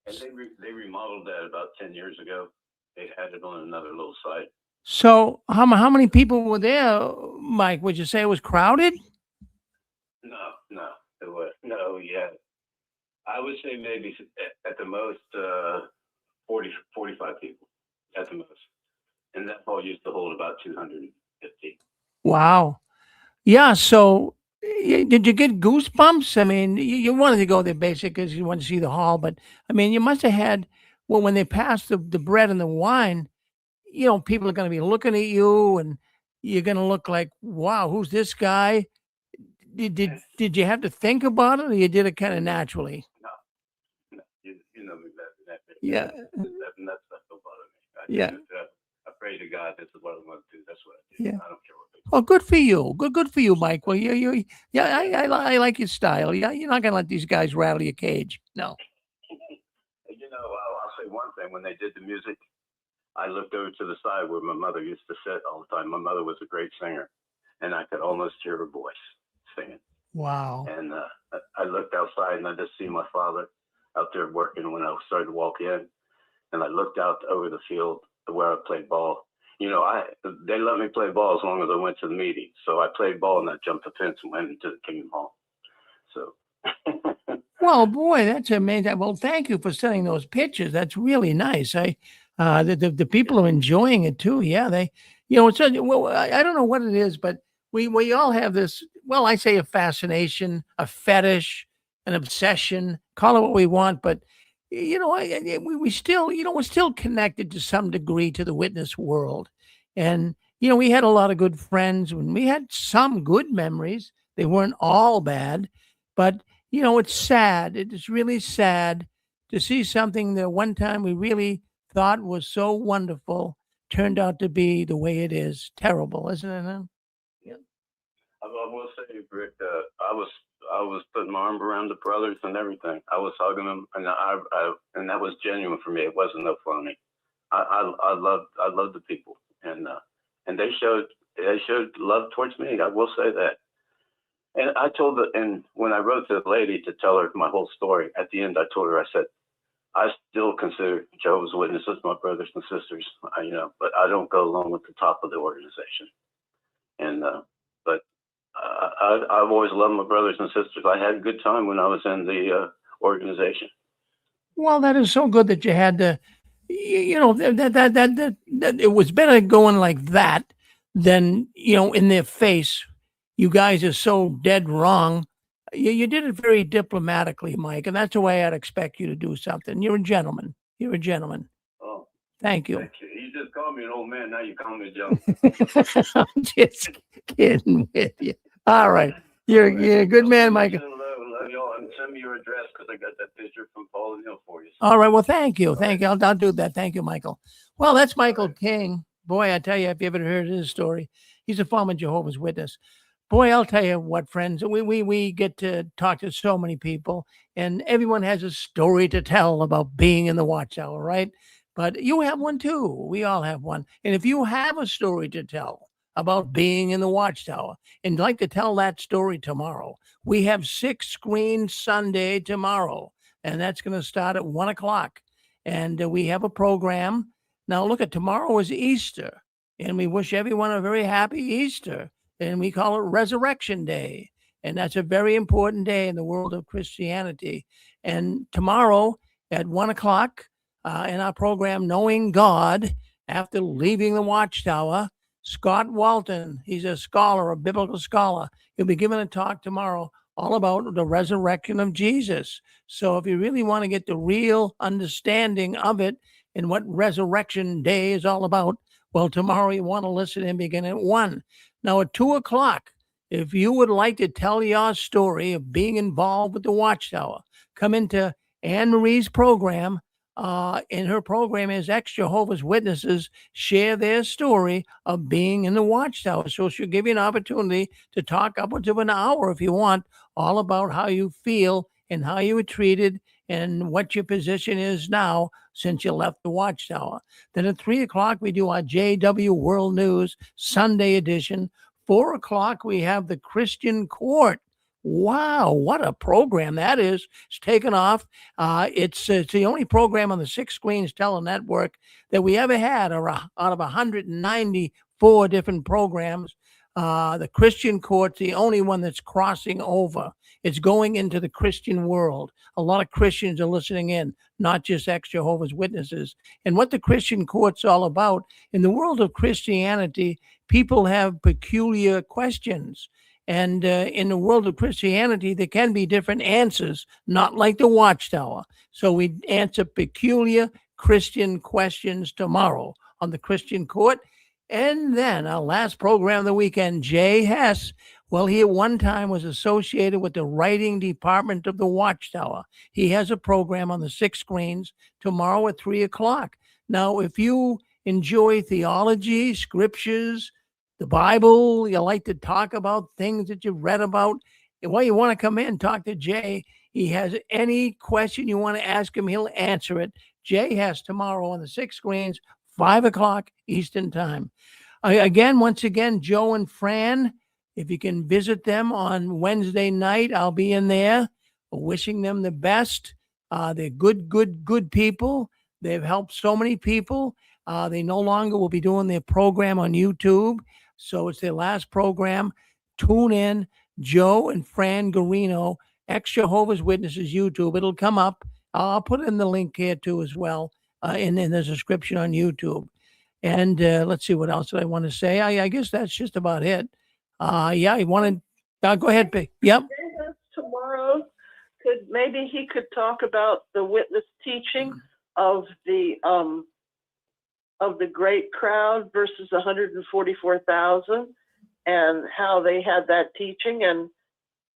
And they remodeled that about 10 years ago. They had it on another little site. So how many people were there, Mike? Would you say it was crowded? No, it was no, yeah. I would say maybe at the most 40, 45 people at the most, and that hall used to hold about 250. Wow. Yeah. So did you get goosebumps? I mean, you wanted to go there basically because you wanted to see the hall, but I mean, you must have had, well, when they passed the bread and the wine, people are going to be looking at you and you're going to look like, wow, who's this guy? Did you have to think about it or you did it kind of naturally? No, you know me better than that. Yeah. That stuff don't bother me. Yeah. I pray to God. This is what I want to do. That's what I do. Yeah. I don't care what they Oh, good for you. Good for you, Mike. Well, yeah, I like your style. Yeah, you're not gonna let these guys rattle your cage. No. I'll say one thing. When they did the music, I looked over to the side where my mother used to sit all the time. My mother was a great singer, and I could almost hear her voice singing. Wow. And I looked outside, and I just see my father out there working when I started to walk in. And I looked out over the field where I played ball. They let me play ball as long as I went to the meeting. So I played ball and I jumped the fence and went into the Kingdom Hall. So. Well, boy, that's amazing. Well, thank you for sending those pictures. That's really nice. The people are enjoying it too. Yeah, I don't know what it is, but we all have this. Well, I say a fascination, a fetish, an obsession. Call it what we want, but we still, we're still connected to some degree to the witness world, and we had a lot of good friends, and we had some good memories. They weren't all bad, but it's sad. It is really sad to see something that one time we really thought was so wonderful turned out to be the way it is. Terrible, isn't it? Huh? I will say, Rick, I was putting my arm around the brothers and everything. I was hugging them, and and that was genuine for me. It wasn't no phony. I loved the people, and they showed love towards me. I will say that. And and when I wrote to the lady to tell her my whole story, at the end I told her, I said, I still consider Jehovah's Witnesses my brothers and sisters, but I don't go along with the top of the organization. And but I've always loved my brothers and sisters. I had a good time when I was in the organization. Well, that is so good that you had to, that it was better going like that than, in their face. You guys are so dead wrong. You did it very diplomatically, Mike, and that's the way I'd expect you to do something. You're a gentleman. You're a gentleman. Oh, thank you. Thank you. You just called me an old man. Now you call me a gentleman. I'm just kidding with you. All right. You're a good man, Mike. Love y'all, and send me your address because I got that picture from Paul and Hill for you. All right. Well, thank you. Thank you. I'll do that. Thank you, Michael. Well, that's Michael King. Boy, I tell you, if you ever heard his story, he's a former Jehovah's Witness. Boy, I'll tell you what, friends, we get to talk to so many people, and everyone has a story to tell about being in the Watchtower, right? But you have one too. We all have one. And if you have a story to tell about being in the Watchtower and like to tell that story tomorrow, we have 6 Screen Sunday tomorrow, and that's going to start at 1 o'clock. And we have a program. Now, look at tomorrow is Easter, and we wish everyone a very happy Easter. And we call it Resurrection Day. And that's a very important day in the world of Christianity. And tomorrow at 1 o'clock in our program, Knowing God, after leaving the Watchtower, Scott Walton, he's a scholar, a biblical scholar. He'll be giving a talk tomorrow all about the resurrection of Jesus. So if you really want to get the real understanding of it and what Resurrection Day is all about, well, tomorrow you want to listen and begin at 1. Now, at 2 o'clock, if you would like to tell your story of being involved with the Watchtower, come into Anne Marie's program. And her program is Ex-Jehovah's Witnesses share their story of being in the Watchtower. So she'll give you an opportunity to talk upwards of an hour if you want, all about how you feel and how you were treated and what your position is now since you left the Watchtower. Then at 3 o'clock, we do our JW World News Sunday edition. 4 o'clock, we have the Christian Court. Wow, what a program that is. It's taken off. It's the only program on the Six Screens Tele-Network that we ever had out of 194 different programs. The Christian Court's the only one that's crossing over. It's going into the Christian world. A lot of Christians are listening in, not just ex-Jehovah's Witnesses. And what the Christian Court's all about, in the world of Christianity, people have peculiar questions. And in the world of Christianity, there can be different answers, not like the Watchtower. So we answer peculiar Christian questions tomorrow on the Christian Court. And then our last program of the weekend, Jay Hess. Well, he at one time was associated with the writing department of the Watchtower. He has a program on the Six Screens tomorrow at 3 o'clock. Now, if you enjoy theology, scriptures, the Bible, you like to talk about things that you've read about, well, you want to come in, talk to Jay. He has any question you want to ask him, he'll answer it. Jay Hess tomorrow on the Six Screens, 5 o'clock Eastern Time. Once again, Joe and Fran, if you can visit them on Wednesday night, I'll be in there wishing them the best. They're good people. They've helped so many people. They no longer will be doing their program on YouTube. So it's their last program. Tune in, Joe and Fran Garino, ex-Jehovah's Witnesses YouTube. It'll come up. I'll put in the link here too as well in the description on YouTube. And let's see, what else did I want to say? I guess that's just about it. You want to go ahead, Pig. Yep. Tomorrow, maybe he could talk about the witness teaching of the great crowd versus 144,000, and how they had that teaching,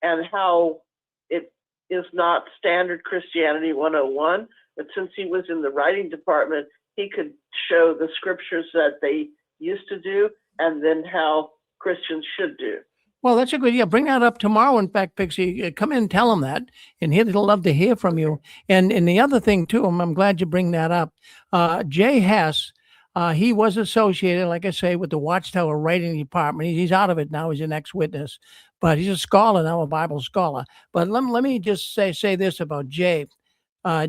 and how it is not standard Christianity 101. But since he was in the writing department, he could show the scriptures that they used to do, and then how Christians should do. Well, that's a good, bring that up tomorrow. In fact, Pixie, come in and tell them that, and he'll love to hear from you. And the other thing too, I'm glad you bring that up. Jay Hess, he was associated, like I say, with the Watchtower writing department. He's out of it now. He's an ex-witness, but he's a scholar now, a Bible scholar. But let me just say this about Jay.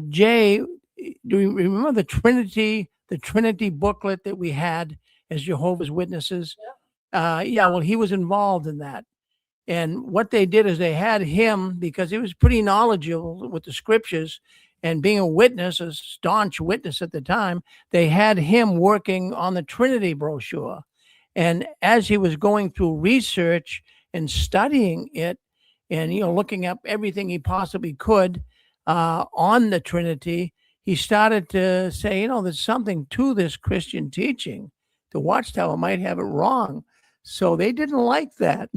Jay, do you remember the Trinity booklet that we had as Jehovah's Witnesses? Well, he was involved in that. And what they did is they had him, because he was pretty knowledgeable with the scriptures and being a witness, a staunch witness at the time, they had him working on the Trinity brochure. And as he was going through research and studying it and, looking up everything he possibly could on the Trinity, he started to say, there's something to this Christian teaching. The Watchtower might have it wrong. So they didn't like that.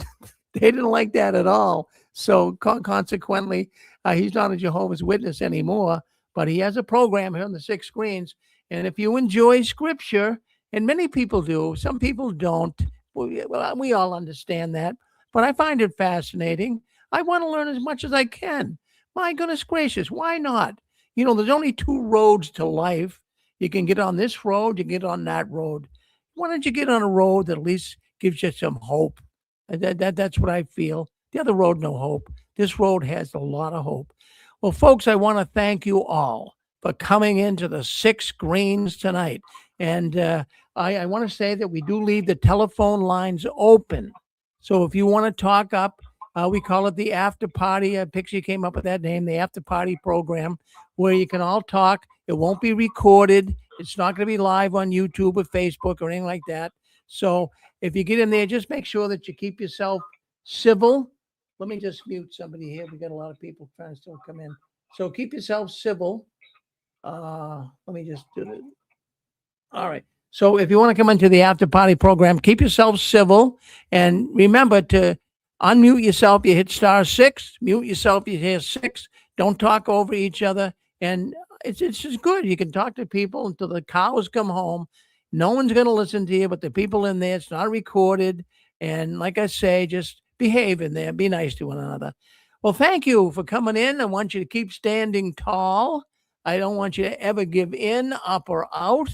They didn't like that at all. So consequently, he's not a Jehovah's Witness anymore, but he has a program here on the Six Screens. And if you enjoy scripture, and many people do, some people don't, well, we all understand that, but I find it fascinating. I want to learn as much as I can. My goodness gracious, why not? There's only two roads to life. You can get on this road, you can get on that road. Why don't you get on a road that at least gives you some hope? That's what I feel. The other road, no hope. This road has a lot of hope. Well, folks, I want to thank you all for coming into the Six Screens tonight. And I want to say that we do leave the telephone lines open. So if you want to talk up, we call it the after party. Pixie came up with that name, the after party program, where you can all talk. It won't be recorded. It's not going to be live on YouTube or Facebook or anything like that. So if you get in there, just make sure that you keep yourself civil. Let me just mute somebody here. We got a lot of people trying to still come in. So keep yourself civil. Let me just do it. All right. So if you want to come into the after party program, keep yourself civil. And remember to unmute yourself. You hit *6. Mute yourself. You hit 6. Don't talk over each other. And it's just good. You can talk to people until the cows come home. No one's going to listen to you, but the people in there, it's not recorded. And like I say, just behave in there. Be nice to one another. Well, thank you for coming in. I want you to keep standing tall. I don't want you to ever give in, up or out.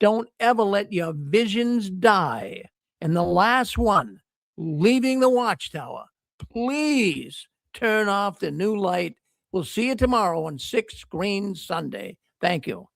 Don't ever let your visions die. And the last one, leaving the Watchtower, please turn off the new light. We'll see you tomorrow on 6 Green Sunday. Thank you.